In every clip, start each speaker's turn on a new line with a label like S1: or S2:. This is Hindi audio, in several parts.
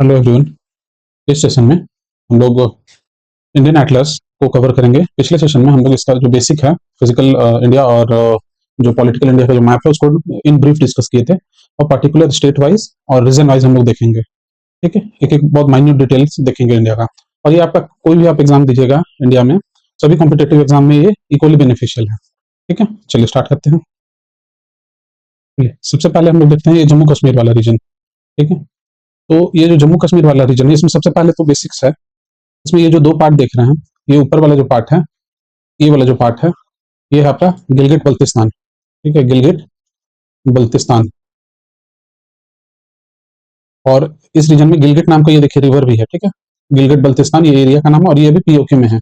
S1: Hello everyone. इस सेशन में हम लोग इंडियन एटलस को कवर करेंगे। पिछले सेशन में हम लोग इसका जो बेसिक है फिजिकल इंडिया और जो पॉलिटिकल इंडिया का जो मैप है उसको इन ब्रीफ डिस्कस किए थे, और पर्टिकुलर स्टेट वाइज और रीजन वाइज हम लोग देखेंगे। ठीक है, एक एक बहुत माइन्यूट डिटेल्स देखेंगे इंडिया का। और ये आपका कोई भी आप एग्जाम दीजिएगा इंडिया में, सभी कॉम्पिटेटिव एग्जाम में ये इक्वली बेनिफिशियल है। ठीक है, चलिए स्टार्ट करते हैं। सबसे पहले हम लोग देखते हैं ये जम्मू कश्मीर वाला रीजन। ठीक है, तो ये जो जम्मू कश्मीर वाला रीजन है इसमें सबसे पहले तो बेसिक्स है। इसमें ये जो दो पार्ट देख रहे हैं, ये ऊपर वाला जो पार्ट है, ये वाला जो पार्ट है, ये है आपका गिलगिट बल्तिस्तान। ठीक है, गिलगिट बल्तिस्तान। और इस रीजन में गिलगिट नाम का ये देखिए रिवर भी है। ठीक है, गिलगिट बल्तिस्तान ये एरिया का नाम है, और ये अभी पीओके में है,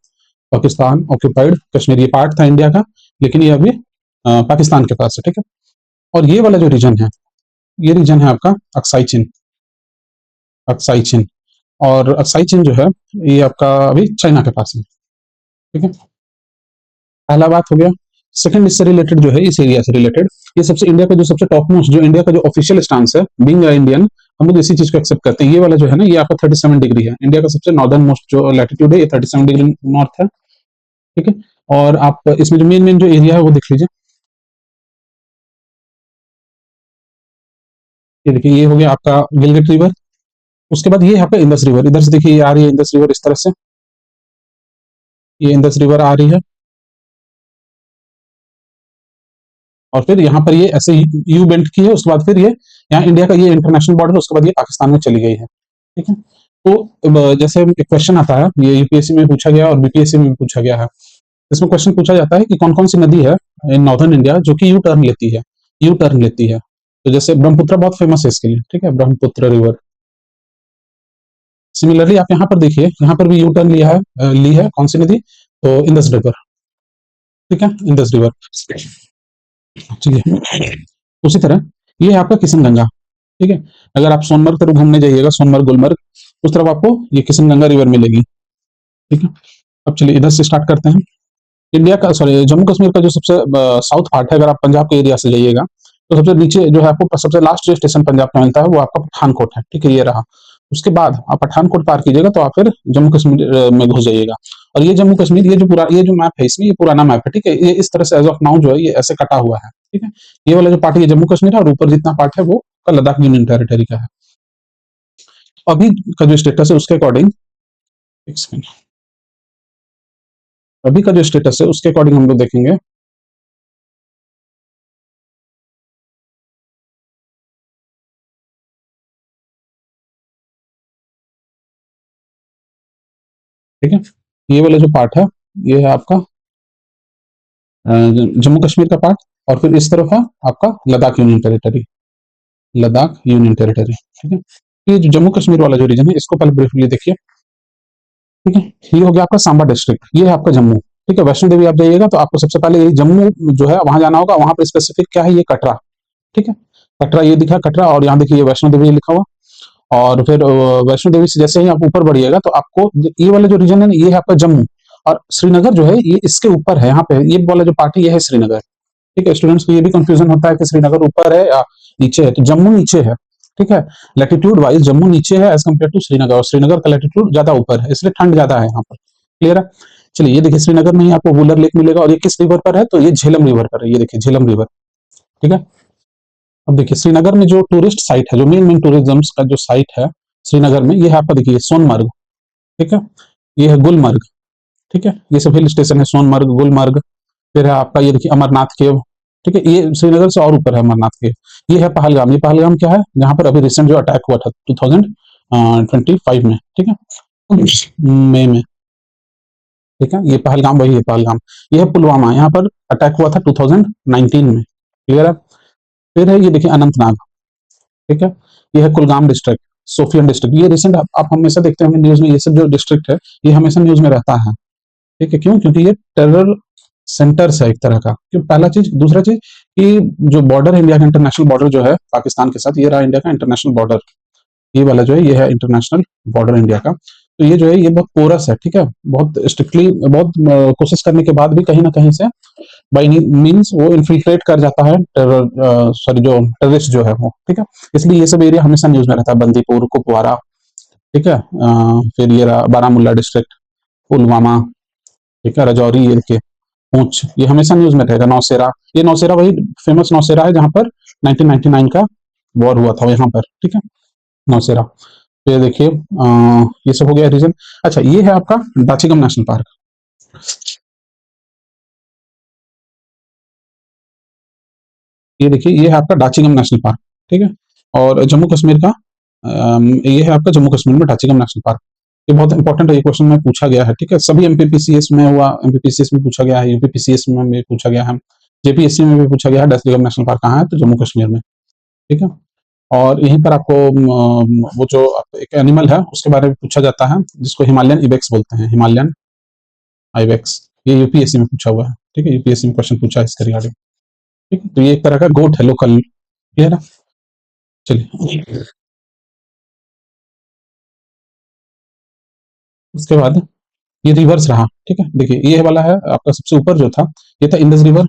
S1: पाकिस्तान ऑक्यूपाइड कश्मीर। ये पार्ट था इंडिया का, लेकिन ये अभी पाकिस्तान के पास है। ठीक है, और ये वाला जो रीजन है, ये रीजन है आपका अक्साई चिन। अक्साई चिन, और अक्साई चिन जो है ये आपका अभी चाइना के पास है। ठीक है, पहला बात हो गया। सेकंड, इससे रिलेटेड जो है, इस एरिया से रिलेटेड, ये सबसे इंडिया का जो सबसे टॉप मोस्ट, जो इंडिया का जो ऑफिशियल स्टांस है, बीइंग इंडियन, हम लोग इसी चीज को एक्सेप्ट करते हैं। ये वाला जो है ना, ये आपका 37 डिग्री है। इंडिया का सबसे नॉर्दर्न मोस्ट जो लैटिट्यूड है, ये 37 डिग्री नॉर्थ है। ठीक है, और आप इसमें जो मेन मेन जो एरिया है वो देख लीजिए। ये देखिए, ये हो गया आपका गिलगिट रिवर। उसके बाद ये है आपका इंदस रिवर। इधर से देखिए, ये आ रही है इंदस रिवर इस तरह से, ये इंदस रिवर आ रही है। और फिर यहाँ पर ये ऐसे यू बेंट की है। उसके बाद फिर ये यहाँ इंडिया का ये इंटरनेशनल बॉर्डर है। उसके बाद ये पाकिस्तान में चली गई है। ठीक है, तो जैसे एक क्वेश्चन आता है, ये यूपीएससी में पूछा गया और बीपीएससी में भी पूछा गया है। इसमें क्वेश्चन पूछा जाता है कि कौन कौन सी नदी है इन नॉर्दर्न इंडिया जो कि यू टर्न लेती है, यू टर्न लेती है। तो जैसे ब्रह्मपुत्र बहुत फेमस है इसके लिए। ठीक है, ब्रह्मपुत्र रिवर। सिमिलरली आप यहाँ पर देखिए, यहाँ पर भी यू टर्न लिया है, ली है कौन सी नदी, तो इंदस रिवर। ठीक है, इंदस रिवर। चलिए, उसी तरह ये है आपका किशनगंगा। ठीक है, अगर आप सोनमर्ग तरफ घूमने जाइएगा, सोनमर्ग गुलमर्ग, उस तरफ आपको ये किशनगंगा रिवर मिलेगी। ठीक है, अब चलिए इधर से स्टार्ट करते हैं। इंडिया का, सॉरी, जम्मू कश्मीर का जो सबसे साउथ पार्ट है, अगर आप पंजाब के एरिया से जाइएगा, तो सबसे नीचे जो है आपको सबसे लास्ट जो स्टेशन पंजाब का मिलता है वो आपका पठानकोट है। ठीक है, ये रहा। उसके बाद आप पठानकोट पार कीजिएगा तो आप फिर जम्मू कश्मीर में घुस जाइएगा। और ये जम्मू कश्मीर, ये जो पूरा ये जो मैप है इसमें, ये पुराना मैप है। ठीक है, ये इस तरह से एज ऑफ नाउ जो है ये ऐसे कटा हुआ है। ठीक है, ये वाला जो पार्ट है ये जम्मू कश्मीर है, और ऊपर जितना पार्ट है वो का लद्दाख यूनियन टेरिटरी का है। अभी का जो स्टेटस है उसके अकॉर्डिंग, एक सेकंड, अभी का जो स्टेटस है उसके अकॉर्डिंग हम लोग देखेंगे। ठीक है, ये वाला जो पार्ट है ये है आपका जम्मू कश्मीर का पार्ट, और फिर इस तरफ है आपका Ladakh union territory, Ladakh union territory. ठीक है, ये जो जम्मू कश्मीर वाला जो रीजन है इसको पहले ब्रीफली देखिए। ठीक है, ये हो गया आपका सांबा डिस्ट्रिक्ट, ये है आपका जम्मू। ठीक है, वैष्णो देवी आप जाइएगा तो आपको सबसे पहले ये जम्मू जो है वहां जाना होगा। वहां पर स्पेसिफिक क्या है, ये कटरा। ठीक है, कटरा ये दिखा कटरा, और यहाँ देखिए ये वैष्णो देवी लिखा हुआ। और फिर वैष्णो देवी से जैसे ही आप ऊपर बढ़िएगा तो आपको ये वाला जो रीजन है ये है आपका जम्मू। और श्रीनगर जो है ये इसके ऊपर है, यहाँ पे ये वाला जो पार्टी ये है श्रीनगर। ठीक है, स्टूडेंट्स को ये भी कंफ्यूजन होता है कि श्रीनगर ऊपर है या नीचे है, तो जम्मू नीचे है। ठीक है, लैटिट्यूड वाइज जम्मू नीचे है एज कम्पेयर टू श्रीनगर, और श्रीनगर का लैटिट्यूड ज्यादा ऊपर है, इसलिए ठंड ज्यादा है यहाँ पर। क्लियर है। चलिए, ये देखिए श्रीनगर में ही आपको वुलर लेक मिलेगा, और ये किस रिवर पर है, तो ये झेलम रिवर पर है। ये देखिए झेलम रिवर। ठीक है, अब देखिए श्रीनगर में जो टूरिस्ट साइट है, जो मेन मेन टूरिज्म का जो साइट है श्रीनगर में, ये है आपका देखिए सोनमर्ग। ठीक है, ये है गुलमर्ग। ठीक है, ये सब हिल स्टेशन है, सोनमर्ग, गुलमर्ग। फिर है आपका ये देखिए अमरनाथ केव। ठीक है, ये श्रीनगर से और ऊपर है अमरनाथ केव। ये है पहलगाम। ये पहलगाम क्या है, जहां पर अभी रिसेंट जो अटैक हुआ था 2025 में। ठीक है, मई में। ठीक है, ये पहलगाम वही है पहलगाम। ये है पुलवामा, यहाँ पर अटैक हुआ था 2019 में। क्लियर है। फिर है ये देखिए अनंतनाग। ठीक है, ये है कुलगाम डिस्ट्रिक्ट, सोफियन डिस्ट्रिक्ट। ये रिसेंट आप हमेशा देखते होंगे न्यूज में, ये सब जो डिस्ट्रिक्ट है ये हमेशा न्यूज में रहता है। ठीक है, क्यों, क्योंकि ये टेरर सेंटर्स है एक तरह का। क्यों, पहला चीज, दूसरा चीज कि जो बॉर्डर है इंडिया का, इंटरनेशनल बॉर्डर जो है पाकिस्तान के साथ, ये रहा इंडिया का इंटरनेशनल बॉर्डर। ये वाला जो है ये है इंटरनेशनल बॉर्डर इंडिया का। तो ये जो है ये बहुत पोरस है। ठीक है, बहुत स्ट्रिक्टली, बहुत कोशिश करने के बाद भी कहीं ना कहीं से बाई मीन्स वो इन्फिल्ट्रेट कर जाता है टेरर, सॉरी, जो टेररिस्ट जो है वो। ठीक है, इसलिए ये सब एरिया हमेशा न्यूज में रहता है, बंदीपुर, कुपवारा। ठीक है। फिर ये रहा बारामूला डिस्ट्रिक्ट, पुलवामा, ठीक है, राजौरी, ये देखिए पूंछ, ये हमेशा न्यूज में रहेगा। नौशेरा, ये नौशेरा वही फेमस नौशेरा है जहां पर 1999 का वॉर हुआ था यहाँ पर, ठीक है, नौशेरा। तो ये देखिए ये सब हो गया रीजन। अच्छा, ये है आपका दाचीगम नेशनल पार्क। ये देखिए ये है आपका दाचीगम नेशनल पार्क, ठीक है। और जम्मू कश्मीर का ये है आपका जम्मू कश्मीर में दाचीगम नेशनल पार्क। ये बहुत इंपॉर्टेंट है, ये क्वेश्चन में पूछा गया है, ठीक है। सभी एमपीपीसीएस में हुआ, एमपीपीसीएस में पूछा गया है, यूपीपीसीएस में भी पूछा गया है, जेपीएससी में भी पूछा गया है। दाचीगम नेशनल पार्क कहाँ है, तो जम्मू कश्मीर में, ठीक है। और यहीं पर आपको वो जो एक एनिमल है उसके बारे में पूछा जाता है, जिसको हिमालयन इबेक्स बोलते हैं, हिमालयन आइबेक्स। ये यूपीएससी में पूछा हुआ है, ठीक है, यूपीएससी में क्वेश्चन पूछा है इसके रिगार्डिंग, ठीक है। तो ये एक तरह का गोट है, लोकल, क्लियर है। चलिए, उसके बाद ये रिवर्स रहा, ठीक है। देखिए ये वाला है आपका सबसे ऊपर जो था, ये था इंडस रिवर।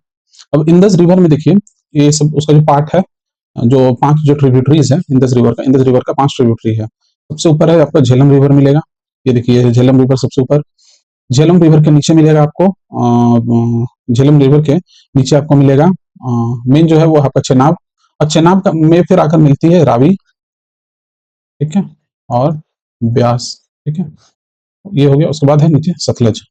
S1: अब इंडस रिवर में देखिए ये सब उसका जो पार्ट है, जो 5 जो ट्रिब्यूटरीज है इंडस रिवर का 5 ट्रिब्यूटरी है। सबसे ऊपर है आपका झेलम रिवर मिलेगा। ये देखिए झेलम रिवर सबसे ऊपर। झेलम रिवर के नीचे मिलेगा आपको झेलम रिवर के नीचे आपको मिलेगा मेन जो है वो आपका चेनाब। और चेनाब का में फिर आकर मिलती है रावी, ठीक है, और ब्यास, ठीक है। ये हो गया। उसके बाद है नीचे सतलज।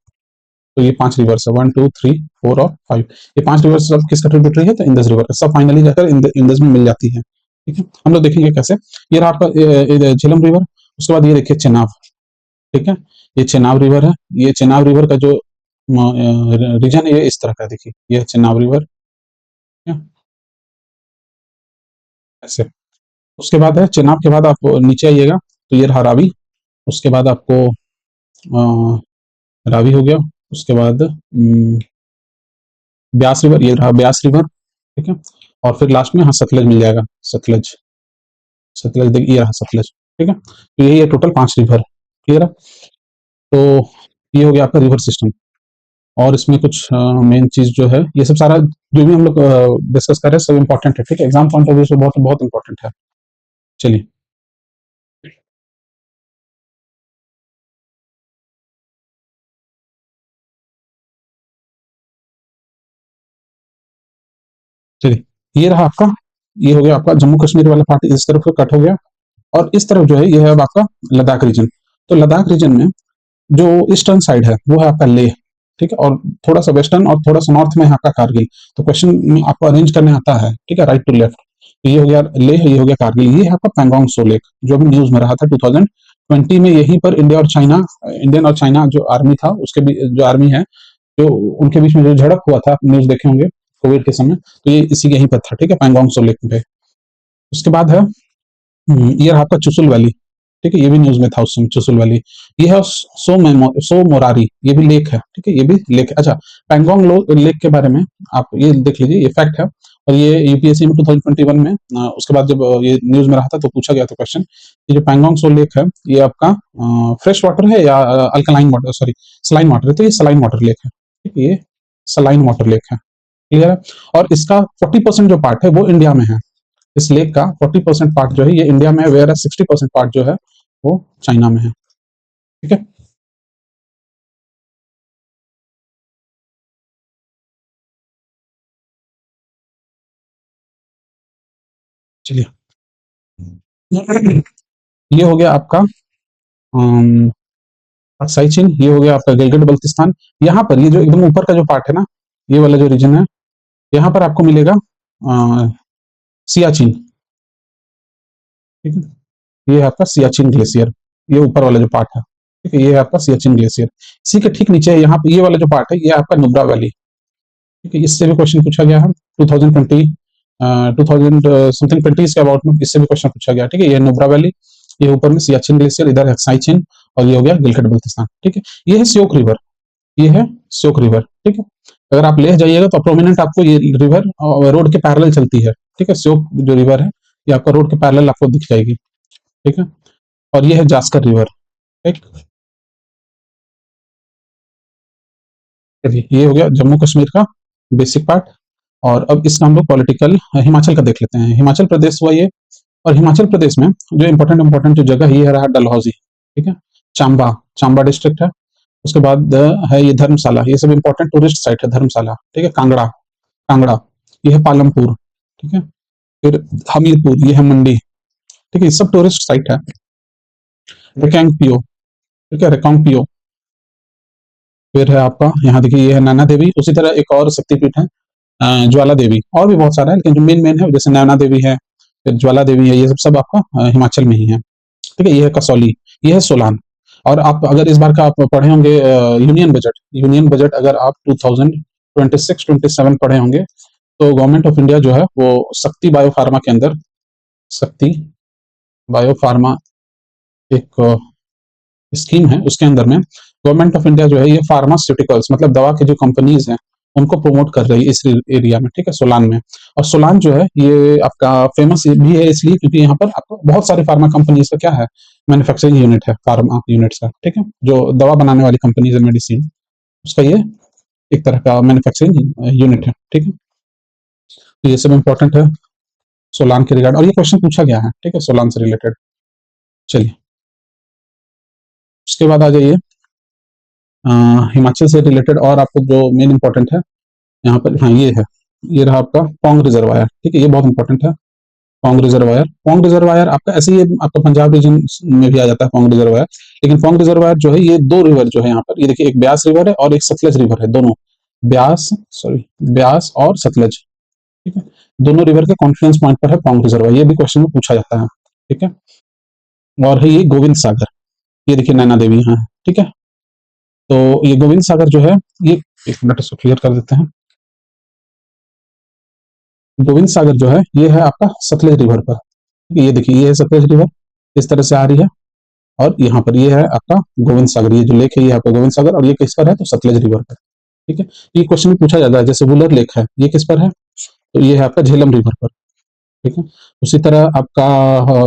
S1: तो ये 5 रिवर्स है, 1 2 3 4 और 5। ये 5 रिवर्स सब किसका ट्रिब्यूटरी है, तो इंडस रिवर का। सब फाइनली जाकर इंडस में मिल जाती है, ठीक है। हम लोग देखेंगे कैसे। ये रहा आपका झेलम रिवर। उसके बाद ये देखिए चेनाब, ठीक है। ये चेनाब रिवर है। ये चेनाब रिवर का जो रीजन है ये इस तरह का, देखिए ये चेनाब रिवर, ठीक है, ऐसे। उसके बाद है चेनाब के बाद आप नीचे आइएगा तो ये रहा रावी। उसके बाद आपको रावी हो गया। उसके बाद ब्यास रिवर, ये रहा ब्यास रिवर, ठीक है। और फिर लास्ट में हाँ सतलज मिल जाएगा, सतलज। सतलज देखिए ये रहा सतलज, ठीक है। तो यही है टोटल 5 रिवर, क्लियर है। तो ये हो गया आपका रिवर सिस्टम। और इसमें कुछ मेन चीज जो है, ये सब सारा जो भी हम लोग डिस्कस कर रहे हैं सब इंपॉर्टेंट है, ठीक है, एग्जाम पॉइंट ऑफ व्यू से बहुत बहुत इंपॉर्टेंट है। चलिए, चलिए, ये रहा आपका, ये हो गया आपका जम्मू कश्मीर वाला पार्ट, इस तरफ कट हो गया। और इस तरफ जो है ये है अब आपका लद्दाख रीजन। तो लद्दाख रीजन में जो ईस्टर्न साइड है वो है आपका लेह, ठीक है। और थोड़ा सा वेस्टर्न और थोड़ा सा नॉर्थ में है आपका कारगिल। तो क्वेश्चन में आपको अरेंज करने आता है, ठीक है, राइट टू लेफ्ट। तो ये हो गया लेह, ये हो गया कारगिल। ये है आपका पैंगोंग सो लेक, जो अभी न्यूज में रहा था 2020 में। यहीं पर इंडिया और चाइना, इंडियन और चाइना जो आर्मी था उसके भी जो आर्मी है, जो उनके बीच में जो झड़प हुआ था, न्यूज देखे होंगे कोविड के समय, तो ये इसी यहीं पर था, ठीक है, पैंगोंग सो लेक पे। उसके बाद है ये रहा आपका चुसुल वैली, ठीक है, ये भी न्यूज में था उस समय, चुसुल वैली। ये है सो मोरारी, ये भी लेक है, ठीक है, ये भी लेक है। अच्छा, पैंगोंग लेक के बारे में आप ये देख लीजिए, ये फैक्ट है। और ये यूपीएससी में 2021 में उसके बाद जब ये न्यूज में रहा था तो पूछा गया था क्वेश्चन, ये जो पैंगोंग सो लेक है ये आपका फ्रेश वाटर है या alkaline water, sorry saline water है। तो ये सलाइन वाटर लेक है, ठीक है, ये सलाइन वाटर लेक है, क्लियर है। और इसका 40% जो पार्ट है वो इंडिया में है। इस लेक का 40% पार्ट जो है ये इंडिया में है, वेयर 60% पार्ट जो है वो चाइना में है, ठीक है। चलिए, ये हो गया आपका अक्साई चीन। ये हो गया आपका गिलगित बल्तिस्तान। यहाँ पर ये जो एकदम ऊपर का जो पार्ट है ना, ये वाला जो रीजन है, यहाँ पर आपको मिलेगा सियाचिन, ठीक है। ये है आपका सियाचिन ग्लेशियर, ये ऊपर वाला जो पार्ट है, ठीक है, ये है आपका सियाचिन ग्लेशियर। इसी के ठीक नीचे यहाँ पे ये वाला जो पार्ट है ये आपका नुब्रा वैली, ठीक है। इससे भी क्वेश्चन पूछा गया है 2020 2000 समथिंग 20 के अबाउट में, इससे भी क्वेश्चन पूछा गया, ठीक है। ये नुब्रा वैली, ये ऊपर में सियाचिन ग्लेशियर, इधर है अक्साई चीन, और ये हो गया गिलगित बल्तिस्तान, ठीक है। ये है श्योक रिवर, ये है श्योक रिवर, ठीक है। अगर आप लेह जाइएगा तो प्रोमिनेंट आपको ये रिवर रोड के पैरेलल चलती है, ठीक है। श्योक जो रिवर है ये आपका रोड के पैरेलल आपको दिख जाएगी, ठीक है। और ये है जास्कर रिवर, ठीक। चलिए, ये हो गया जम्मू कश्मीर का बेसिक पार्ट। और अब इसका हम लोग पॉलिटिकल हिमाचल का देख लेते हैं। हिमाचल प्रदेश हुआ ये। और हिमाचल प्रदेश में जो इंपॉर्टेंट इंपॉर्टेंट जो जगह है, ये रहा डलहौजी, ठीक है। चांबा, चांबा डिस्ट्रिक्ट है। उसके बाद है ये धर्मशाला, ये सब इंपॉर्टेंट टूरिस्ट साइट है धर्मशाला, ठीक है। कांगड़ा, कांगड़ा, ये है पालमपुर, ठीक है। फिर हमीरपुर, ये है मंडी, ठीक है। ये सब टूरिस्ट साइट है। रिकांगपियो, ठीक है, रिकांगपियो। फिर है आपका यहाँ देखिए, ये है नैना देवी। उसी तरह एक और शक्तिपीठ है ज्वाला देवी, और भी बहुत सारा है, लेकिन जो मेन मेन है जैसे नैना देवी है, फिर ज्वाला देवी है, ये सब सब आपका हिमाचल में ही है, ठीक है। ये है कसौली, ये है सोलान। और आप अगर इस बार का आप पढ़े होंगे यूनियन बजट, यूनियन बजट अगर आप 2026-27 पढ़े होंगे, तो गवर्नमेंट ऑफ इंडिया जो है वो शक्ति बायोफार्मा के अंदर, शक्ति बायोफार्मा एक स्कीम है, उसके अंदर में गवर्नमेंट ऑफ इंडिया जो है ये फार्मास्यूटिकल्स मतलब दवा की जो कंपनीज हैं उनको प्रमोट कर रही है इस एरिया में, ठीक है, सोलान में। और सोलान जो है ये आपका फेमस भी है इसलिए क्योंकि यहाँ पर आपको बहुत सारी फार्मा कंपनीज का क्या है, मैन्युफैक्चरिंग यूनिट है, फार्मा यूनिट्स का, ठीक है। जो दवा बनाने वाली कंपनीज है, मेडिसिन, उसका ये एक तरह का मैन्युफैक्चरिंग यूनिट है, ठीक है। तो ये सब इंपॉर्टेंट है सोलान के रिगार्ड, और ये क्वेश्चन पूछा गया है, ठीक है, सोलान से रिलेटेड। चलिए उसके बाद आ जाइए हिमाचल से रिलेटेड, और आपको जो मेन इंपॉर्टेंट है यहाँ पर, हाँ ये है, ये रहा आपका पौंग रिजर्वायर, ठीक है। ये बहुत इंपॉर्टेंट है, पौंग रिजर्वायर। पौंग रिजर्वायर आपका ऐसे ही आपका पंजाब रीजन में भी आ जाता है पौंग रिजर्वायर, लेकिन पौंग रिजर्वायर जो है ये दो रिवर जो है यहाँ पर, ये देखिए एक ब्यास रिवर है और एक सतलज रिवर है, दोनों ब्यास, सॉरी ब्यास और सतलज, ठीक है। दोनों रिवर के कॉन्फ्लुएंस पॉइंट पर है पौंग रिजर्वायर, ये भी क्वेश्चन में पूछा जाता है, ठीक है। और है ये गोविंद सागर, ये देखिए नैना देवी यहाँ है, ठीक है। तो ये गोविंद सागर जो है, ये एक मिनट इसको क्लियर कर देते हैं। गोविंद सागर जो है ये है आपका सतलज रिवर पर, ये देखिए ये है सतलज रिवर, इस तरह से आ रही है, और यहाँ पर ये है आपका गोविंद सागर, ये जो लेक है ये आपका गोविंद सागर, और ये किस पर है, तो सतलज रिवर पर, ठीक है। ये क्वेश्चन में पूछा जाता है, जैसे वुलर लेक है ये किस पर है, तो ये है आपका झेलम रिवर पर, ठीक है। उसी तरह आपका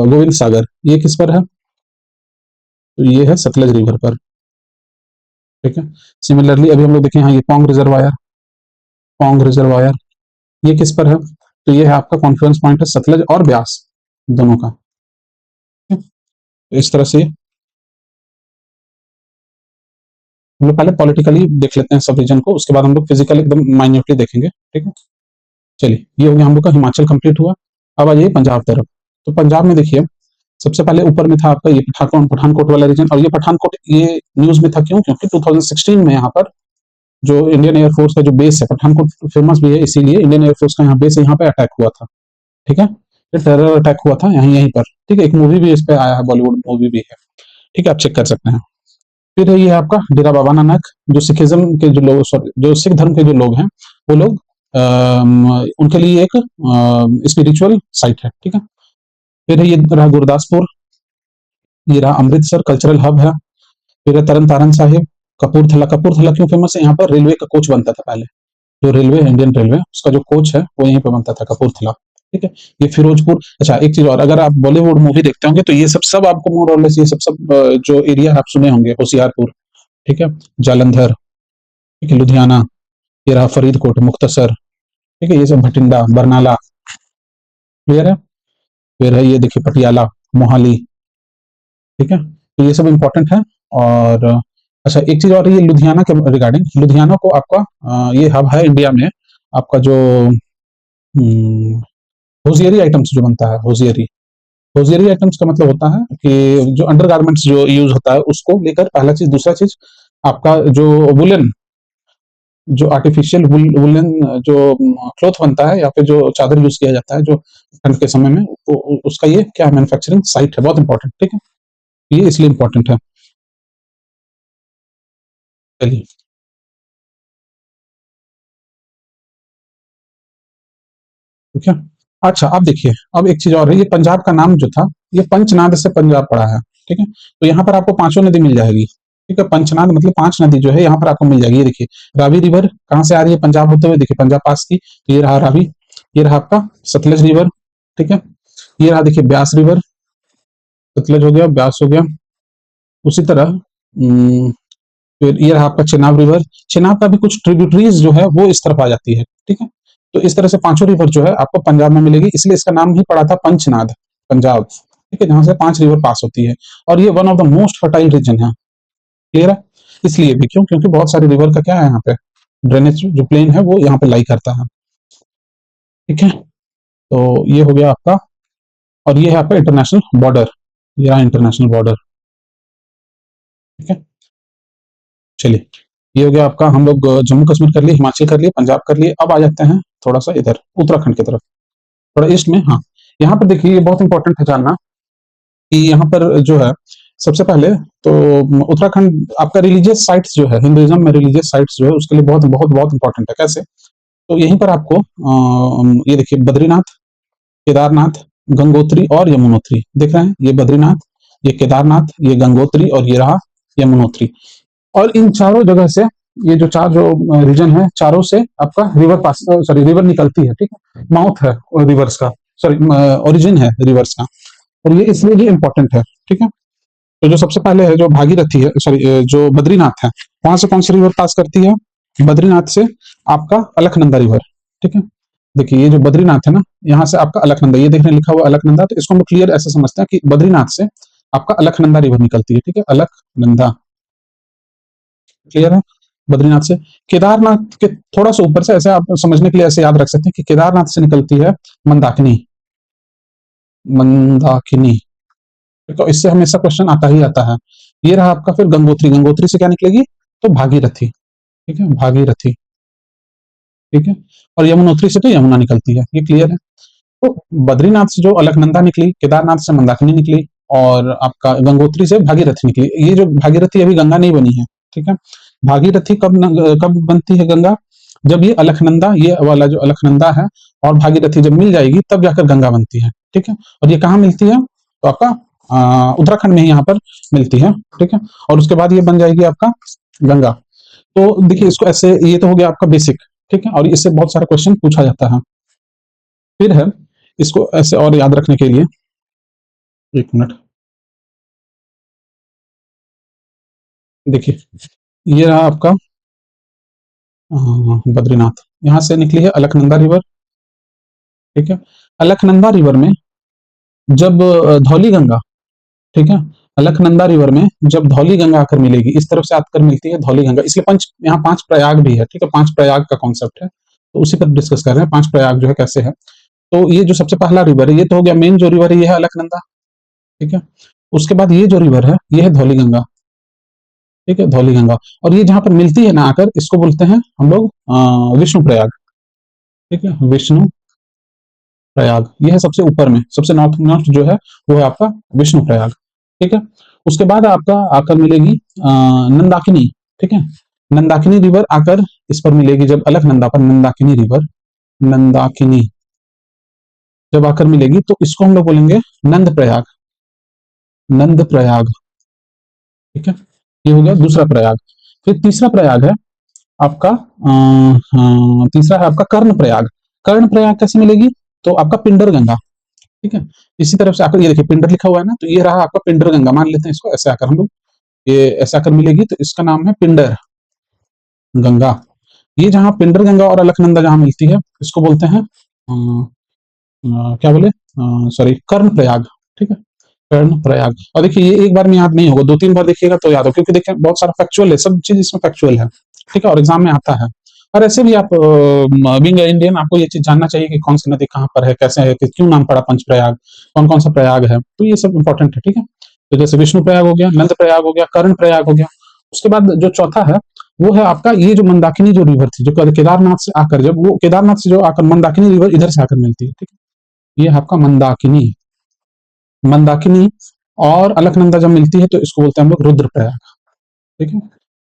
S1: गोविंद सागर ये किस पर है, तो ये है सतलज रिवर पर, ठीक है। सिमिलरली अभी हम लोग देखें यहाँ ये पौंग रिजर्वायर, पौंग रिजर्वायर ये किस पर है, तो ये है आपका कॉन्फ्लुएंस पॉइंट है सतलज और ब्यास दोनों का, ठीक है? तो इस तरह से हम लोग पहले पॉलिटिकली देख लेते हैं सब रीजन को, उसके बाद हम लोग फिजिकल एकदम माइन्यूटली देखेंगे, ठीक है। चलिए ये हो गया हम लोग का हिमाचल कंप्लीट हुआ। अब आ जाइए पंजाब तरफ। तो पंजाब में देखिए सबसे पहले ऊपर में था आपका ये पठानकोट वाला रीजन, और ये पठानकोट ये न्यूज में था क्यों, क्योंकि 2016 में यहाँ पर जो इंडियन एयरफोर्स का जो बेस है, पठानकोट फेमस भी है इसीलिए, इंडियन एयरफोर्स का यहाँ बेस है, यहाँ पे अटैक हुआ था, ठीक है। ये टेरर अटैक हुआ था यहीं यहीं पर, ठीक है। एक मूवी भी इस पे आया है, बॉलीवुड मूवी भी है, ठीक है, आप चेक कर सकते हैं। फिर है ये आपका डेरा बाबा नानक, जो सिखिज्म के जो लोग, सॉरी जो सिख धर्म के जो लोग हैं वो लोग उनके लिए एक स्पिरिचुअल साइट है, ठीक है। फिर है ये रहा गुरदासपुर, ये रहा अमृतसर कल्चरल हब है। फिर है तरन तारन साहिब, कपूरथला, कपूरथला क्यों फेमस है, यहाँ पर रेलवे का कोच बनता था पहले, जो रेलवे है इंडियन रेलवे उसका जो कोच है वो यहीं पे बनता था कपूरथला, ठीक है। ये फिरोजपुर। अच्छा एक चीज और, अगर आप बॉलीवुड मूवी देखते होंगे तो ये सब सब आपको मोर और लेस ये सब सब जो एरिया आप सुने होंगे, होशियारपुर, ठीक है, जालंधर, ठीक है, लुधियाना, ये रहा फरीदकोट, मुक्तसर, ठीक है, ये सब भटिंडा, बरनाला, क्लियर है। फिर है ये देखिए पटियाला, मोहाली, ठीक है। तो ये सब इंपॉर्टेंट है। और अच्छा एक चीज और, ये लुधियाना के रिगार्डिंग, लुधियाना को आपका ये हब है इंडिया में आपका जो होजियरी आइटम्स जो बनता है, होजियरी, होजियरी आइटम्स का मतलब होता है कि जो अंडरगारमेंट्स जो यूज होता है उसको लेकर, पहला चीज। दूसरा चीज आपका जो वुलन, जो आर्टिफिशियल वुलन जो क्लॉथ बनता है या फिर जो चादर यूज किया जाता है जो ठंड के समय में, उसका ये क्या मैन्युफैक्चरिंग साइट है, बहुत इंपॉर्टेंट, ठीक है। ये इसलिए इंपॉर्टेंट है। चलिए ठीक है। अच्छा अब देखिए, अब एक चीज और है, ये पंजाब का नाम जो था ये पंचनाद से पंजाब पड़ा है, ठीक है। तो यहाँ पर आपको पांचों नदी मिल जाएगी, ठीक है। पंचनाद मतलब पांच नदी जो है यहाँ पर आपको मिल जाएगी। ये देखिए रावी रिवर कहाँ से आ रही है, पंजाब होते हुए, देखिए पंजाब पास की, तो ये रहा रावी, ये रहा आपका सतलज रिवर, ठीक है। ये रहा देखिए ब्यास रिवर, सतलज हो गया, ब्यास हो गया। उसी तरह फिर ये रहा आपका चेनाब रिवर, चेनाब का भी कुछ ट्रिब्यूटरीज जो है वो इस तरफ आ जाती है, ठीक है। तो इस तरह से पांचों रिवर जो है आपको पंजाब में मिलेगी, इसलिए इसका नाम ही पड़ा था पंचनाद, पंजाब, ठीक है, जहां से 5 रिवर पास होती है, और ये one of the most fertile reason है। क्लियर है? इसलिए भी क्यों? क्योंकि बहुत सारे रिवर का क्या है यहाँ पे, ड्रेनेज जो प्लेन है वो यहाँ पे लाई करता है। ठीक है, तो ये हो गया आपका, और ये है आपका इंटरनेशनल बॉर्डर, ये रहा इंटरनेशनल बॉर्डर। ठीक है, चलिए, ये हो गया आपका, हम लोग जम्मू कश्मीर कर लिए, हिमाचल कर लिए, पंजाब कर लिए। अब आ जाते हैं थोड़ा सा इधर उत्तराखंड की तरफ, थोड़ा ईस्ट में। हाँ, यहाँ पर देखिए, ये बहुत इंपॉर्टेंट है जानना कि यहाँ पर जो है, सबसे पहले तो उत्तराखंड आपका रिलीजियस साइट्स जो है, हिंदुइज्म में रिलीजियस साइट्स जो है उसके लिए बहुत बहुत बहुत इंपॉर्टेंट है। कैसे? तो यहीं पर आपको ये देखिए, बद्रीनाथ, केदारनाथ, गंगोत्री और यमुनोत्री दिख रहे हैं। ये बद्रीनाथ, ये केदारनाथ, ये गंगोत्री और ये रहा यमुनोत्री। और इन चारों जगह से, ये जो चार जो रीजन है, चारों से आपका रिवर पास, सॉरी, रिवर निकलती है। ठीक है, माउथ है रिवर्स का, सॉरी, ओरिजिन है रिवर्स का, और ये इसलिए भी इंपॉर्टेंट है। ठीक है, तो जो सबसे पहले है, जो भागीरथी है, सॉरी, जो बद्रीनाथ है, वहां से कौन सी रिवर पास करती है? बद्रीनाथ से आपका अलकनंदा रिवर। ठीक है, देखिए, ये जो बद्रीनाथ है ना, यहाँ से आपका अलकनंदा, ये देखने लिखा हुआ अलकनंदा, तो इसको हम क्लियर ऐसे समझते हैं कि बद्रीनाथ से आपका अलकनंदा रिवर निकलती है। ठीक है, अलकनंदा, क्लियर है? बद्रीनाथ से। केदारनाथ के थोड़ा सा ऊपर से, ऐसे आप समझने के लिए ऐसे याद रख सकते हैं कि केदारनाथ से निकलती है मंदाकिनी, मंदाकिनी। तो इससे हमेशा क्वेश्चन आता ही आता है। ये रहा आपका फिर गंगोत्री, गंगोत्री से क्या निकलेगी? तो भागीरथी। ठीक है, भागीरथी। ठीक है, और यमुनोत्री से तो यमुना निकलती है। ये क्लियर है? तो बद्रीनाथ से जो अलकनंदा निकली, केदारनाथ से मंदाकिनी निकली, और आपका गंगोत्री से भागीरथी निकली। ये जो भागीरथी अभी गंगा नहीं बनी है। ठीक है, भागीरथी कब बनती है गंगा? जब ये अलकनंदा, ये वाला जो अलकनंदा है और भागीरथी जब मिल जाएगी, तब जाकर गंगा बनती है। ठीक है, और ये कहाँ मिलती है? तो आपका उत्तराखंड में ही यहाँ पर मिलती है। ठीक है, और उसके बाद ये बन जाएगी आपका गंगा। तो देखिए, इसको ऐसे, ये तो हो गया आपका बेसिक। ठीक है, और इससे बहुत सारा क्वेश्चन पूछा जाता है। फिर है, इसको ऐसे और याद रखने के लिए, एक मिनट, देखिए, ये रहा आपका बद्रीनाथ, यहाँ से निकली है अलकनंदा रिवर। ठीक है, अलकनंदा रिवर में जब धौली गंगा, ठीक है, अलकनंदा रिवर में जब धौली गंगा आकर मिलेगी, इस तरफ से आकर मिलती है धौली गंगा, इसलिए यहाँ 5 प्रयाग भी है। ठीक है, 5 प्रयाग का कॉन्सेप्ट है, तो उसी पर डिस्कस कर रहे हैं। 5 प्रयाग जो है कैसे है, तो ये जो सबसे पहला रिवर है, ये तो हो गया मेन जो रिवर है, ये है अलकनंदा। ठीक है, उसके बाद ये जो रिवर है, ये है धौली गंगा। ठीक है, धौली गंगा, और ये जहां पर मिलती है ना आकर, इसको बोलते हैं हम लोग विष्णु प्रयाग। ठीक है, विष्णु प्रयाग, ये है सबसे ऊपर में, सबसे नॉर्थ नॉर्थ जो है वो है आपका विष्णु प्रयाग। ठीक है, उसके बाद आपका आकर मिलेगी नंदाकिनी। ठीक है, नंदाकिनी रिवर आकर इस पर मिलेगी, जब अलकनंदा पर नंदाकिनी रिवर, नंदाकिनी जब आकर मिलेगी, तो इसको हम लोग बोलेंगे नंद प्रयाग, नंद प्रयाग। ठीक है, ये हो गया दूसरा प्रयाग। फिर तीसरा प्रयाग है आपका, तीसरा है आपका कर्ण प्रयाग। कर्ण प्रयाग कैसे मिलेगी? तो आपका पिंडर गंगा। ठीक है, इसी तरफ से आकर, ये देखिए पिंडर लिखा हुआ है ना, तो ये रहा आपका पिंडर गंगा, मान लेते हैं इसको ऐसे आकर हम लोग, ये ऐसे आकर मिलेगी, तो इसका नाम है पिंडर गंगा। ये जहां पिंडर गंगा और अलकनंदा जहां मिलती है, इसको बोलते हैं क्या बोले, सॉरी, कर्ण प्रयाग। ठीक है, कर्ण प्रयाग। और देखिए, ये एक बार में याद नहीं होगा, 2-3 बार देखिएगा तो याद हो, क्योंकि देखिए बहुत सारा फैक्चुअल है, सब चीज इसमें फैक्चुअल है। ठीक है, और एग्जाम में आता है। और ऐसे भी आप बीइंग इंडियन, आपको ये चीज जानना चाहिए कि कौन सी नदी कहाँ पर है, कैसे है, कि क्यों नाम पड़ा पंचप्रयाग, कौन कौन सा प्रयाग है, तो ये सब इंपॉर्टेंट है। ठीक है, तो जैसे विष्णु प्रयाग हो गया, नंद प्रयाग हो गया, कर्ण प्रयाग हो गया। उसके बाद जो चौथा है, वो है आपका ये जो मंदाकिनी जो रिवर थी, जो केदारनाथ से आकर, जब वो केदारनाथ से जो आकर मंदाकिनी रिवर इधर से आकर मिलती है। ठीक है, ये है आपका मंदाकिनी, मंदाकिनी और अलकनंदा जब मिलती है, तो इसको बोलते हैं हम लोग रुद्रप्रयाग। ठीक है,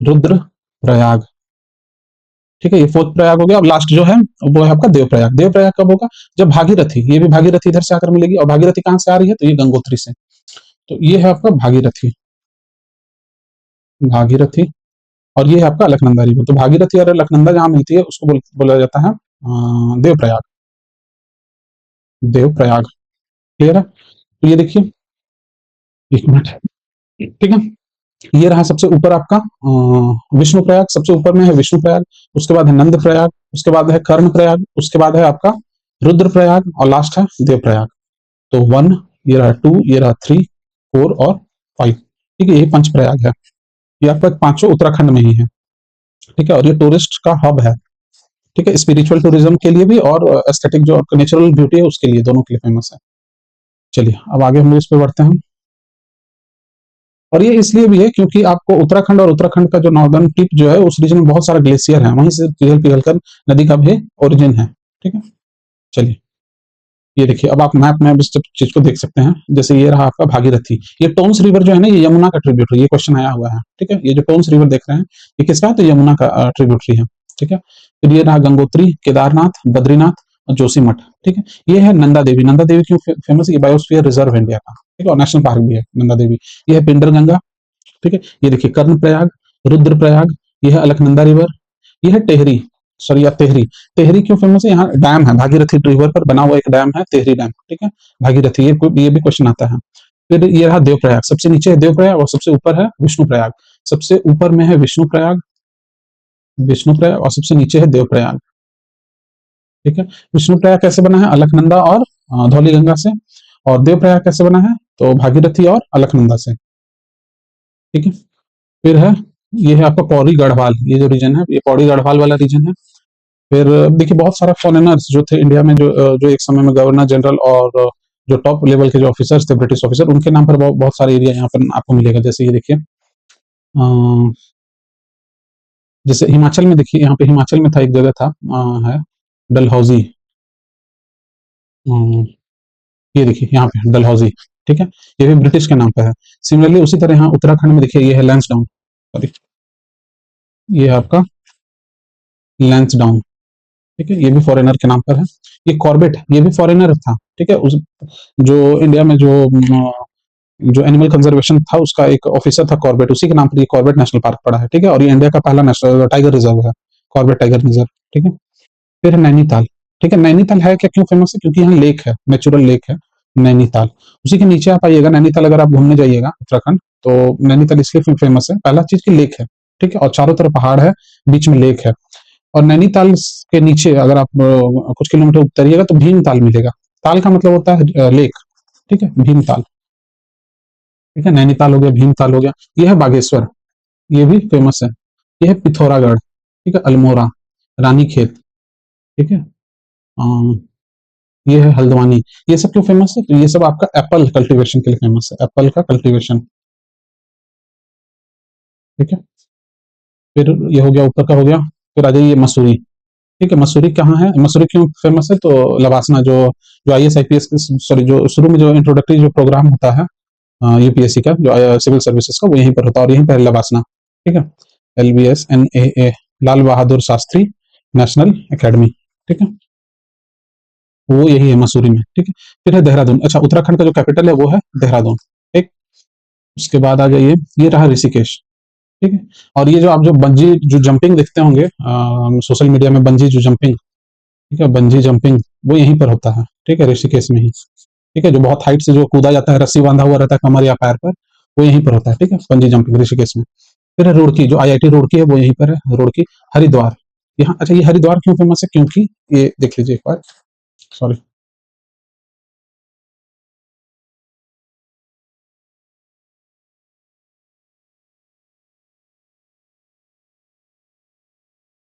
S1: रुद्रप्रयाग। ठीक है, ये 4th प्रयाग हो गया। अब लास्ट जो है वो है आपका देवप्रयाग। देवप्रयाग कब होगा? जब भागीरथी, ये भी भागीरथी इधर से आकर मिलेगी, और भागीरथी कहां से आ रही है? तो ये गंगोत्री से। तो ये है आपका भागीरथी, भागीरथी, और ये है आपका अलकनंदा रिवर। तो भागीरथी और अलकनंदा जहां मिलती है, उसको बोला जाता है देवप्रयाग, देवप्रयाग। क्लियर है? तो ये देखिए, एक मिनट, ठीक है, ये रहा सबसे ऊपर आपका विष्णु प्रयाग, सबसे ऊपर में है विष्णु प्रयाग, उसके बाद है नंद प्रयाग, उसके बाद है कर्ण प्रयाग, उसके बाद है आपका रुद्र प्रयाग, और लास्ट है देव प्रयाग। तो 1, ये रहा 2, ये रहा 3, 4 और 5। ठीक है, ये पंचप्रयाग है। ये आपका पांचों उत्तराखंड में ही है। ठीक है, और ये टूरिस्ट का हब है। ठीक है, स्पिरिचुअल टूरिज्म के लिए भी और एस्थेटिक जो नेचुरल ब्यूटी है उसके लिए, दोनों के लिए फेमस है। चलिए अब आगे हम लोग इस पे बढ़ते हैं। और ये इसलिए भी है क्योंकि आपको उत्तराखंड और उत्तराखंड का जो नॉर्दर्न टिप जो है उस रीजन में बहुत सारा ग्लेशियर है, वहीं से पिघल पिघल कर नदी का भी ओरिजिन है। ठीक है, चलिए ये देखिए, अब आप मैप में इस चीज को देख सकते हैं। जैसे ये रहा आपका भागीरथी, ये टोन्स रिवर जो है ना, ये यमुना का ट्रिब्यूटरी, ये क्वेश्चन आया हुआ है। ठीक है, ये जो टोन्स रिवर देख रहे हैं ये किसका है, तो यमुना का ट्रिब्यूटरी है। ठीक है, फिर ये रहा गंगोत्री, केदारनाथ, बद्रीनाथ और जोशीमठ। ठीक है, ये है नंदा देवी। नंदा देवी क्यों फेमस है, ये बायोस्फीयर रिजर्व है इंडिया का। ठीक है, और नेशनल पार्क भी है नंदा देवी। ये है पिंडर गंगा। ठीक है, ये देखिए कर्णप्रयाग, रुद्रप्रयाग, ये है अलकनंदा रिवर, ये है टेहरी, सॉरी या तेहरी। तेहरी क्यों फेमस है, यहाँ डैम है, भागीरथी रिवर पर बना हुआ एक डैम है, तेहरी डैम। ठीक है, भागीरथी, ये भी क्वेश्चन आता है। फिर ये रहा देवप्रयाग, सबसे नीचे है देवप्रयाग और सबसे ऊपर है विष्णुप्रयाग। सबसे ऊपर में है विष्णुप्रयाग, विष्णुप्रयाग और सबसे नीचे है देवप्रयाग। ठीक है, विष्णुप्रयाग कैसे बना है, अलकनंदा और धौली गंगा से। और देवप्रयाग कैसे बना है, तो भागीरथी और अलकनंदा से। ठीक है, फिर है, ये है आपका पौड़ी गढ़वाल, ये जो रीजन है ये पौड़ी गढ़वाल वाला रीजन है। फिर देखिए बहुत सारा फॉरेनर्स जो थे इंडिया में, जो एक समय में गवर्नर जनरल और जो टॉप लेवल के जो ऑफिसर्स थे, ब्रिटिश ऑफिसर, उनके नाम पर बहुत सारे एरिया यहाँ पर आपको मिलेगा। जैसे ये देखिए, जैसे हिमाचल में देखिए, यहाँ पे हिमाचल में था एक जगह था, है डलहौजी। अ, ये देखिए यहाँ पे डलहौजी। ठीक है, ये भी ब्रिटिश के नाम पे है। सिमिलरली उसी तरह यहाँ उत्तराखंड में देखिए, ये है लैंसडाउन, सॉरी, ये है आपका लैंसडाउन। ठीक है, ये भी फॉरेनर के नाम पर है। ये कॉर्बेट, ये भी फॉरेनर था। ठीक है, उस जो इंडिया में जो एनिमल कंजर्वेशन था उसका एक ऑफिसर था कॉर्बेट, उसी के नाम पर ये कॉर्बेट नेशनल पार्क पड़ा है। ठीक है, और ये इंडिया का पहला नेशनल टाइगर रिजर्व है, कॉर्बेट टाइगर रिजर्व। ठीक है, फिर है नैनीताल। ठीक है, नैनीताल है क्या, क्यों फेमस है, क्योंकि यहाँ लेक है, नेचुरल लेक है नैनीताल। उसी के नीचे आप आइएगा नैनीताल, अगर आप घूमने जाइएगा उत्तराखंड, तो नैनीताल इसलिए फेमस है, पहला चीज की लेक है। ठीक है, और चारों तरफ पहाड़ है, बीच में लेक है। और नैनीताल के नीचे अगर आप कुछ किलोमीटर उतरिएगा तो भीमताल मिलेगा। ताल का मतलब होता है लेक। ठीक है, भीमताल। ठीक है, नैनीताल हो गया, भीमताल हो गया। ये है बागेश्वर, ये भी फेमस है। ये है पिथौरागढ़। ठीक है, अल्मोड़ा, रानीखेत। ठीक है, ये है हल्द्वानी। ये सब क्यों फेमस है, तो ये सब आपका एप्पल कल्टीवेशन के लिए फेमस है, एप्पल का कल्टीवेशन। ठीक है, फिर ये हो गया, ऊपर का हो गया। फिर आ जाइए मसूरी। ठीक है, मसूरी कहाँ है, मसूरी क्यों फेमस है, तो लवासना, जो जो IAS IPS, सॉरी, जो शुरू में जो इंट्रोडक्टरी जो प्रोग्राम होता है UPSC का, जो सिविल सर्विसेज का, वो यहीं पर होता है, और यहीं पर लवासना। ठीक है, LBSNAA, Lal Bahadur Shastri national academy. ठीक है, वो यही है मसूरी में। ठीक है, फिर है देहरादून। अच्छा, उत्तराखंड का जो कैपिटल है वो है देहरादून। ठीक, उसके बाद आ जाइए, ये रहा ऋषिकेश। ठीक है, और ये जो आप जो बंजी जो जंपिंग देखते होंगे सोशल मीडिया में, बंजी जो जंपिंग, ठीक है, बंजी जंपिंग, वो यहीं पर होता है। ठीक है, ऋषिकेश में ही। ठीक है, जो बहुत हाइट से जो कूदा जाता है, रस्सी बांधा हुआ रहता है कमर या पैर पर, वो यहीं पर होता है। ठीक है, बंजी जंपिंग ऋषिकेश में। फिर है रुड़की, जो IIT रुड़की है वो यहीं पर है, रुड़की। हरिद्वार, यहाँ, अच्छा, ये हरिद्वार क्यों फेमस है, क्योंकि ये देख लीजिए एक बार, सॉरी,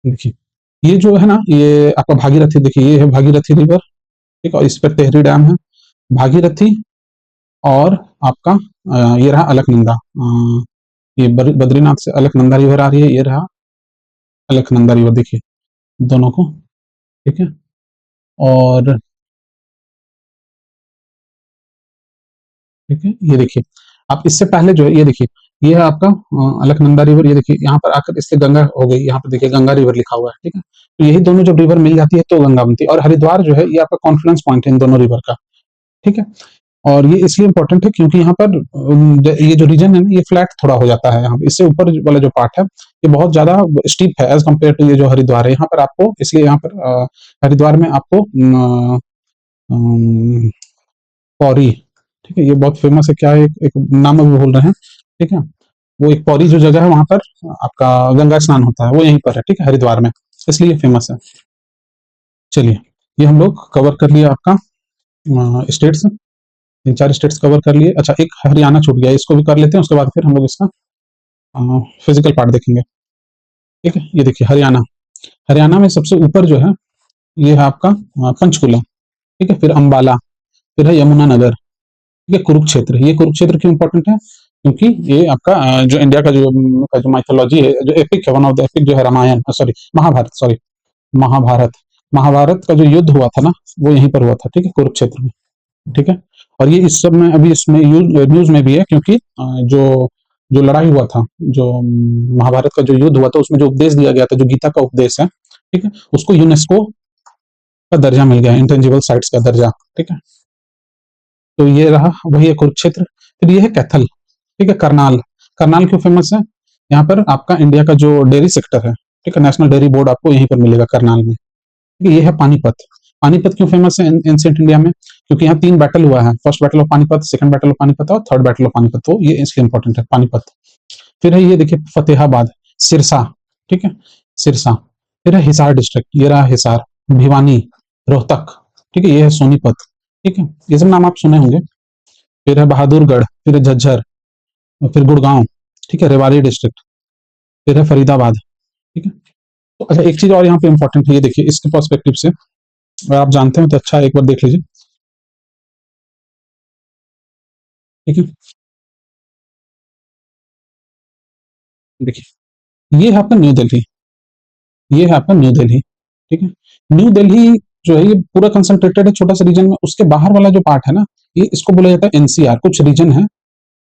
S1: देखिए, ये जो है ना, ये आपका भागीरथी, देखिए ये है भागीरथी रिवर। ठीक है, और इस पर टेहरी डैम है, भागीरथी। और आपका ये रहा अलकनंदा, ये बद्रीनाथ से अलकनंदा रिवर आ रही है, ये रहा अलकनंदा रिवर, देखिए दोनों को। ठीक है, और ठीक है, ये देखिए, आप इससे पहले जो है, ये देखिए, ये है आपका अलकनंदा रिवर। ये देखिए यहाँ पर आकर इससे गंगा हो गई, यहाँ पर देखिए गंगा रिवर लिखा हुआ है। ठीक है, तो यही दोनों जब रिवर मिल जाती है तो गंगा बनती है। और हरिद्वार जो है ये आपका कॉन्फ्लुएंस पॉइंट है इन दोनों रिवर का। ठीक है, और ये इसलिए इंपॉर्टेंट है क्योंकि यहाँ पर ये जो रीजन है ना, ये फ्लैट थोड़ा हो जाता है यहाँ पे। इससे ऊपर वाला जो पार्ट है ये बहुत ज्यादा स्टीप है एज कम्पेयर टू ये जो हरिद्वार है। यहाँ पर आपको, इसलिए यहाँ पर हरिद्वार में आपको पौरी, ठीक है, ये बहुत फेमस है, क्या है, एक नाम अभी बोल रहे हैं। ठीक है, वो एक पौरी जो जगह है वहां पर आपका गंगा स्नान होता है, वो यहीं पर है। ठीक है, हरिद्वार में, इसलिए फेमस है। चलिए, ये हम लोग कवर कर लिया आपका स्टेट्स। तीन चार स्टेट्स कवर कर लिए। अच्छा, एक हरियाणा छूट गया, इसको भी कर लेते हैं, उसके बाद फिर हम लोग इसका फिजिकल पार्ट देखेंगे। ठीक है, ये देखिए हरियाणा। हरियाणा में सबसे ऊपर जो है ये है आपका पंचकुला। ठीक है, फिर अंबाला, फिर है यमुनानगर। ठीक है, कुरुक्षेत्र। ये कुरुक्षेत्र क्यों इंपॉर्टेंट है? क्योंकि ये आपका जो इंडिया का जो माइथोलॉजी है, जो एपिक है, वन ऑफ द एपिक जो है रामायण, सॉरी महाभारत, सॉरी महाभारत। महाभारत का जो युद्ध हुआ था ना, वो यहीं पर हुआ था। ठीक है, कुरुक्षेत्र में। ठीक है, और ये इस सब में अभी इसमें न्यूज में भी है, क्योंकि जो जो लड़ाई हुआ था, जो महाभारत का जो युद्ध हुआ था, उसमें जो उपदेश दिया गया था, जो गीता का उपदेश है, ठीक है, उसको यूनेस्को का दर्जा मिल गया, इंटेंजिबल साइट्स का दर्जा। ठीक है, तो ये रहा वही है कुरुक्षेत्र। फिर ये है कैथल। ठीक है, करनाल। करनाल क्यों फेमस है? यहाँ पर आपका इंडिया का जो डेयरी सेक्टर है, ठीक है, नेशनल डेयरी बोर्ड आपको यहीं पर मिलेगा करनाल में। ठीक है, ये है पानीपत। पानीपत क्यों फेमस है एंशिएंट इंडिया में? क्योंकि यहाँ तीन बैटल हुआ है, first battle of Panipat, second battle of Panipat और थर्ड बैटल ऑफ पानीपत, तो ये इसलिए इंपॉर्टेंट है पानीपत। फिर है ये देखिए फतेहाबाद, सिरसा। ठीक है, सिरसा। फिर है हिसार डिस्ट्रिक्ट, ये रहा हिसार। भिवानी, रोहतक। ठीक है, ये है सोनीपत। ठीक है, ये सब नाम आप सुने होंगे। फिर है बहादुरगढ़, फिर है झज्जर, और फिर गुड़गांव। ठीक है, रेवाड़ी डिस्ट्रिक्ट। फिर है फरीदाबाद। ठीक है, तो अच्छा एक चीज और यहाँ पे इंपॉर्टेंट है, ये देखिए इसके पर्सपेक्टिव से, अगर आप जानते हो तो अच्छा है, एक बार देख लीजिए। ठीक है, देखिए ये है आपका न्यू दिल्ली। ये है आपका न्यू दिल्ली। ठीक है, न्यू दिल्ली जो है ये पूरा कंसंट्रेटेड है छोटा सा रीजन में। उसके बाहर वाला जो पार्ट है ना, ये इसको बोला जाता है एनसीआर। कुछ रीजन है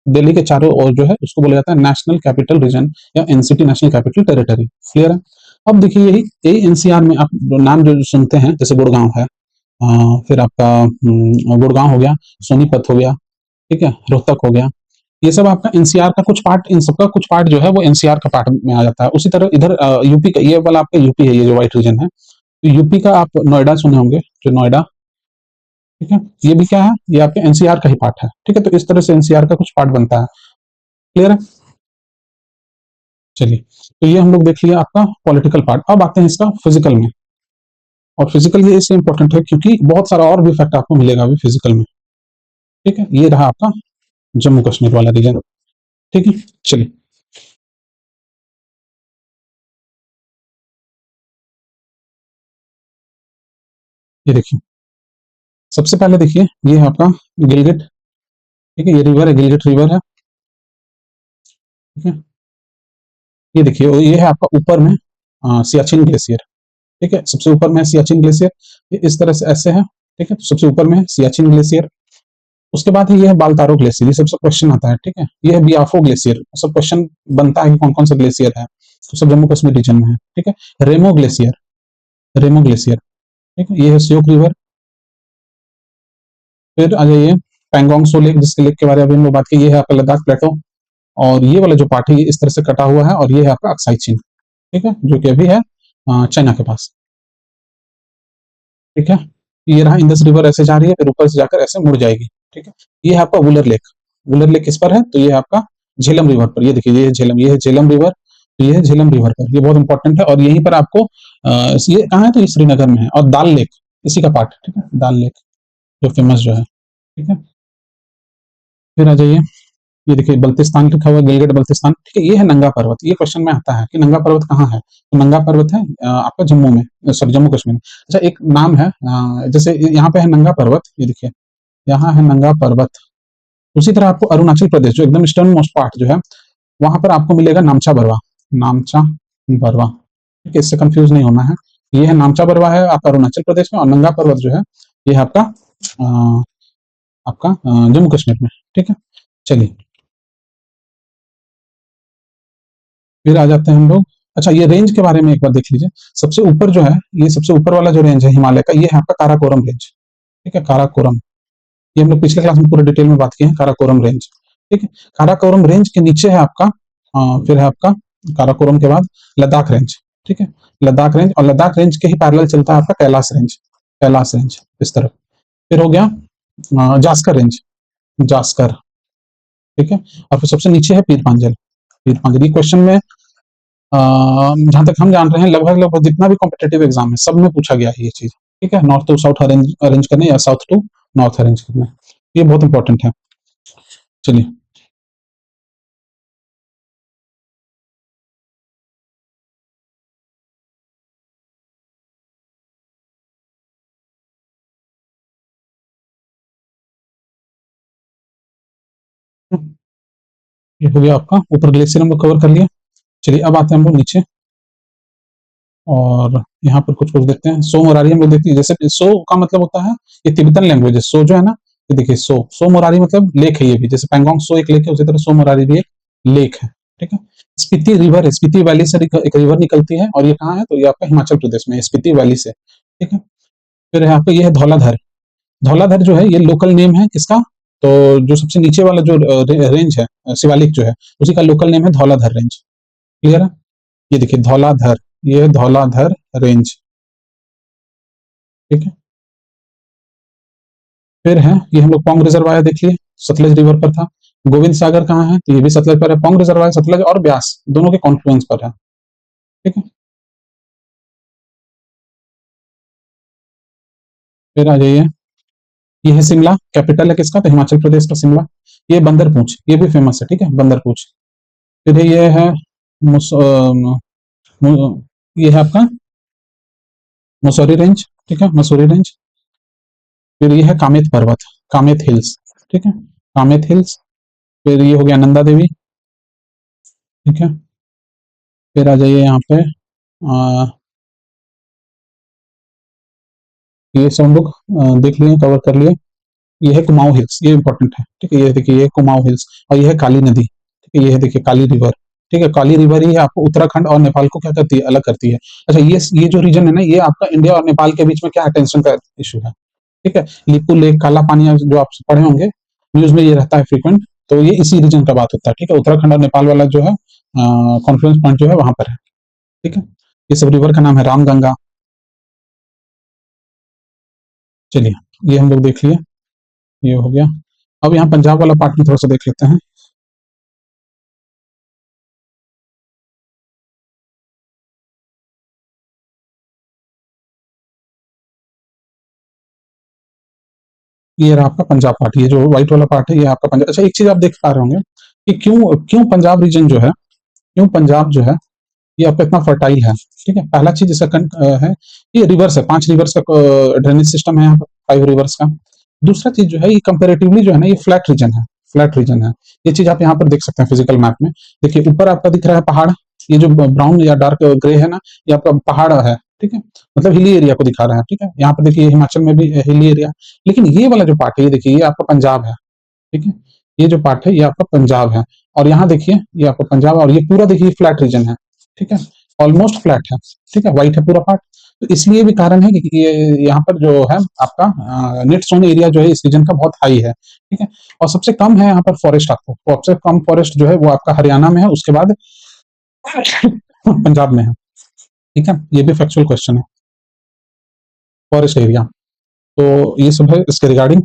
S1: दिल्ली के चारों ओर जो है, उसको बोला जाता है नेशनल कैपिटल रीजन या NCT, national capital territory. Clear है? अब देखिए यही एनसीआर में आप नाम जो सुनते हैं, जैसे गुड़गांव है, फिर आपका गुड़गांव हो गया, सोनीपत हो गया, ठीक है, रोहतक हो गया, ये सब आपका एनसीआर का कुछ पार्ट, इन सबका कुछ पार्ट जो है वो एनसीआर का पार्ट में आ जाता है। उसी तरह इधर यूपी का, ये वाला आपका यूपी है, ये जो व्हाइट रीजन है, तो यूपी का आप नोएडा सुने होंगे, जो नोएडा, ठीक है, ये भी क्या है, ये आपके एनसीआर का ही पार्ट है। ठीक है, तो इस तरह से एनसीआर का कुछ पार्ट बनता है। क्लियर है? चलिए, तो ये हम लोग देख लिया आपका पॉलिटिकल पार्ट। अब आते हैं इसका फिजिकल में। और फिजिकल ये इसलिए इंपॉर्टेंट है क्योंकि बहुत सारा और भी फैक्ट आपको मिलेगा अभी फिजिकल में। ठीक है, ये रहा आपका जम्मू कश्मीर वाला रीजन। ठीक है, चलिए ये देखिए, सबसे पहले देखिए ये है आपका गिलगिट। ठीक है, ये रिवर है, गिलगिट रिवर है। ठीक है, ये देखिए ये है आपका ऊपर में सियाचिन ग्लेशियर। ठीक है, सबसे ऊपर में है सियाचिन ग्लेशियर। ये इस तरह से ऐसे है। ठीक है, तो सबसे ऊपर में है सियाचिन ग्लेशियर। उसके बाद है ये है बालतारो ग्लेशियर, ये सबसे क्वेश्चन आता है। ठीक है, ये है बियाफो ग्लेशियर, सब क्वेश्चन बनता है कि कौन कौन सा ग्लेशियर है, तो सब जम्मू कश्मीर रीजन में है। ठीक है, रेमो ग्लेशियर, रेमो ग्लेशियर। ठीक है, ये है सियोक रिवर। फिर आ जाइए पैंगोंग सो लेक, जिसके लेक के बारे में अभी हम लोग बात की, ये है आपका लद्दाख प्लेटो। और ये वाला जो पार्ट है ये इस तरह से कटा हुआ है, और ये है आपका अक्साई चीन। ठीक है, जो कि अभी है चाइना के पास। ठीक है, ये रहा इंडस रिवर, ऐसे जा रही है, फिर ऊपर से जाकर ऐसे मुड़ जाएगी। ठीक है, ये है आपका वुलर लेक। वुलर लेक किस पर है? तो ये है आपका झेलम रिवर पर। ये देखिए ये है झेलम, ये है झेलम रिवर, तो ये है झेलम रिवर पर, ये बहुत इंपॉर्टेंट है। और यहीं पर आपको ये कहाँ है, तो ये श्रीनगर में है। और दाल लेक इसी का पार्ट है। ठीक है, दाल लेक जो फेमस जो है। ठीक है, फिर आ जाइए, ये देखिए बल्तिस्तान लिखा हुआ है, गिलगित बल्तिस्तान। ठीक है, ये है नंगा पर्वत। ये क्वेश्चन में आता है कि नंगा पर्वत कहाँ है, तो नंगा पर्वत है आपका जम्मू में, सॉरी जम्मू कश्मीर में। अच्छा, एक नाम है जैसे यहाँ पे है नंगा पर्वत, ये देखिए यहाँ है नंगा पर्वत। उसी तरह आपको अरुणाचल प्रदेश जो एकदम ईस्टर्न मोस्ट पार्ट जो है, वहां पर आपको मिलेगा नामचा बरवा। नामचा बरवा। ठीक है, इससे कंफ्यूज नहीं होना है। ये है नामचा बरवा, है आपका अरुणाचल प्रदेश में, और नंगा पर्वत जो है ये है आपका जम्मू कश्मीर में। ठीक है, चलिए फिर आ जाते हैं हम लोग। अच्छा, ये रेंज के बारे में एक बार देख लीजिए। सबसे ऊपर जो है, ये सबसे ऊपर वाला जो रेंज है हिमालय का, ये है आपका काराकोरम रेंज। ठीक है, काराकोरम। ये हम लोग पिछले क्लास में पूरे डिटेल में बात की है, काराकोरम रेंज। ठीक है, काराकोरम रेंज के नीचे है आपका फिर है आपका काराकोरम के बाद लद्दाख रेंज। ठीक है, लद्दाख रेंज, और लद्दाख रेंज के ही पैरेलल चलता है आपका कैलाश रेंज। कैलाश रेंज इस तरफ। फिर हो गया जास्कर रेंज, जास्कर। ठीक है, और फिर सबसे नीचे है पीर पांजल। पीर पांजल ये क्वेश्चन में जहां तक हम जान रहे हैं लगभग लगभग जितना भी कॉम्पिटेटिव एग्जाम है सब में पूछा गया है ये चीज। ठीक है, north to south arrange arrange करने, या साउथ टू नॉर्थ अरेंज करना है। ये बहुत इंपॉर्टेंट है। चलिए, ये हो गया आपका, ऊपर ग्लेशियर हम लोग कवर कर लिया। चलिए अब आते हैं हम लोग नीचे, और यहाँ पर कुछ कुछ देखते हैं। सो मोरारी हम लोग देखते हैं, जैसे सो का मतलब होता है, ये तिब्बतन लैंग्वेज है। सो जो है ना, ये देखिए, सो सो मोरारी मतलब लेक है। ये भी जैसे पैंगोंग सो एक लेक है, उसी तरह सो मोरारी भी एक लेक है। ठीक है। स्पीति रिवर है, स्पीति वैली से एक रिवर निकलती है, और ये कहाँ है, तो ये आपका हिमाचल प्रदेश में है, स्पीति वैली से। ठीक है। फिर यहाँ पे ये है धौलाधर। धौलाधर जो है ये लोकल नेम है किसका, तो जो सबसे नीचे वाला जो रेंज है, शिवालिक जो है, उसी का लोकल नेम है धौलाधर रेंज। क्लियर है। ये देखिए धौलाधर, ये है धौलाधर रेंज। ठीक है। फिर है ये हम लोग पोंग रिजर्वायर देख लिए, सतलज रिवर पर था। गोविंद सागर कहाँ है, तो ये भी सतलज पर है। पोंग रिजर्वायर सतलज और ब्यास दोनों के कॉन्फ्लुएंस पर है। ठीक है। फिर आ जाइए, ये है शिमला, कैपिटल है किसका, तो हिमाचल प्रदेश का शिमला। ये बंदरपूछ, ये भी फेमस है। ठीक है, बंदरपूछ। फिर ये है मुस, ये है आपका मसूरी रेंज। ठीक है, मसूरी रेंज। फिर ये है कामेत पर्वत, कामेत हिल्स। ठीक है, कामेत हिल्स। फिर ये हो गया नंदा देवी। ठीक है। फिर आ जाइए यहाँ पे, ये सब हम लोग देख लिए, कवर कर लिए। ये है कुमाऊं हिल्स, ये इंपॉर्टेंट है। ठीक है, ये देखिए, ये कुमाऊं हिल्स, और ये है काली नदी। ठीक है, ये है देखिए काली रिवर। ठीक है, काली रिवर ही आपको उत्तराखंड और नेपाल को क्या करती है, अलग करती है। अच्छा, ये जो रीजन है ना, ये आपका इंडिया और नेपाल के बीच में क्या टेंशन का इशू है। ठीक है, लिपू लेक, काला पानी जो आप पढ़े होंगे, न्यूज में ये रहता है फ्रीक्वेंट। तो ये इसी रीजन का बात होता है। ठीक है, उत्तराखंड और नेपाल वाला जो है कॉन्फ्रेंस पॉइंट जो है वहां पर है। ठीक है। ये सब रिवर का नाम है रामगंगा। चलिए, ये हम लोग देख लिए, ये हो गया। अब यहाँ पंजाब वाला पार्ट भी थोड़ा सा देख लेते हैं। ये रहा आपका पंजाब पार्ट, ये जो व्हाइट वाला पार्ट है ये आपका पंजाब। अच्छा, एक चीज आप देख पा रहे होंगे कि क्यों क्यों पंजाब रीजन जो है, क्यों पंजाब जो है ये आपका इतना फर्टाइल है। ठीक है, पहला चीज इसका है, ये रिवर्स है, 5 रिवर्स का ड्रेनेज सिस्टम है यहाँ पर, 5 रिवर्स का। दूसरा चीज जो है, ये कंपेरेटिवली जो है ना, ये फ्लैट रीजन है, फ्लैट रीजन है। ये चीज आप यहाँ पर देख सकते हैं फिजिकल मैप में। देखिए ऊपर आपका दिख रहा है पहाड़, ये जो ब्राउन या डार्क ग्रे है ना, ये आपका पहाड़ है। ठीक है, मतलब हिली एरिया को दिखा रहा है। ठीक है, यहाँ पर देखिए हिमाचल में भी हिली एरिया, लेकिन ये वाला जो पार्ट है, ये देखिए, ये आपका पंजाब है। ठीक है, ये जो पार्ट है ये आपका पंजाब है, और यहाँ देखिए ये आपका पंजाब, और ये पूरा देखिए फ्लैट रीजन है। ठीक है, ऑलमोस्ट फ्लैट है। ठीक है, व्हाइट है पूरा पार्ट। तो इसलिए भी कारण है कि ये यहाँ पर जो है आपका नेट सोन एरिया जो है इस रीजन का बहुत हाई है। ठीक है, और सबसे कम है यहाँ पर फॉरेस्ट, आपको सबसे कम फॉरेस्ट जो है वो आपका हरियाणा में है, उसके बाद पंजाब में है। ठीक है, ये भी फैक्चुअल क्वेश्चन है, फॉरेस्ट एरिया। तो ये सब है इसके रिगार्डिंग।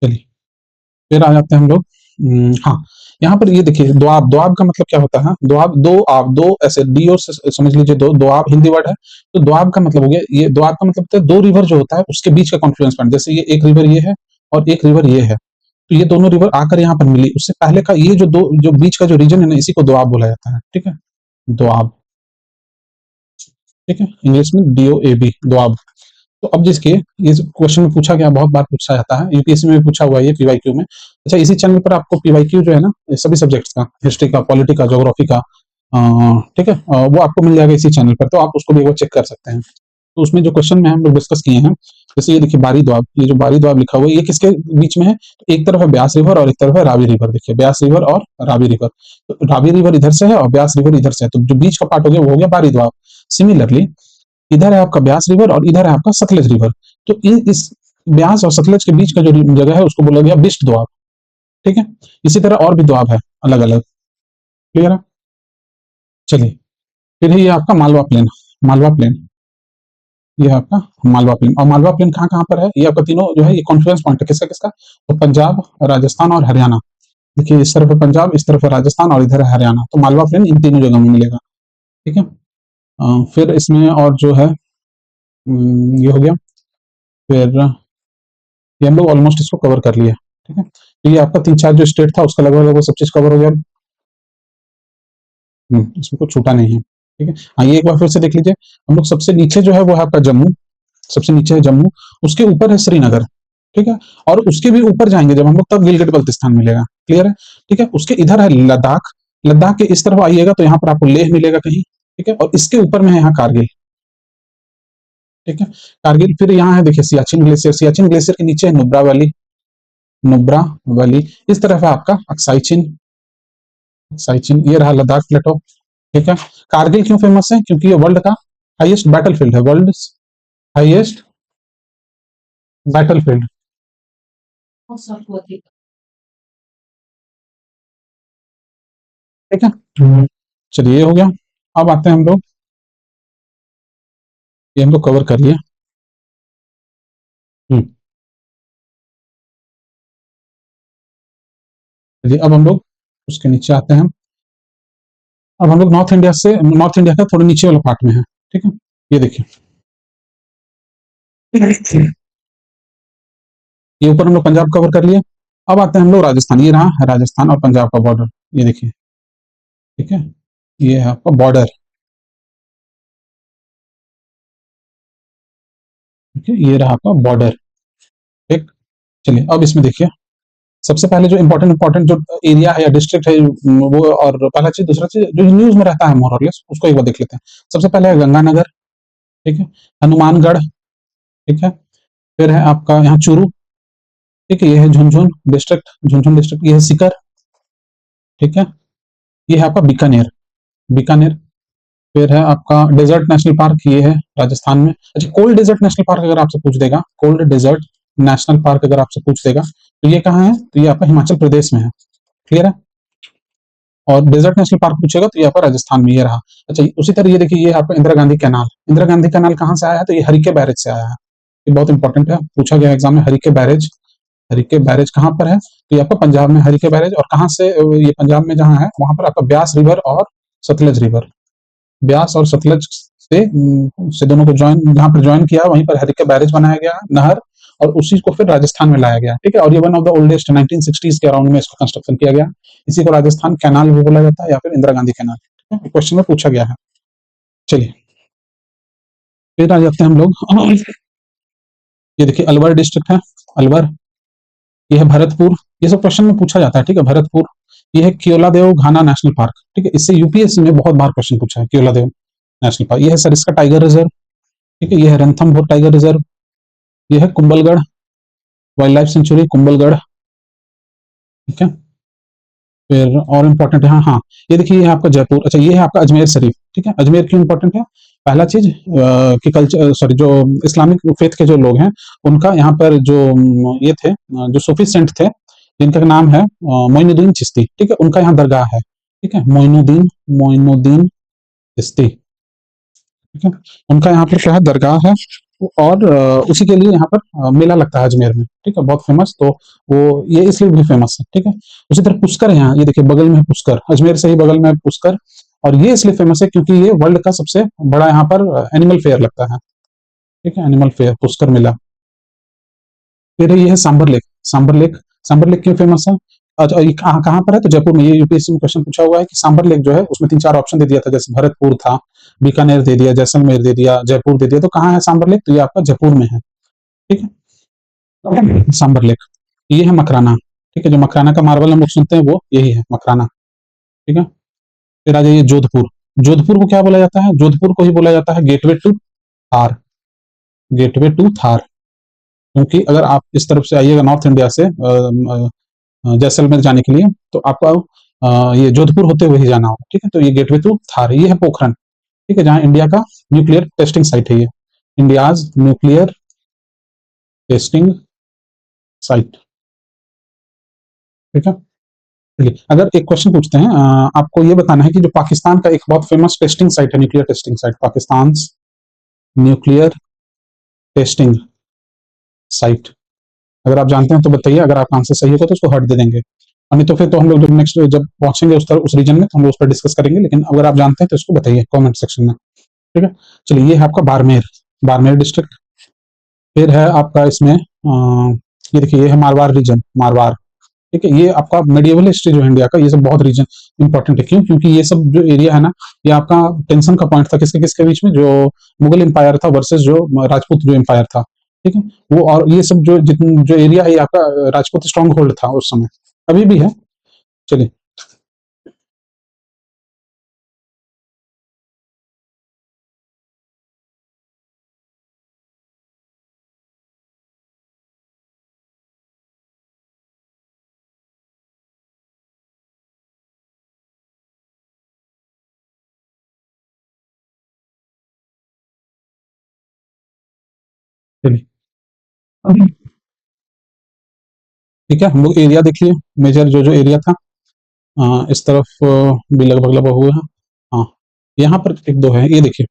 S1: चलिए, फिर आ जाते हैं हम लोग। हाँ, यहाँ पर ये देखिए दोआब, दोआब का मतलब क्या होता है, दोआब, दो आब, दो ऐसे डी और समझ लीजिए, दो दोआब हिंदी वर्ड है। तो दोआब का मतलब हो गया, ये दोआब का मतलब होता है दो रिवर जो होता है उसके बीच का कॉन्फ्लुएंस पॉइंट। जैसे ये एक रिवर ये है, और एक रिवर ये है, तो ये दोनों रिवर आकर यहाँ पर मिली, उससे पहले का ये जो दो, जो बीच का जो रीजन है ना, इसी को दोआब बोला जाता है। ठीक है, दोआब। ठीक है, इंग्लिश में DOAB, दोआब। तो अब जिसके ये क्वेश्चन में पूछा गया, बहुत बार पूछा जाता है, यूपीएससी में भी पूछा हुआ है ये, पीवाईक्यू में। अच्छा, इसी चैनल पर आपको पीवाईक्यू जो है ना, सभी सब्जेक्ट्स का, हिस्ट्री का, पॉलिटी का, ज्योग्राफी का, ठीक है, वो आपको मिल जाएगा इसी चैनल पर, तो आप उसको भी एक बार चेक कर सकते हैं। तो उसमें जो क्वेश्चन में हम लोग डिस्कस किए हैं, जैसे ये देखिए बारी द्वाब, ये जो बारी द्वाब लिखा हुआ है, ये किसके बीच में है, तो एक तरफ है ब्यास रिवर और एक तरफ है रावी रिवर। देखिए ब्यास रिवर और रावी रिवर, तो रावी रिवर इधर से है और ब्यास रिवर इधर से है, तो जो बीच का पार्ट हो गया वो हो गया बारी द्वाब। सिमिलरली इधर है आपका ब्यास रिवर और इधर है आपका सतलज रिवर, तो इस ब्यास और सतलज के बीच का जो जगह है उसको बोला गया बिस्ट दोआब। ठीक है, इसी तरह और भी दोआब है अलग अलग। क्लियर है। चलिए, फिर है ये आपका मालवा प्लेन, मालवा प्लेन, ये है आपका मालवा प्लेन। और मालवा प्लेन कहाँ कहाँ पर है, ये आपका तीनों जो है ये कॉन्फ्लुएंस पॉइंट है किसका किसका, तो पंजाब, राजस्थान और हरियाणा। देखिए इस तरफ है पंजाब, इस तरफ है राजस्थान, और इधर है हरियाणा, तो मालवा प्लेन इन तीनों जगह में मिलेगा। ठीक है। फिर इसमें और जो है, ये हो गया। फिर ये हम लोग ऑलमोस्ट इसको कवर कर लिया, ठीक है। तो ये आपका 3-4 जो स्टेट था उसका लगभग लगभग सब चीज कवर हो गया। इसमें कुछ छूटा नहीं है, ठीक है। हाँ, ये एक बार फिर से देख लीजिए। हम लोग सबसे नीचे जो है वो है आपका जम्मू, सबसे नीचे है जम्मू, उसके ऊपर है श्रीनगर, ठीक है। और उसके भी ऊपर जाएंगे जब हम लोग तब गिलगित बल्तिस्तान मिलेगा, क्लियर है, ठीक है। उसके इधर है लद्दाख, लद्दाख के इस तरफ आइएगा तो यहाँ पर आपको लेह मिलेगा कहीं, ठीक है। और इसके ऊपर में है यहाँ कारगिल, ठीक है। कारगिल, फिर यहाँ है देखिए सियाचिन ग्लेशियर, सियाचिन ग्लेशियर के नीचे है नुब्रा वैली, नुब्रा वैली। इस तरफ है आपका अक्साई चिन, अक्साई चिन, ये रहा लद्दाख प्लेटो, ठीक है। कारगिल क्यों फेमस है? क्योंकि ये वर्ल्ड का हाईएस्ट बैटलफील्ड है, वर्ल्ड हाईएस्ट बैटलफील्ड, ठीक है। चलिए ये हो गया। अब आते हैं हम लोग, ये हम लोग कवर करिए। चलिए अब हम लोग उसके नीचे आते हैं। अब हम लोग नॉर्थ इंडिया से, नॉर्थ इंडिया का थोड़ा नीचे वाला पार्ट में है, ठीक है। ये देखिए, ये ऊपर हम लोग पंजाब कवर कर लिए। अब आते हैं हम लोग राजस्थान, ये रहा राजस्थान और पंजाब का बॉर्डर, ये देखिए, ठीक है। ये है आपका बॉर्डर, ठीक है, ये रहा आपका बॉर्डर, ठीक। चलिए अब इसमें देखिए, सबसे पहले जो इंपॉर्टेंट इंपॉर्टेंट जो एरिया है या डिस्ट्रिक्ट है वो, और पहला चीज, दूसरा चीज जो न्यूज में रहता है मोर और लेस, उसको एक बार देख लेते हैं। सबसे पहले है गंगानगर, ठीक है, हनुमानगढ़, ठीक है। फिर है आपका यहाँ चूरू, ठीक है, ये है झुंझुनू डिस्ट्रिक्ट, झुंझुनू डिस्ट्रिक्ट, ये है सीकर, ठीक है। ये है आपका बीकानेर, बीकानेर। फिर है आपका डेजर्ट नेशनल पार्क, ये है राजस्थान में। अच्छा, कोल्ड डेजर्ट नेशनल पार्क अगर आपसे पूछ देगा, कोल्ड डेजर्ट नेशनल पार्क अगर आपसे पूछ देगा तो ये कहाँ है? तो ये आपका हिमाचल प्रदेश में है, क्लियर है। और डेजर्ट नेशनल पार्क पूछेगा तो ये आपका राजस्थान में, ये रहा। अच्छा, उसी तरह ये देखिए, ये आपका इंदिरा गांधी कैनाल, इंदिरा गांधी कैनाल कहाँ से आया है? तो ये हरिके बैरेज से आया है, ये बहुत इंपॉर्टेंट है, पूछा गया एग्जाम में। हरिके बैरेज, हरिके बैरेज कहाँ पर है? तो ये आपका पंजाब में हरिके बैरेज। और कहाँ से? ये पंजाब में जहाँ है वहां पर आपका ब्यास रिवर और सतलज रिवर, ब्यास और सतलज से दोनों को ज्वाइन, जहां पर ज्वाइन किया वहीं पर हरिके बैरेज बनाया गया नहर, और उसी को फिर राजस्थान में लाया गया, ठीक है। और ये one of the oldest 1960s के अराउंड में इसको कंस्ट्रक्शन किया गया। इसी को राजस्थान कैनाल भी बोला जाता है या फिर इंदिरा गांधी कैनाल, ठीक है, क्वेश्चन में पूछा गया है। चलिए फिर आ जाते हैं हम लोग, ये देखिए अलवर डिस्ट्रिक्ट है, अलवर। ये है भरतपुर, ये सब क्वेश्चन में पूछा जाता है, ठीक है, भरतपुर। ये है केओलादेव घाना नेशनल पार्क, ठीक है, इससे यूपीएससी में बहुत बार क्वेश्चन पूछा है, केओलादेव नेशनल पार्क। ये है सरिस्का टाइगर रिजर्व, ठीक है। ये है रणथंभौर टाइगर रिजर्व। ये है Kumbhalgarh wild life sanctuary, Kumbhalgarh, ठीक है। फिर और इम्पोर्टेंट है, हाँ हाँ, ये देखिए, ये है आपका जयपुर। अच्छा, ये है आपका अजमेर शरीफ, ठीक है। अजमेर क्यों इंपॉर्टेंट है? पहला चीज कि कल्चर, सॉरी, जो इस्लामिक फेथ के जो लोग हैं उनका यहाँ पर जो ये थे, जो सूफी सेंट थे, जिनका नाम है मोइनुद्दीन चिश्ती, ठीक है, उनका यहाँ दरगाह है, ठीक है, मोइनुद्दीन, मोइनुद्दीन चिश्ती, ठीक है। उनका यहाँ पर क्या है, दरगाह है। और उसी के लिए यहाँ पर मेला लगता है अजमेर में, ठीक है, बहुत फेमस। तो वो ये इसलिए भी फेमस है, ठीक है। उसी तरह पुष्कर है यहाँ, ये देखिए बगल में है पुष्कर, अजमेर से ही बगल में है पुष्कर। और ये इसलिए फेमस है क्योंकि ये वर्ल्ड का सबसे बड़ा यहाँ पर एनिमल फेयर लगता है, ठीक है, एनिमल फेयर, पुष्कर मेला। फिर ये है Sambhar lake, Sambhar lake, Sambhar lake क्यों फेमस है? अच्छा, ये कहाँ कहाँ पर है? तो जयपुर में। ये यूपीएससी में क्वेश्चन पूछा हुआ है कि सांबर लेक जो है उसमें 3-4 ऑप्शन दे दिया था, जैसे भरतपुर था, बीकानेर दे दिया, जैसलमेर दे दिया, जयपुर दे दिया। तो कहाँ है सांबर लेक? तो ये आपका जयपुर में है, ठीक है, सांबर लेक। ये है मकराना, ठीक है, जो मकराना का मार्बल हम लोग सुनते हैं वो यही है मकराना, ठीक है। फिर आ जाइए जोधपुर, जोधपुर को क्या बोला जाता है? जोधपुर को ही बोला जाता है gateway to Thar, gateway to Thar. क्योंकि अगर आप इस तरफ से आइएगा नॉर्थ इंडिया से जैसलमेर जाने के लिए, तो आपको ये जोधपुर होते हुए ही जाना होगा, ठीक है। तो ये गेटवे टू थार, ये है पोखरन, ठीक है, जहाँ इंडिया का न्यूक्लियर टेस्टिंग साइट है, ये इंडियाज न्यूक्लियर टेस्टिंग साइट, ठीक है। चलिए अगर एक क्वेश्चन पूछते हैं, आपको ये बताना है कि जो पाकिस्तान का एक बहुत फेमस टेस्टिंग साइट है, nuclear testing site, Pakistan nuclear testing site, अगर आप जानते हैं तो बताइए, अगर आपका आंसर सही होगा तो उसको हट दे देंगे, और नहीं तो फिर तो हम लोग जब नेक्स्ट जब पहुंचेंगे उस रीजन में तो हम लोग उस पर डिस्कस करेंगे। लेकिन अगर आप जानते हैं तो इसको बताइए कमेंट सेक्शन में, ठीक है। चलिए ये है आपका बाड़मेर, बाड़मेर डिस्ट्रिक्ट, फिर है आपका इसमें ये देखिए, ये है मारवाड़ रीजन, मारवाड़। ठीक है, ये आपका मेडिएवल हिस्ट्री जो है इंडिया का, ये सब बहुत रीजन इंपॉर्टेंट है। क्यों? क्योंकि ये सब जो एरिया है ना, ये आपका टेंशन का पॉइंट था किसके किसके बीच में, जो मुगल एम्पायर था वर्सेस जो राजपूत जो एम्पायर था। ठीक है, वो और ये सब जो जितने जो एरिया है, ये आपका राजपूत स्ट्रॉन्ग होल्ड था उस समय, अभी भी है। चलिए। चलिए। ठीक है, हम लोग एरिया देख लिए, मेजर जो जो एरिया था। इस तरफ भी लगभग लगभग हुए हैं। हाँ, यहाँ पर एक दो है, ये देखिए,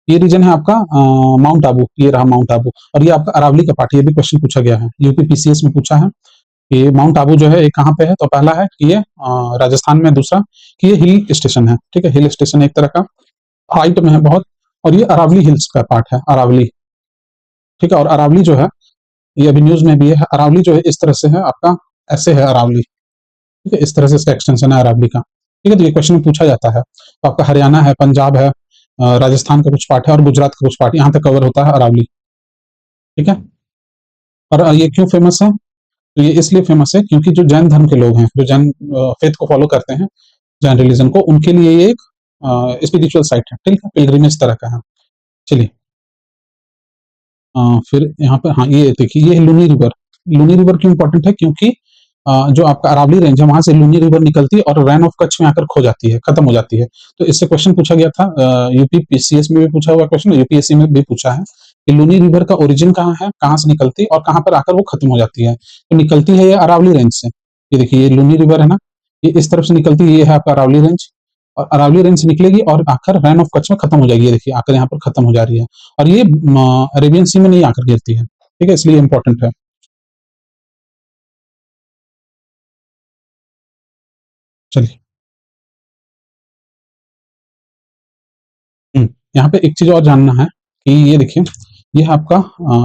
S1: ये रीजन है आपका माउंट आबू, ये रहा माउंट आबू। और ये आपका अरावली का पार्ट, ये भी क्वेश्चन पूछा गया है, यूपी पीसीएस में पूछा है कि माउंट आबू जो है ये कहाँ पे है। तो पहला है कि ये राजस्थान में, दूसरा कि ये हिल स्टेशन है। ठीक है, हिल स्टेशन एक तरह का, हाइट में है बहुत। और ये अरावली हिल्स का पार्ट है, अरावली। ठीक है, और अरावली जो है, ये अभी न्यूज में भी है, अरावली जो है इस तरह से है आपका, ऐसे है अरावली। ठीक है, इस तरह से इसका एक्सटेंशन है अरावली का। ठीक है, तो ये क्वेश्चन में पूछा जाता है। तो आपका हरियाणा है, पंजाब है, राजस्थान का कुछ पार्ट है, और गुजरात का कुछ पार्ट यहाँ तक कवर होता है अरावली। ठीक है, और ये क्यों फेमस है? तो ये इसलिए फेमस है क्योंकि जो जैन धर्म के लोग हैं, जो जैन फेथ को फॉलो करते हैं, जैन रिलीजन को, उनके लिए ये एक स्पिरिचुअल साइट है। ठीक है, पिलग्रिमेज तरह का है। चलिए। फिर यहाँ पे, हाँ, ये देखिए, ये है लुनी रिवर। लुनी रिवर क्यों इंपॉर्टेंट है? क्योंकि जो आपका अरावली रेंज है, वहां से लुनी रिवर निकलती है और रैन ऑफ कच्छ में आकर खो जाती है, खत्म हो जाती है। तो इससे क्वेश्चन पूछा गया था, यूपी पीसीएस में भी पूछा हुआ क्वेश्चन, यूपीएससी में भी पूछा है कि लुनी रिवर का ओरिजिन कहाँ है, कहाँ से निकलती है और कहाँ पर आकर वो खत्म हो जाती है। तो निकलती है ये अरावली रेंज से। ये देखिए, ये लुनी रिवर है ना, ये इस तरफ से निकलती है, ये है आपका अरावली रेंज। और अरावली रेंज से निकलेगी और आकर रैन ऑफ कच्छ में खत्म हो जाएगी। ये देखिए, आकर यहाँ पर खत्म हो जा रही है। और ये अरेबियन सी में नहीं आकर गिरती है। ठीक है, इसलिए इंपॉर्टेंट है। चलिए। यहाँ पे एक चीज और जानना है कि ये देखिए, ये है आपका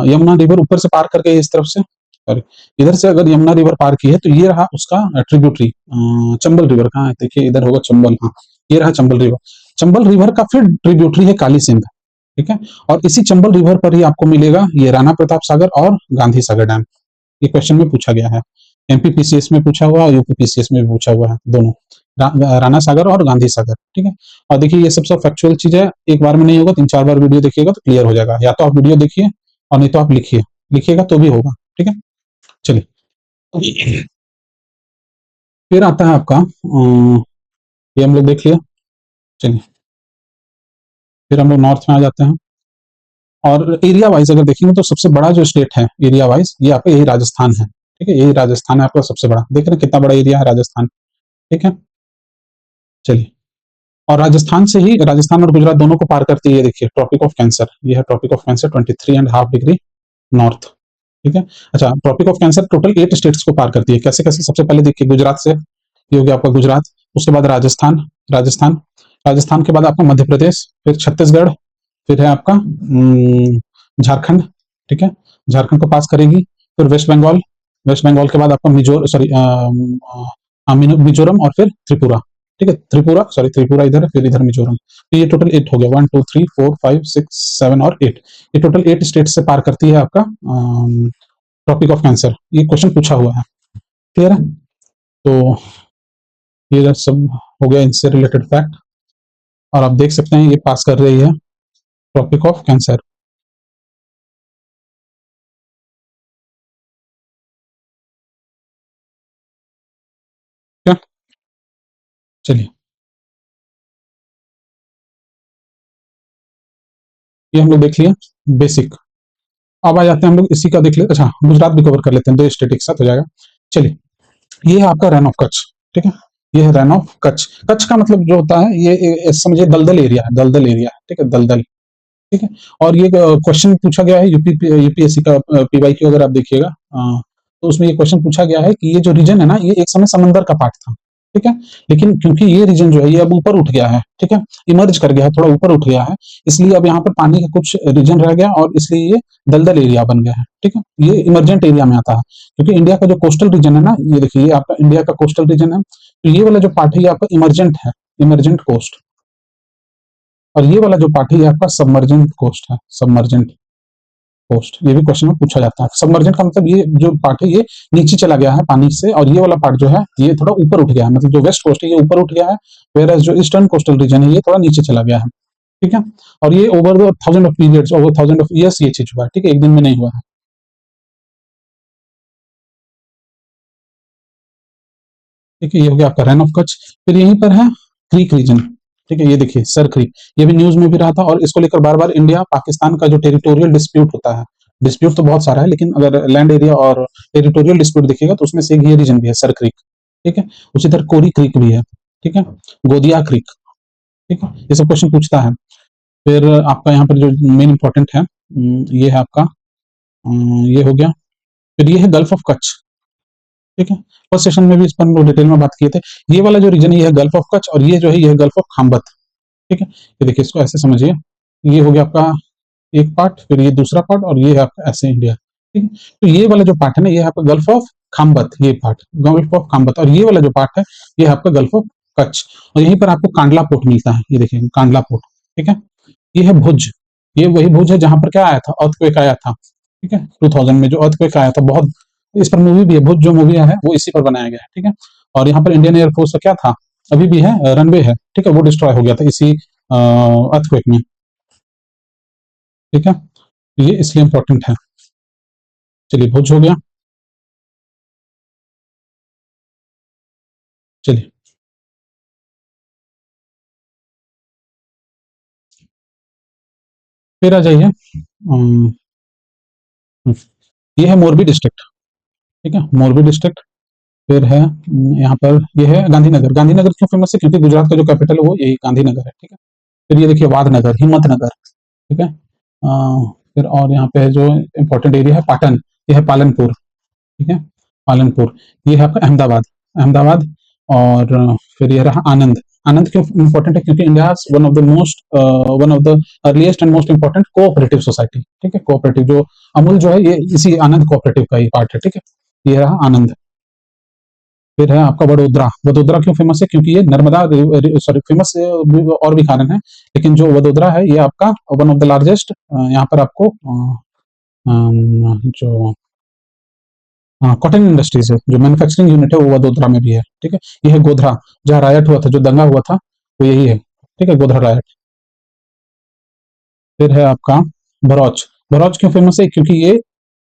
S1: यमुना रिवर ऊपर से पार करके इस तरफ से, सॉरी, इधर से अगर यमुना रिवर पार की है, तो ये रहा उसका ट्रिब्यूटरी, चंबल रिवर। कहाँ है? देखिए, इधर होगा चंबल। हाँ, ये रहा चंबल रिवर। चंबल रिवर का फिर ट्रिब्यूटरी है काली सिंध। ठीक है, और इसी चंबल रिवर पर ही आपको मिलेगा ये राणा प्रताप सागर और गांधी सागर डैम। ये क्वेश्चन में पूछा गया है, एमपीपीसीएस में पूछा हुआ है, यूपीपीसीएस में भी पूछा हुआ है, दोनों। राणा सागर और गांधी सागर। ठीक है, और देखिए, ये सब फैक्चुअल चीज है, एक बार में नहीं होगा, तीन चार बार वीडियो देखिएगा तो क्लियर हो जाएगा। या तो आप वीडियो देखिए, और नहीं तो आप लिखिए, लिखिएगा तो भी होगा। ठीक है, चलिए। फिर आता है आपका ये हम लोग देख लिया। चलिए, फिर हम लोग नॉर्थ में आ जाते हैं। और एरिया वाइज अगर देखेंगे तो सबसे बड़ा जो स्टेट है एरिया वाइज, ये आपका यही राजस्थान है। ठीक है, यही राजस्थान है आपका सबसे बड़ा। देख रहे हैं कितना बड़ा एरिया है राजस्थान। ठीक है, चलिए। और राजस्थान से ही, राजस्थान और गुजरात दोनों को पार करती है, ये देखिए ट्रॉपिक ऑफ कैंसर। ये है tropic of cancer, 23.5 degree north. ठीक है, अच्छा, tropic of cancer total 8 states को पार करती है। कैसे कैसे? सबसे पहले देखिए, गुजरात से, ये हो गया आपका गुजरात। उसके बाद राजस्थान, राजस्थान, राजस्थान के बाद आपका मध्य प्रदेश, फिर छत्तीसगढ़, फिर है आपका झारखंड। ठीक है, झारखंड को पास करेगी। फिर वेस्ट बंगाल, वेस्ट बंगाल के बाद आपका मिजोरम, और फिर त्रिपुरा। ठीक है, त्रिपुरा, सॉरी, त्रिपुरा इधर है, फिर इधर मिजोरम। तो ये टोटल 8 हो गया, 1 2 3 4 5 6 7 और 8। ये टोटल 8 स्टेट से पार करती है आपका टॉपिक ऑफ कैंसर। ये क्वेश्चन पूछा हुआ है। क्लियर है? तो ये सब हो गया इनसे रिलेटेड फैक्ट। और आप देख सकते हैं ये पास कर रही है टॉपिक ऑफ कैंसर। क्या? चलिए, ये हम लोग देख लिए बेसिक। अब आ जाते हैं हम लोग इसी का देख लेते, अच्छा, गुजरात भी कवर कर लेते हैं, दो स्टेट एक साथ हो जाएगा। चलिए, ये है आपका रन ऑफ कच्छ। ठीक है, ये है रन ऑफ कच्छ। कच्छ का मतलब जो होता है, ये समझिए दलदल एरिया है, दलदल एरिया है। ठीक है, दलदल। ठीक है, और ये क्वेश्चन पूछा गया है यूपीएससी का, पीवाईक्यू अगर आप देखिएगा, तो उसमें ये क्वेश्चन पूछा गया है कि ये जो रीजन है ना, ये एक समय समंदर का पार्ट था। ठीक है। लेकिन क्योंकि ये रीजन जो है ये अब ऊपर उठ गया है, ठीक है, इमर्ज कर गया है, थोड़ा ऊपर उठ गया है, इसलिए अब यहाँ पर पानी का कुछ रीजन रह गया और इसलिए ये दलदल एरिया बन गया है, ठीक है। ये इमरजेंट एरिया में आता है, क्योंकि इंडिया का जो कोस्टल रीजन है ना, ये देखिए ये आपका इंडिया का कोस्टल रीजन है, तो ये वाला जो पार्ट है ये आपका इमरजेंट है, इमरजेंट कोस्ट। और ये वाला जो पार्ट है ये आपका सबमर्जेंट कोस्ट है, सबमर्जेंट कोस्ट। ये भी क्वेश्चन में पूछा जाता है। सबमर्जेंट का मतलब ये जो पार्ट है ये नीचे चला गया है पानी से, और ये वाला पार्ट जो है ये थोड़ा ऊपर उठ गया है, मतलब जो वेस्ट कोस्ट है ये ऊपर उठ गया है, वेयर जो ईस्टर्न कोस्टल रीजन है ये थोड़ा नीचे चला गया है, ठीक है। और ये over the thousand of periods, over thousand of years ये चीज हुआ है, ठीक है, एक दिन में नहीं हुआ है। ठीक है, ये हो गया आपका रन ऑफ कच्छ। फिर यहीं पर है क्रीक रीजन, ठीक है, ये देखिए सर क्रीक, ये भी न्यूज में भी रहा था, और इसको लेकर बार बार इंडिया पाकिस्तान का जो टेरिटोरियल डिस्प्यूट होता है, डिस्प्यूट तो बहुत सारा है, लेकिन अगर लैंड एरिया और टेरिटोरियल डिस्प्यूट देखिएगा तो उसमें से एक ये रीजन भी है, सर क्रीक, ठीक है। उसी तरह कोरी क्रीक भी है, ठीक है, गोदिया क्रीक, ठीक है, ये सब क्वेश्चन पूछता है। फिर आपका यहाँ पर जो मेन इंपॉर्टेंट है, ये है आपका, ये हो गया। फिर ये है गल्फ ऑफ कच्छ, ठीक है, फर्स्ट सेशन में भी इस पर हम लोग डिटेल में बात किए थे। ये वाला जो रीजन है ये है गल्फ ऑफ कच्छ, और ये जो है ये है गल्फ ऑफ खाम्बत, ठीक है। ये देखिए इसको ऐसे समझिए, ये हो गया आपका एक पार्ट, फिर ये दूसरा पार्ट, और ये है आपका ऐसे इंडिया, ठीक है। तो ये वाला जो पार्ट है ना ये है आपका गल्फ ऑफ खाम्बत, ये पार्ट गल्फ ऑफ खाम्बत, और ये वाला जो पार्ट है ये है आपका गल्फ ऑफ कच्छ। और यहीं पर आपको कांडला पोर्ट मिलता है, ये देखिए कांडला पोर्ट, ठीक है। ये है भुज, ये वही भुज है जहां पर क्या आया था, अर्थक्वेक आया था, ठीक है, 2000 में जो अर्थक्वेक आया था, बहुत, इस पर मूवी भी है, भुज जो मूवी है वो इसी पर बनाया गया है, ठीक है। और यहाँ पर इंडियन एयरफोर्स का क्या था, अभी भी है, रनवे है, ठीक है, वो डिस्ट्रॉय हो गया था इसी अर्थक्वेक में, ठीक है। ये इसलिए इंपॉर्टेंट है। चलिए भुज हो गया। चलिए फिर आ जाइए, ये है मोरबी डिस्ट्रिक्ट, ठीक है, मोरबी डिस्ट्रिक्ट। फिर है यहाँ पर ये है गांधीनगर, गांधीनगर क्यों फेमस है, क्योंकि गुजरात का जो कैपिटल है वो यही गांधीनगर है, ठीक है। फिर ये देखिए वादनगर, हिम्मतनगर, ठीक है। फिर और यहाँ पे जो इम्पोर्टेंट एरिया है पाटन, ये है पालनपुर, ठीक है, पालनपुर। ये है आपका अहमदाबाद, अहमदाबाद। और फिर ये रहा आनंद, आनंद क्यों इम्पोर्टेंट है, क्योंकि India one of the most, one of the earliest and most important cooperative society, ठीक है, कोऑपरेटिव जो अमूल जो है ये इसी आनंद कोऑपरेटिव का ही पार्ट है, ठीक है। ये रहा आनंद। फिर है आपका वडोदरा, वडोदरा क्यों फेमस है, क्योंकि ये नर्मदा, सॉरी फेमस और भी कारण है, लेकिन जो वडोदरा है ये आपका वन ऑफ द लार्जेस्ट, यहाँ पर आपको जो कॉटन इंडस्ट्रीज है, जो मैन्युफैक्चरिंग यूनिट है वो वडोदरा में भी है, ठीक है। ये है गोधरा, जहाँ रायट हुआ था, जो दंगा हुआ था वो यही है, ठीक है, गोधरा रायट। फिर है आपका भरौच, भरौच क्यों फेमस है, क्योंकि ये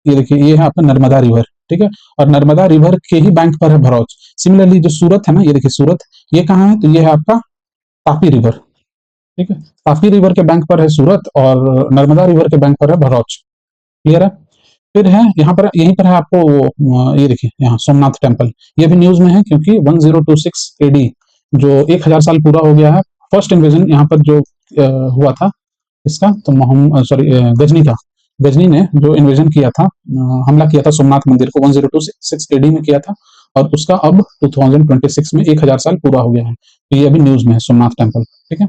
S1: देखिए ये है आपका नर्मदा रिवर, ठीक है, और नर्मदा रिवर के ही बैंक पर है भरौच। सिमिलरली जो सूरत है ना, ये देखिए सूरत, ये कहाँ है, तो ये है आपका तापी रिवर, ठीक है, तापी रिवर के बैंक पर है सूरत, और नर्मदा रिवर के बैंक पर है भरौच, क्लियर है। फिर है यहाँ पर, यहीं पर है आपको ये देखिए यहाँ सोमनाथ टेम्पल, ये भी न्यूज में है, क्योंकि 1026 एडी, जो 1000 साल पूरा हो गया है, फर्स्ट इन्वेजन यहाँ पर जो हुआ था इसका, तो मोहम्मद सॉरी गजनी का, गजनी ने जो इन्वेजन किया था, हमला किया था सोमनाथ मंदिर को 1026 एडी में किया था, और उसका अब 2026 में 1000 साल पूरा हो गया है, तो ये अभी न्यूज में है सोमनाथ टेम्पल, ठीक है।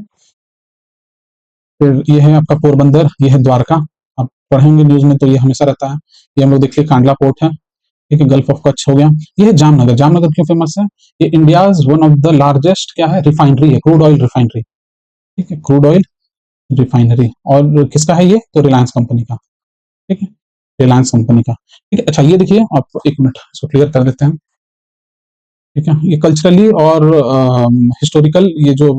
S1: फिर ये है आपका पोरबंदर, ये है द्वारका, आप पढ़ेंगे न्यूज में तो ये हमेशा रहता है। ये हम लोग देखिए कांडला पोर्ट है, ठीक है, गल्फ ऑफ कच्छ हो गया। ये है जामनगर, जामनगर क्यों फेमस है, ये India one of the largest क्या है, रिफाइनरी है, क्रूड ऑयल रिफाइनरी, ठीक है, क्रूड ऑयल रिफाइनरी। और किसका है ये, तो रिलायंस कंपनी का, ठीक है, रिलायंस कंपनी का, ठीक है। अच्छा ये देखिए, आप एक मिनट इसको क्लियर कर देते हैं, ठीक है। ये कल्चरली और हिस्टोरिकल, ये जो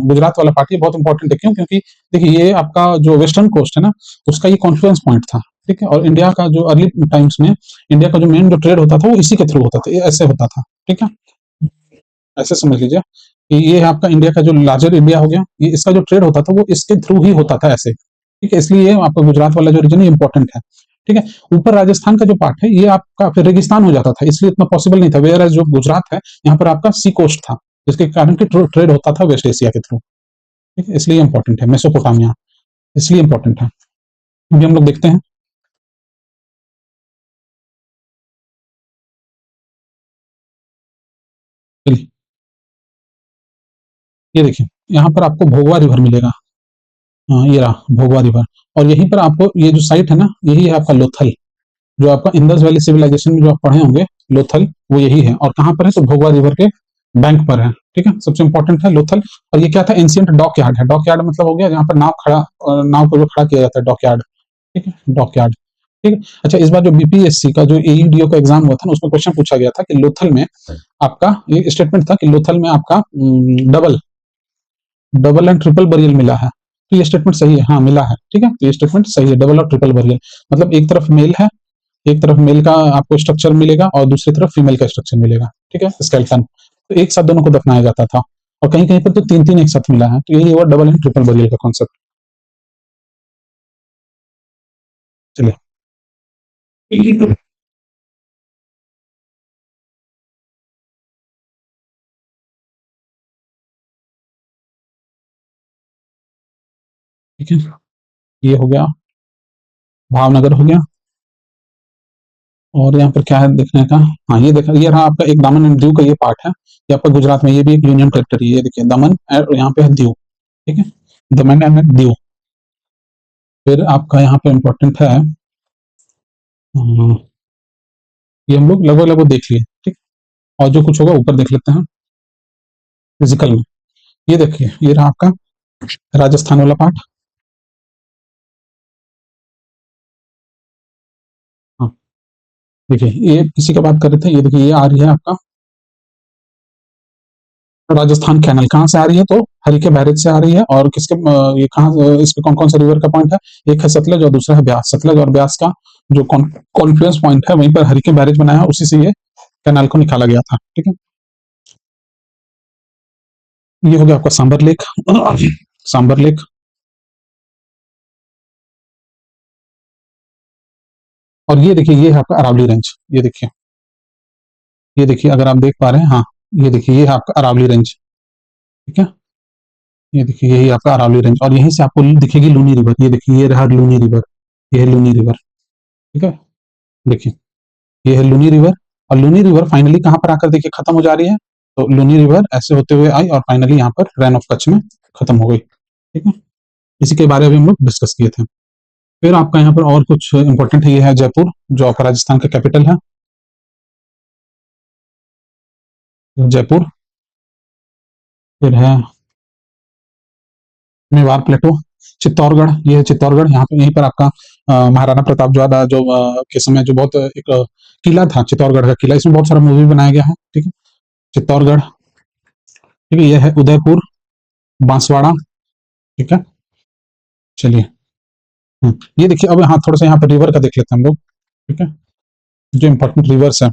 S1: गुजरात वाला पार्ट, ये बहुत इंपॉर्टेंट है, क्यों, क्योंकि देखिए ये आपका जो वेस्टर्न कोस्ट है ना, उसका ये कॉन्फ्लुएंस पॉइंट था, ठीक है। और इंडिया का जो अर्ली टाइम्स में इंडिया का जो मेन जो ट्रेड होता था वो इसी के थ्रू होता था, ये ऐसे होता था, ठीक है, ऐसे समझ लीजिए कि ये है आपका इंडिया का जो लार्जर इंडिया हो गया, ये इसका जो ट्रेड होता था वो इसके थ्रू ही होता था ऐसे, ठीक है, इसलिए ये आपका गुजरात वाला जो रीजन है इंपॉर्टेंट है, ठीक है। ऊपर राजस्थान का जो पार्ट है ये आपका फिर रेगिस्तान हो जाता था, इसलिए इतना पॉसिबल नहीं था, वेयर जो गुजरात है यहाँ पर आपका सी कोस्ट था, जिसके कारण की ट्रेड होता था वेस्ट एशिया के थ्रू, ठीक है, इसलिए इंपॉर्टेंट है मेसोपोटामिया, इसलिए इंपॉर्टेंट है। अभी हम लोग देखते हैं, चलिए ये देखिए यहाँ पर आपको भोगवा रिवर मिलेगा। हाँ, ये रहा भोगवा रिवर। और यहीं पर आपको ये जो साइट है ना, यही है आपका लोथल, जो आपका इंडस वैली सिविलाइजेशन में जो आप पढ़े होंगे, लोथल वो यही है। और कहाँ पर है, तो भोगवा रिवर के बैंक पर है। ठीक है, सबसे इंपॉर्टेंट है लोथल। और ये क्या था, एंशियंट डॉक यार्ड है। डॉक यार्ड मतलब हो गया जहाँ पर नाव खड़ा, नाव को जो खड़ा किया जाता है, डॉक यार्ड। ठीक है, डॉक यार्ड। ठीक है। अच्छा, इस बार जो बीपीएससी का जो एईडीओ का एग्जाम हुआ था ना, उसमें क्वेश्चन पूछा गया था कि लोथल में आपका, ये स्टेटमेंट था कि लोथल में आपका double double and triple burial मिला है। तो ये स्टेटमेंट सही है, हाँ मिला है। ठीक है, तो ये स्टेटमेंट सही है, डबल और ट्रिपल बरियल। मतलब एक तरफ मेल है, एक तरफ मेल का आपको स्ट्रक्चर मिलेगा और दूसरी तरफ फीमेल का स्ट्रक्चर मिलेगा। ठीक है, स्केलेटन। तो एक साथ दोनों को दफनाया जाता था। और कहीं कहीं पर तो तीन तीन एक साथ मिला है। तो यही हुआ डबल एंड ट्रिपल बरियल का कॉन्सेप्ट। चलिए। ठीक है, ये हो गया, भावनगर हो गया। और यहाँ पर क्या है देखने का, हाँ ये देखा, ये रहा आपका एक दामन एंड दीव का ये पार्ट है। ये आपका गुजरात में, ये भी एक यूनियन टेरिटरी है। ये देखिए दमन, और यहाँ पे है दीव। ठीक है, दमन एंड दीव। फिर आपका यहाँ पे इम्पोर्टेंट है, ये हम लोग लगभग लगभग देख लिए। ठीक। और जो कुछ होगा ऊपर देख लेते हैं फिजिकल में। ये देखिए, ये रहा आपका राजस्थान वाला पार्ट। हाँ, देखिए ये इसी का बात कर रहे थे। ये देखिए, ये आ रही है आपका राजस्थान कैनल। कहाँ से आ रही है, तो हरिके बैरेज से आ रही है। और किसके ये कहाँ, इस पे कौन कौन सा रिवर का पॉइंट है, एक है सतलज और दूसरा है ब्यास। सतलज और ब्यास का जो कॉन्फ्लुएंस पॉइंट है, वहीं पर हरिके बैरेज बनाया है, उसी से ये कैनाल को निकाला गया था। ठीक है, ये हो गया आपका सांबर लेक। सांबर लेक। और ये देखिए, ये है आपका अरावली रेंज। ये देखिए, ये देखिए अगर आप देख पा रहे हैं, हाँ ये देखिए, ये है आपका अरावली रेंज। ठीक है, ये देखिए यही आपका अरावली रेंज। और यहीं से आपको दिखेगी लूनी रिवर। ये देखिए, ये रहा लूनी रिवर, ये है लूनी रिवर। ठीक है, देखिए ये है लूनी रिवर। और लूनी रिवर फाइनली कहाँ पर आकर देखिए खत्म हो जा रही है, तो लूनी रिवर ऐसे होते हुए आई और फाइनली यहाँ पर रैन ऑफ कच्छ में खत्म हो गई। ठीक है, इसी के बारे में हम लोग डिस्कस किए थे। फिर आपका यहाँ पर और कुछ इंपॉर्टेंट है, ये है जयपुर, जो आपका राजस्थान का कैपिटल है, जयपुर। फिर है मेवाड़ प्लेटो, चित्तौड़गढ़। ये है चित्तौड़गढ़। यहाँ पे, यहीं पर आपका महाराणा प्रताप द्वारा जो के समय जो बहुत एक किला था, चित्तौड़गढ़ का किला, इसमें बहुत सारा मूवी बनाया गया है। ठीक है, चित्तौड़गढ़। ठीक है, ये है उदयपुर, बांसवाड़ा। ठीक है, चलिए। ये देखिए, अब हाँ थोड़ा सा यहाँ पर रिवर का देख लेते हैं हम लोग। ठीक है, जो इंपॉर्टेंट रिवर्स है,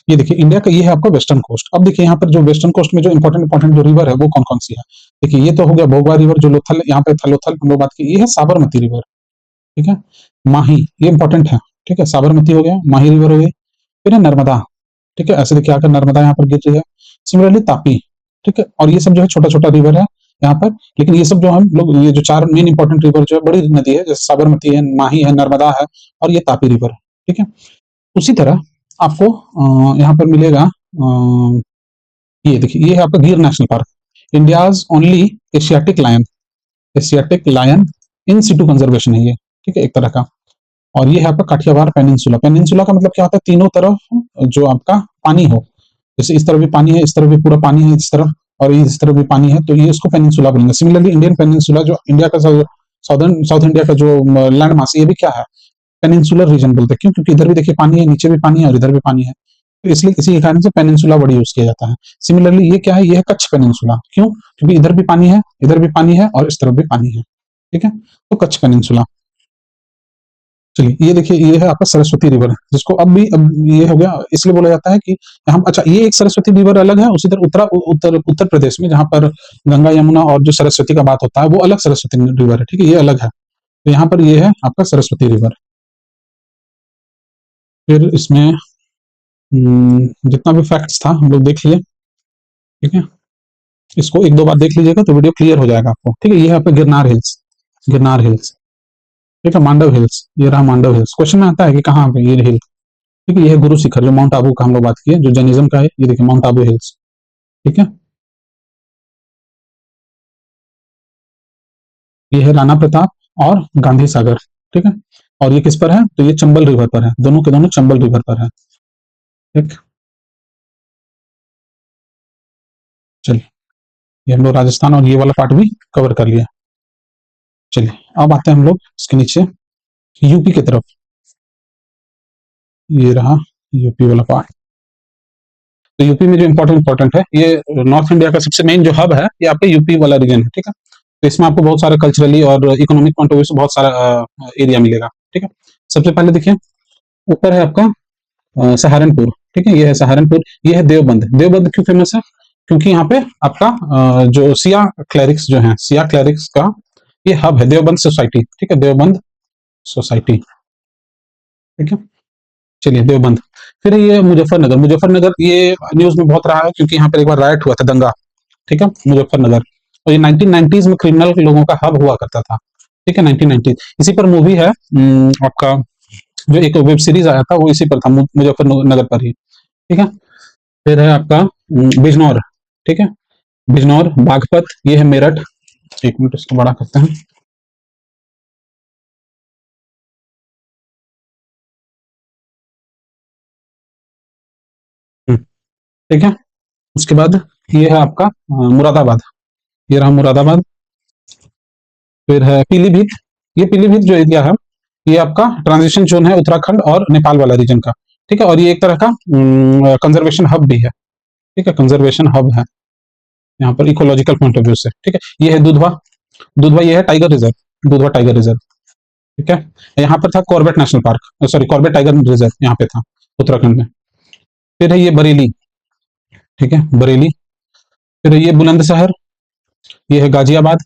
S1: ये देखिए इंडिया का, ये है आपका वेस्टर्न कोस्ट। अब देखिए यहाँ पर जो वेस्टर्न कोस्ट में जो इंपॉर्टेंट इंपॉर्टेंट जो रिवर है, वो कौन कौन सी है। देखिए, ये तो हो गया भोगवा रिवर, जो लोथल यहाँ पे था, लोथल हम लोग बात की। ये है साबरमती रिवर। ठीक है, माही, ये इंपॉर्टेंट है। ठीक है, साबरमती हो गया, माही रिवर हो गई। फिर है नर्मदा। ठीक है, ऐसे देखिए आकर नर्मदा यहाँ पर गिर रही है। सिमिलरली तापी। ठीक है, और ये सब जो है छोटा छोटा रिवर है यहाँ पर। लेकिन ये सब जो हम लोग, ये जो चार मेन इंपॉर्टेंट रिवर जो है, बड़ी नदी है, जैसे साबरमती है, माही है, नर्मदा है, और ये तापी रिवर है। ठीक है, उसी तरह आपको यहाँ पर मिलेगा, ये देखिए, ये है आपका Gir national park, India's only Asiatic lion. Asiatic lion in situ conservation है ये। ठीक है, एक तरह का। और ये है आपका काठियावाड़ पेनिनसुला। पेनिनसुला का मतलब क्या होता है, तीनों तरफ जो आपका पानी हो। जैसे इस तरफ भी पानी है, इस तरफ भी पूरा पानी है, इस तरफ और इस तरफ भी पानी है, तो ये इसको पेनिनसुला बोलेंगे। सिमिलरली इंडियन पेनिनसुला, जो इंडिया का साउदर्न साउथ इंडिया का जो लैंड मास, ये भी क्या है, पेनिनसुलर रीजन बोलते हैं। क्यों, क्योंकि इधर भी देखिए पानी है, नीचे भी पानी है, और इधर भी पानी है। तो इसलिए इसी के कारण से पेनिनसुला वर्ड यूज किया जाता है। सिमिलरली ये क्या है, ये है कच्छ पेनिनसुला। क्यों, क्योंकि इधर भी पानी है, इधर भी पानी है, और इस तरफ भी पानी है। ठीक है, तो कच्छ पेनिनसुला। चलिए, ये देखिए, ये है आपका सरस्वती रिवर, जिसको अब ये हो गया, इसलिए बोला जाता है कि हम, अच्छा ये एक सरस्वती रिवर अलग है। उसी तरह उत्तर प्रदेश में, जहां पर गंगा यमुना और जो सरस्वती का बात होता है, वो अलग सरस्वती रिवर है। ठीक है, ये अलग है। तो यहाँ पर ये है आपका सरस्वती रिवर। फिर इसमें जितना भी फैक्ट्स था हम लोग देख लिए। ठीक है, इसको एक दो बार देख लीजिएगा तो वीडियो क्लियर हो जाएगा आपको। ठीक है, ये है आपका गिरनार हिल्स, गिरनार हिल्स। ठीक है, मांडव हिल्स, ये रहा मांडव हिल्स। क्वेश्चन में आता है कि कहाँ पे ये हिल। ठीक है, ये है गुरु शिखर, जो माउंट आबू का हम लोग बात किए, जो जैनिज्म का है। ये देखिए माउंट आबू हिल्स। ठीक है, ये है राणा प्रताप और गांधी सागर, ठीक है। और ये किस पर है, तो ये चंबल रिवर पर है, दोनों के दोनों चंबल रिवर पर है, ठीक। चलिए, ये हम लोग राजस्थान और ये वाला पार्ट भी कवर कर लिया। चलिए, अब आते हैं हम लोग इसके नीचे यूपी की तरफ। ये रहा यूपी वाला पार्ट। तो यूपी में जो इम्पोर्टेंट इम्पोर्टेंट है, ये नॉर्थ इंडिया का सबसे मेन जो हब है, ये आपके यूपी वाला रीजन है, ठीक है। तो इसमें आपको बहुत सारा कल्चरली और इकोनॉमिक पॉइंट ऑफ व्यू से बहुत सारा एरिया मिलेगा, ठीक है। सबसे पहले देखिए, ऊपर है आपका सहारनपुर, ठीक है। ये है सहारनपुर, ये है देवबंद। देवबंद क्यों फेमस है, क्योंकि यहाँ पे आपका जो सिया क्लैरिक्स जो है, सिया क्लैरिक्स का ये हब है, देवबंद सोसाइटी, ठीक है, देवबंद सोसाइटी, ठीक है। चलिए, देवबंद। फिर ये मुजफ्फरनगर। मुजफ्फरनगर ये न्यूज में बहुत रहा है, क्योंकि यहाँ पर एक बार राइट हुआ था, दंगा, ठीक है, मुजफ्फरनगर। और ये 1990s में क्रिमिनल लोगों का हब हुआ करता था, ठीक है, 1990। इसी पर मूवी है, आपका जो एक वेब सीरीज आया था वो इसी पर था, मुजफ्फरनगर पर ही, ठीक है। फिर है आपका बिजनौर, ठीक है, बिजनौर, बागपत, ये है मेरठ। एक मिनट इसको बड़ा करते हैं। ठीक है। उसके बाद ये है आपका मुरादाबाद, ये रहा मुरादाबाद। फिर है पीलीभीत। ये पीलीभीत जो एरिया है, ये आपका ट्रांजिशन जोन है उत्तराखंड और नेपाल वाला रीजन का, ठीक है। और ये एक तरह का कंजर्वेशन हब भी है, ठीक है, कंजर्वेशन हब है यहाँ पर इकोलॉजिकल पॉइंट ऑफ व्यू से, ठीक है। ये है दुधवा। दुधवा ये है tiger reserve, Dudhwa tiger reserve, ठीक है। यहाँ पर था Corbett national park, sorry Corbett tiger reserve यहाँ पे था, उत्तराखंड में। फिर है ये बरेली, ठीक है, बरेली। फिर है ये बुलंदशहर, ये है गाजियाबाद।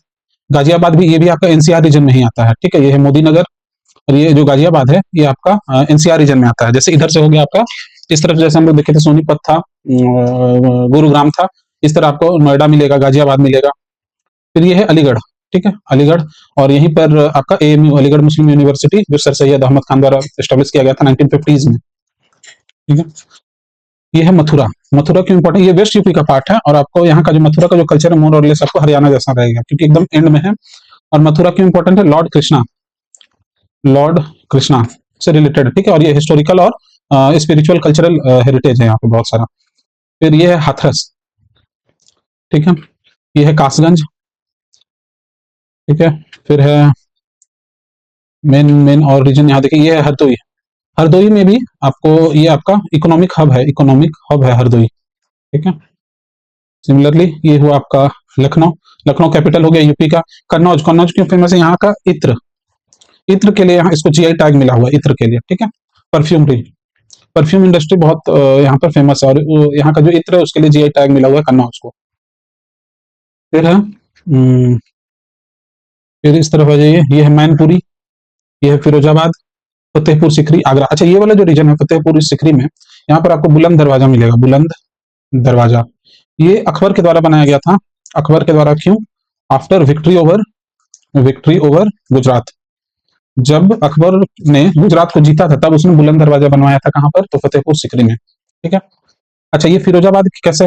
S1: गाजियाबाद भी, ये भी आपका एनसीआर रीजन में ही आता है, ठीक है। ये है मोदी नगर। और ये जो गाजियाबाद है, ये आपका एनसीआर रीजन में आता है। जैसे इधर से हो गया आपका, इस तरफ जैसे हम लोग देखे थे सोनीपत था, गुरुग्राम था, इस तरह आपको नोएडा मिलेगा, गाजियाबाद मिलेगा। फिर ये है अलीगढ़, ठीक है, अलीगढ़। और यहीं पर आपका एएमयू, अलीगढ़ मुस्लिम यूनिवर्सिटी, जो सर सैयद अहमद खान द्वारा एस्टेब्लिश किया गया था 1950s में, ठीक है। ये है मथुरा। मथुरा क्यों इंपॉर्टेंट, ये वेस्ट यूपी का पार्ट है, और आपको यहाँ का जो मथुरा का जो कल्चर है, मोर और लेस आपको हरियाणा जैसा रहेगा, क्योंकि एकदम एंड में है। और मथुरा क्यों इंपॉर्टेंट है, लॉर्ड कृष्णा, लॉर्ड कृष्णा से रिलेटेड, ठीक है। और ये हिस्टोरिकल और स्पिरिचुअल कल्चरल हेरिटेज है यहाँ पे बहुत सारा। फिर ये है हाथरस, ठीक है। ये है कासगंज, ठीक है। फिर है मेन मेन और रीजन यहाँ देखिए, ये है हरदोई। हरदोई में भी आपको, ये आपका इकोनॉमिक हब है, इकोनॉमिक हब है हरदोई, ठीक है। सिमिलरली ये हुआ आपका लखनऊ। लखनऊ कैपिटल हो गया यूपी का। कन्नौज, कन्नौज क्यों फेमस है, यहाँ का इत्र, इत्र के लिए यहाँ इसको जीआई टैग मिला हुआ है, इत्र के लिए, ठीक है। परफ्यूमरी, परफ्यूम इंडस्ट्री बहुत यहाँ पर फेमस है, और यहाँ का जो इत्र है उसके लिए जीआई टैग मिला हुआ है कन्नौज को। फिर है फिर इस तरफ आ जाइए, ये है मैनपुरी, ये है फिरोजाबाद, फतेहपुर सिकरी, आगरा। अच्छा, ये वाला जो रीजन है फतेहपुर सिकरी में, यहाँ पर आपको बुलंद दरवाजा मिलेगा, बुलंद दरवाजा। ये अकबर के द्वारा बनाया गया था। अकबर के द्वारा क्यों, आफ्टर विक्ट्री ओवर गुजरात। जब अकबर ने गुजरात को जीता था, तब उसने बुलंद दरवाजा बनवाया था, कहां पर, तो फतेहपुर सिकरी में, ठीक है। अच्छा, ये फिरोजाबाद कैसे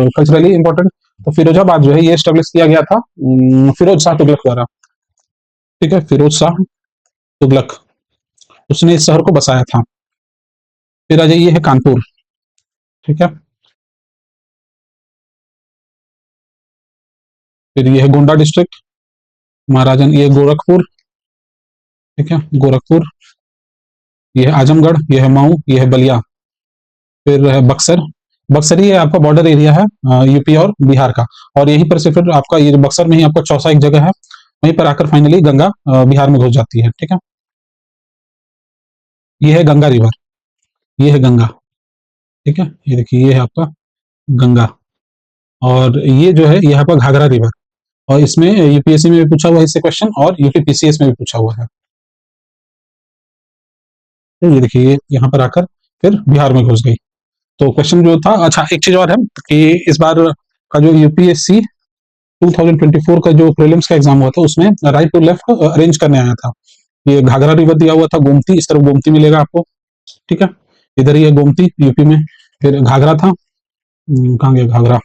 S1: कल्चरली इंपॉर्टेंट, तो फिरोजाबाद जो है ये स्टेब्लिश किया गया था फिरोज शाह तुगलक द्वारा, ठीक है, फिरोज शाह तुगलक, उसने इस शहर को बसाया था। फिर आ जाइए, है कानपुर, ठीक है। फिर ये है गोंडा डिस्ट्रिक्ट, महाराजन, ये गोरखपुर, ठीक है, गोरखपुर। ये है आजमगढ़, ये है मऊ, ये है बलिया। फिर है बक्सर। बक्सर ही है आपका बॉर्डर एरिया है यूपी और बिहार का। और यहीं पर से फिर आपका ये जो बक्सर में ही आपका चौसा एक जगह है, वहीं पर आकर फाइनली गंगा बिहार में घुस जाती है, ठीक है। ये है गंगा रिवर, ये है गंगा, ठीक है। ये देखिए, ये है आपका गंगा। और ये जो है ये आपका घाघरा रिवर। और इसमें यूपीएससी में भी पूछा हुआ है इससे क्वेश्चन, और यूपीपीसीएस में भी पूछा हुआ है। तो ये देखिए, ये यहाँ पर आकर फिर बिहार में घुस गई। तो क्वेश्चन जो था, अच्छा एक चीज और है कि इस बार का जो यूपीएससी 2024 का जो प्रीलिम्स का एग्जाम हुआ था, उसमें राइट टू लेफ्ट अरेंज करने आया था। ये घाघरा रिवर दिया हुआ था, गोमती, इस तरफ गोमती मिलेगा आपको, ठीक है। इधर ही है गोमती यूपी में। फिर घाघरा था, कहाँ गया घाघरा,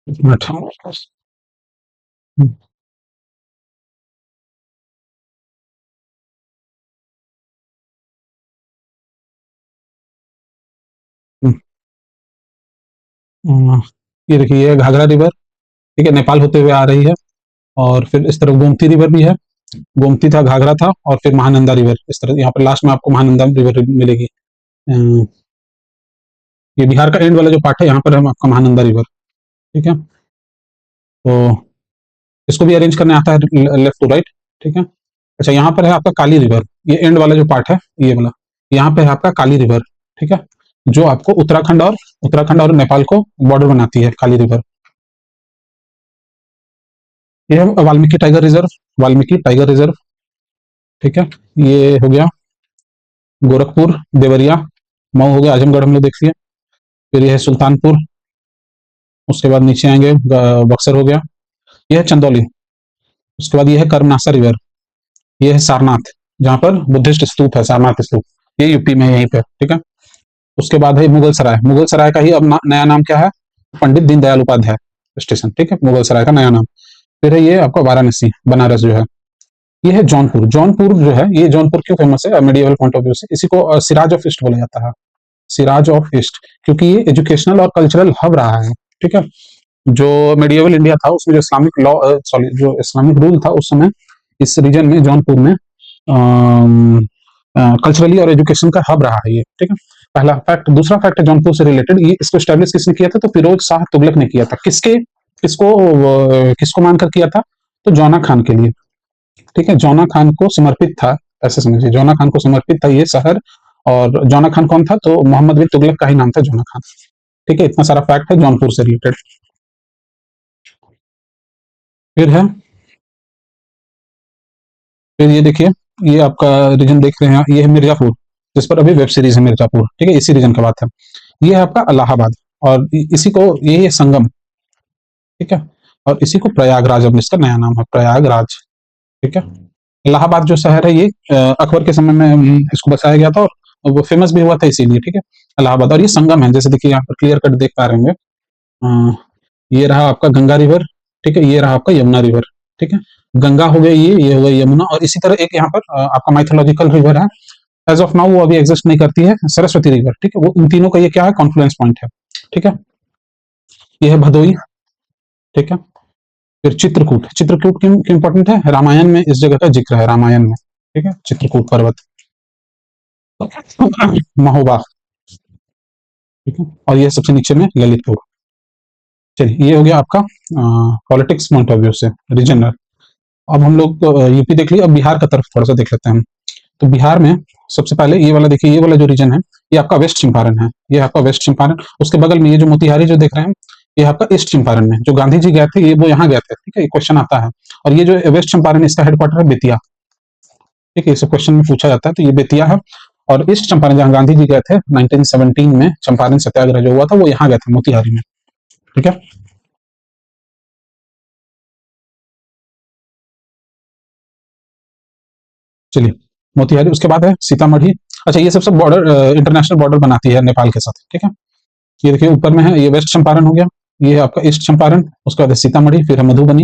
S1: एक मिनट। ये देखिए ये घाघरा रिवर, ठीक है, नेपाल होते हुए आ रही है। और फिर इस तरफ गोमती रिवर भी है, गोमती था, घाघरा था, और फिर महानंदा रिवर, इस तरह यहाँ पर लास्ट में आपको महानंदा रिवर मिलेगी। ये बिहार का एंड वाला जो पार्ट है, यहाँ पर है आपका महानंदा रिवर, ठीक है। तो इसको भी अरेंज करने आता है लेफ्ट टू राइट, ठीक है। अच्छा, यहाँ पर है आपका काली रिवर, ये एंड वाला जो पार्ट है ये वाला, यहाँ पे है आपका काली रिवर, ठीक है, जो आपको उत्तराखंड और नेपाल को बॉर्डर बनाती है, काली रिवर। ये है Valmiki tiger reserve, Valmiki tiger reserve, ठीक है। ये हो गया गोरखपुर, देवरिया, मऊ हो गया, आजमगढ़ हम लोग देख लिए। फिर ये है सुल्तानपुर, उसके बाद नीचे आएंगे बक्सर हो गया, ये है चंदौली। उसके बाद ये है कर्मनासा रिवर, ये है सारनाथ, जहाँ पर बुद्धिस्ट स्तूप है, सारनाथ स्तूप, ये यूपी में है यहीं पे, ठीक है। उसके बाद है मुगल सराय, मुगल सराय का ही अब नया नाम क्या है, पंडित दीनदयाल उपाध्याय स्टेशन, ठीक है, मुगल सराय का नया नाम। फिर है ये आपका वाराणसी, बनारस जो है। ये है जौनपुर, जौनपुर जो है, ये जौनपुर क्यों फेमस है मेडिएवल पॉइंट ऑफ व्यू से, इसी को सिराज ऑफ ईस्ट बोला जाता है, सिराज ऑफ ईस्ट, क्योंकि ये एजुकेशनल और कल्चरल हब रहा है, ठीक है। जो मेडिएवल इंडिया था उसमें जो इस्लामिक लॉ, सॉरी, जो इस्लामिक रूल था उस समय इस रीजन में, जौनपुर में कल्चरली और एजुकेशन का हब रहा है ये, ठीक है। पहला फैक्ट। दूसरा फैक्ट है जौनपुर से रिलेटेड, ये इसको स्टैब्लिश किसने किया था, तो फिरोज शाह तुगलक ने किया था। किसको मानकर किया था, तो जौना खान के लिए, ठीक है, जौना खान को समर्पित था, ऐसे समझिए, जौना खान को समर्पित था ये शहर। और जौना खान कौन था, तो मोहम्मद बिन तुगलक का ही नाम था जौना खान, ठीक है। इतना सारा फैक्ट है जौनपुर से रिलेटेड। फिर है, फिर ये देखिए, ये आपका रीजन देख रहे हैं, ये है मिर्जापुर, जिस पर अभी वेब सीरीज है मिर्जापुर, ठीक है, इसी रीजन की बात है। ये है आपका इलाहाबाद, और इसी को, ये है संगम, ठीक है। और इसी को प्रयागराज, अब इसका नया नाम है प्रयागराज, ठीक है। इलाहाबाद जो शहर है ये अकबर के समय में इसको बसाया गया था, और वो फेमस भी हुआ था इसीलिए, ठीक है, इलाहाबाद। और ये संगम है, जैसे देखिए यहाँ पर क्लियर कट देख पा रहे होंगे। ये रहा आपका गंगा रिवर, ठीक है, ये रहा आपका यमुना रिवर, ठीक है। गंगा हो गई, ये हो गई यमुना, और इसी तरह एक यहाँ पर आपका माइथोलॉजिकल रिवर है, एज ऑफ नाउ वो अभी एग्जिस्ट नहीं करती है, सरस्वती रिवर, ठीक है। वो इन तीनों का ये क्या है, कॉन्फ्लुएंस पॉइंट है, ठीक है। ये है भदोई, ठीक है। फिर चित्रकूट, चित्रकूट क्यों इंपॉर्टेंट है, रामायण में इस जगह का जिक्र है, रामायण में, ठीक है, चित्रकूट पर्वत। महोबा, ठीक है। और ये सबसे नीचे में ललितपुर। चलिए, ये हो गया आपका पॉलिटिक्स पॉइंट ऑफ व्यू से रीजनल। अब हम लोग यूपी देख लिया, अब बिहार का तरफ थोड़ा सा देख लेते हैं हम। तो बिहार में सबसे पहले ये वाला देखिए, ये वाला जो रीजन है, ये आपका वेस्ट चंपारण है, ये आपका वेस्ट चंपारण। उसके बगल में ये जो मोतिहारी जो देख रहे हैं, ये आपका ईस्ट चंपारण में, जो गांधी जी गए थे ये वो यहाँ गए थे, ठीक है, ये क्वेश्चन आता है। और ये जो वेस्ट चंपारण, इसका हेडक्वार्टर है बेतिया, ठीक है, ये सब क्वेश्चन में पूछा जाता है, तो ये बेतिया है। और ईस्ट चंपारण जहाँ गांधी जी गए थे 1917 में, चंपारण सत्याग्रह जो हुआ था वो यहाँ गए थे, मोतिहारी में, ठीक है। चलिए, मोतिहारी, उसके बाद है सीतामढ़ी। अच्छा, ये सब बॉर्डर, इंटरनेशनल बॉर्डर बनाती है नेपाल के साथ, ठीक है। ये देखिए ऊपर में है, ये वेस्ट चंपारण हो गया, ये है आपका ईस्ट चंपारण, उसके बाद है सीतामढ़ी, फिर है मधुबनी,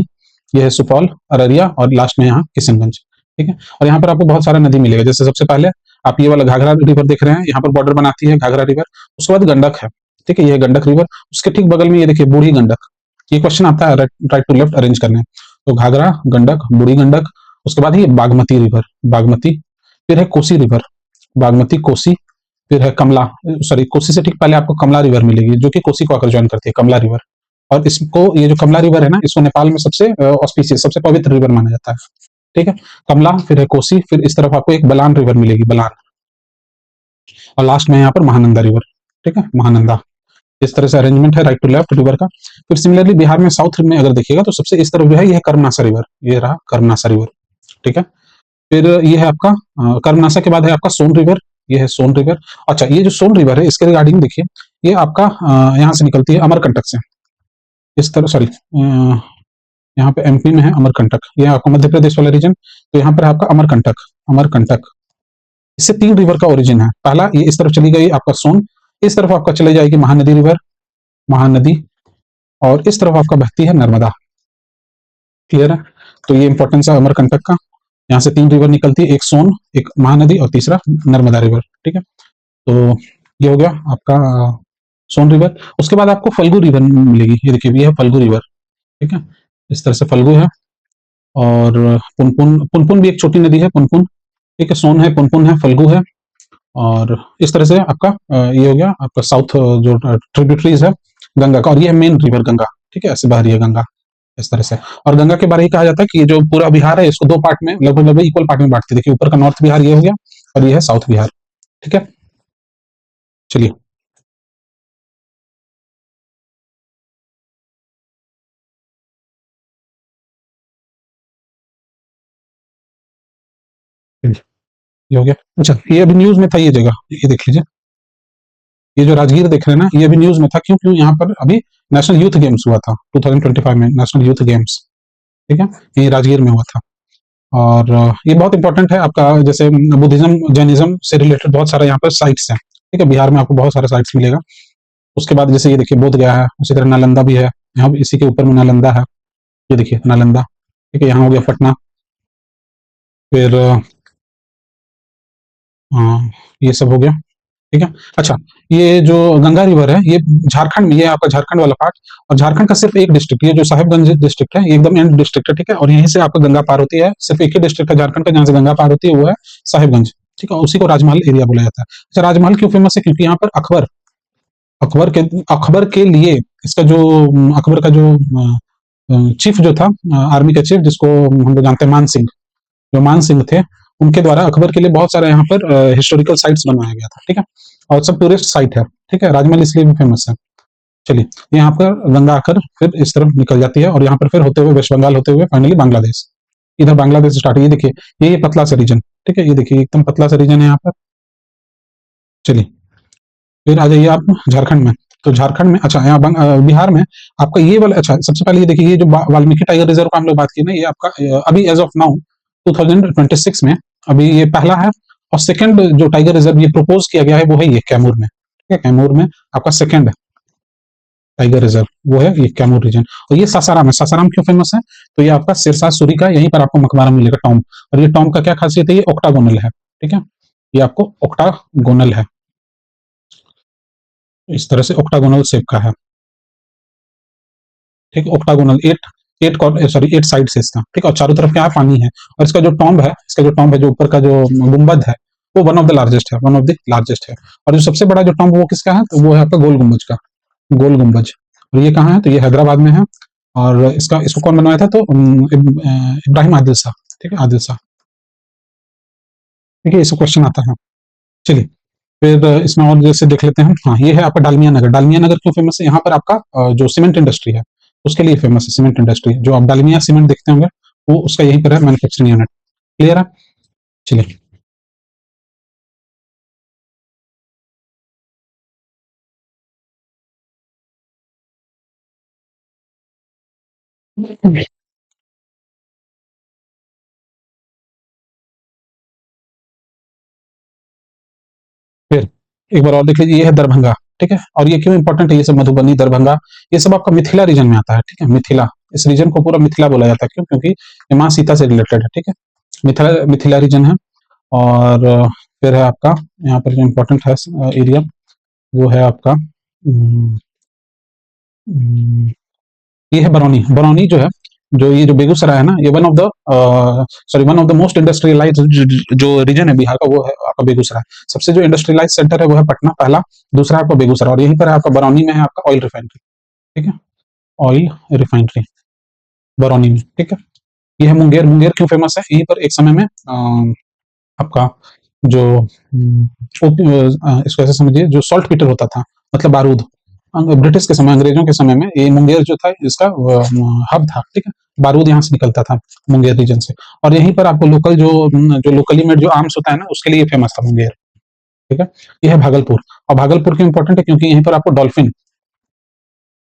S1: ये है सुपौल, अररिया, और लास्ट में यहाँ किशनगंज, ठीक है। और यहाँ पर आपको बहुत सारा नदी मिलेगा, जैसे सबसे पहले आप ये वाला घाघरा रिवर देख रहे हैं, यहाँ पर बॉर्डर बनाती है घाघरा रिवर। उसके बाद गंडक है, ठीक है, ये है गंडक रिवर। उसके ठीक बगल में ये देखिए बूढ़ी गंडक, ये क्वेश्चन आता है राइट टू लेफ्ट अरेंज करने। तो घाघरा, गंडक, बूढ़ी गंडक, उसके बाद ये बागमती रिवर, बागमती, फिर है कोसी रिवर, बागमती, कोसी, फिर है कमला, सॉरी, कोसी से ठीक पहले आपको कमला रिवर मिलेगी, जो कि कोसी को आकर ज्वाइन करती है, कमला रिवर। और इसको, ये जो कमला रिवर है ना, इसको नेपाल में सबसे ऑस्पिशियस, सबसे पवित्र रिवर माना जाता है, ठीक है। कमला, फिर है कोसी, फिर इस तरफ आपको एक बलान रिवर मिलेगी, बलान, और लास्ट में यहाँ पर महानंदा रिवर, ठीक है, महानंदा। इस तरह से अरेंजमेंट है राइट टू लेफ्ट रिवर का। फिर सिमिलरली बिहार में साउथ में अगर देखिएगा तो सबसे इस तरफ जो है ये है कर्मनासा रिवर, ये रहा कर्मनासा रिवर, ठीक है। फिर ये है आपका कर्मनासा के बाद है आपका सोन रिवर, ये है सोन रिवर। अच्छा, ये जो सोन रिवर है इसके रिगार्डिंग देखिए, ये आपका यहाँ से निकलती है अमरकंटक से, इस तरह, सॉरी, यहाँ पे एमपी में है अमरकंटक, ये आपका मध्य प्रदेश वाला रीजन। तो यहाँ पर है आपका अमरकंटक, अमरकंटक, इससे 3 रिवर का ओरिजिन है। पहला ये इस तरफ चली गई आपका सोन, इस तरफ आपका चले जाएगी महानदी रिवर, महानदी, और इस तरफ आपका बहती है नर्मदा, क्लियर है। तो ये इंपॉर्टेंस है अमरकंटक का। यहाँ से 3 रिवर निकलती है, एक सोन, एक महानदी, और तीसरा नर्मदा रिवर, ठीक है। तो ये हो गया आपका सोन रिवर। उसके बाद आपको फल्गु रिवर मिलेगी, ये देखिए ये है फल्गु रिवर, ठीक है, इस तरह से फल्गु है। और पुनपुन, पुनपुन भी एक छोटी नदी है, पुनपुन, ठीक है, सोन है, पुनपुन है, फल्गु है। और इस तरह से आपका ये हो गया आपका साउथ जो ट्रिब्यूटरीज है गंगा का, और ये है मेन रिवर गंगा, ठीक है, ऐसे बह रही है गंगा इस तरह से। और गंगा के बारे में कहा जाता है कि ये जो पूरा बिहार है इसको दो पार्ट में लगभग लगभग इक्वल पार्ट में बांटती है। देखिए ऊपर का नॉर्थ बिहार ये हो गया, और ये है साउथ बिहार, ठीक है। चलिए, ये हो गया। अच्छा, ये अभी न्यूज में था ये जगह, ये देख लीजिए, ये जो राजगीर देख रहे हैं ना, ये अभी न्यूज में था। क्यों? क्यों यहाँ पर अभी नेशनल यूथ गेम्स हुआ था 2025 में, नेशनल यूथ गेम्स, ठीक है, ये राजगीर में हुआ था। और ये बहुत इंपॉर्टेंट है आपका, जैसे बुद्धिज्म जैनिज्म से रिलेटेड बहुत सारे यहाँ पर साइट्स हैं, ठीक है, बिहार में आपको बहुत सारे साइट्स मिलेगा। उसके बाद जैसे ये देखिए बोध गया है, उसी तरह नालंदा भी है, यहाँ इसी के ऊपर में नालंदा है, ये देखिए नालंदा, ठीक है, यहाँ हो गया पटना। फिर ये सब हो गया, ठीक है। अच्छा, ये जो गंगा रिवर है ये झारखंड में, ये आपका झारखंड वाला पार्ट, और झारखंड का सिर्फ एक डिस्ट्रिक्ट, ये जो साहिबगंज डिस्ट्रिक्ट है, ये एकदम एंड डिस्ट्रिक्ट है, ठीक है, और यहीं से आपका गंगा पार होती है। सिर्फ एक ही डिस्ट्रिक्ट है झारखंड का जहाँ से गंगा पार होती है, वो है साहिबगंज, ठीक है, उसी को राजमहल एरिया बोला जाता है। अच्छा, राजमहल क्यों फेमस है? क्योंकि यहाँ पर अकबर, अकबर के लिए इसका जो अकबर का जो चीफ जो था, आर्मी का चीफ, जिसको हम लोग जानते हैं मान सिंह, जो मान सिंह थे, उनके द्वारा अकबर के लिए बहुत सारे यहाँ पर हिस्टोरिकल साइट्स बनवाया गया था, ठीक है, और सब टूरिस्ट साइट है, ठीक है, राजमहल इसलिए भी फेमस है। चलिए, यहाँ पर गंगा आकर फिर इस तरफ निकल जाती है, और यहाँ पर फिर होते हुए वेस्ट बंगाल होते हुए फाइनली बांग्लादेश, इधर बांग्लादेश स्टार्ट है, ये देखिए, ये पतला सा रीजन, ठीक है, ये देखिए एकदम पतला सा रीजन है यहाँ पर। चलिए, फिर आ जाइए आप झारखंड में। तो झारखंड में, अच्छा, यहाँ बिहार में आपका ये वाला, अच्छा, सबसे पहले ये देखिए, ये जो वाल्मीकि टाइगर रिजर्व का हम लोग बात की ना, ये आपका अभी एज ऑफ नाउ 2026 में अभी ये पहला है। और सेकंड जो टाइगर रिजर्व ये प्रपोज किया गया है वो है ये कैमूर में, ठीक है, कैमूर में आपका सेकंड टाइगर रिजर्व वो है ये कैमूर रीजन। और ये सासाराम है, सासाराम क्यों फेमस है? तो ये आपका सिरसा सूरी का, यहीं पर आपको मकबरा मिलेगा, टॉम। और ये टॉम का क्या खासियत है? ये ऑक्टागोनल है, ठीक है, ये आपको ऑक्टागोनल है, इस तरह से ऑक्टागोनल शेप का है, ठीक है, octagonal, eight eight sorry 8 side से इसका, ठीक है, और चारों तरफ क्या है? पानी है। और इसका जो टॉम्ब है, इसका जो टॉम्ब है, जो ऊपर का जो गुंबद है, वो वन ऑफ द लार्जेस्ट है, वन ऑफ द लार्जेस्ट है। और जो सबसे बड़ा जो टॉम्ब वो किसका है? तो वो है आपका गोल गुंबज का, गोल गुंबज। और ये कहाँ है? तो ये हैदराबाद में है। और इसको कौन बनवाया था? तो इब्राहिम आदिल शाह, ठीक है, आदिल शाह, ठीक है, इसको क्वेश्चन आता है। चलिए, फिर इसमें और जैसे देख लेते हैं। हाँ, ये है आपका डालमिया नगर। डालमिया नगर क्यों फेमस है? यहाँ पर आपका जो सीमेंट इंडस्ट्री है उसके लिए फेमस है, सीमेंट इंडस्ट्री, जो आप डालमिया सीमेंट देखते होंगे वो उसका यहीं पर है मैन्युफैक्चरिंग यूनिट। क्लियर है? चलिए, फिर एक बार और देख लीजिए, ये है दरभंगा, ठीक है, और ये क्यों इंपॉर्टेंट है? ये सब मधुबनी, दरभंगा, ये सब आपका मिथिला रीजन में आता है, ठीक है, मिथिला, इस रीजन को पूरा मिथिला बोला जाता है। क्यों? क्योंकि ये माँ सीता से रिलेटेड है, ठीक है, मिथिला मिथिला रीजन है। और फिर है आपका यहाँ पर जो इम्पोर्टेंट है एरिया, वो है आपका ये है बरौनी। बरौनी जो है, जो ये जो बेगूसराय है ना, ये one of the sorry one of the most industrialise जो रीजन है बिहार का, वो है आपका बेगूसराय। सबसे जो इंडस्ट्रियलाइज सेंटर है वो है पटना पहला, दूसरा है आपका बेगूसराय, और यहीं पर है आपका बरौनी में है आपका ऑयल रिफाइनरी, ठीक है, ऑयल रिफाइनरी बरौनी में, ठीक है। ये है मुंगेर। मुंगेर क्यों फेमस है? यहीं पर एक समय में आपका जो इसको ऐसे समझिए, जो सॉल्ट पीटर होता था, मतलब बारूद, ब्रिटिश के समय, अंग्रेजों के समय में ये मुंगेर जो था इसका हब था, ठीक है, बारूद यहाँ से निकलता था मुंगेर रीजन से। और यहीं पर आपको लोकल जो लोकली मेड जो आर्म्स होता है ना, उसके लिए फेमस था मुंगेर, ठीक है। ये है भागलपुर। और भागलपुर क्यों इंपॉर्टेंट है? क्योंकि यहीं पर आपको डॉल्फिन,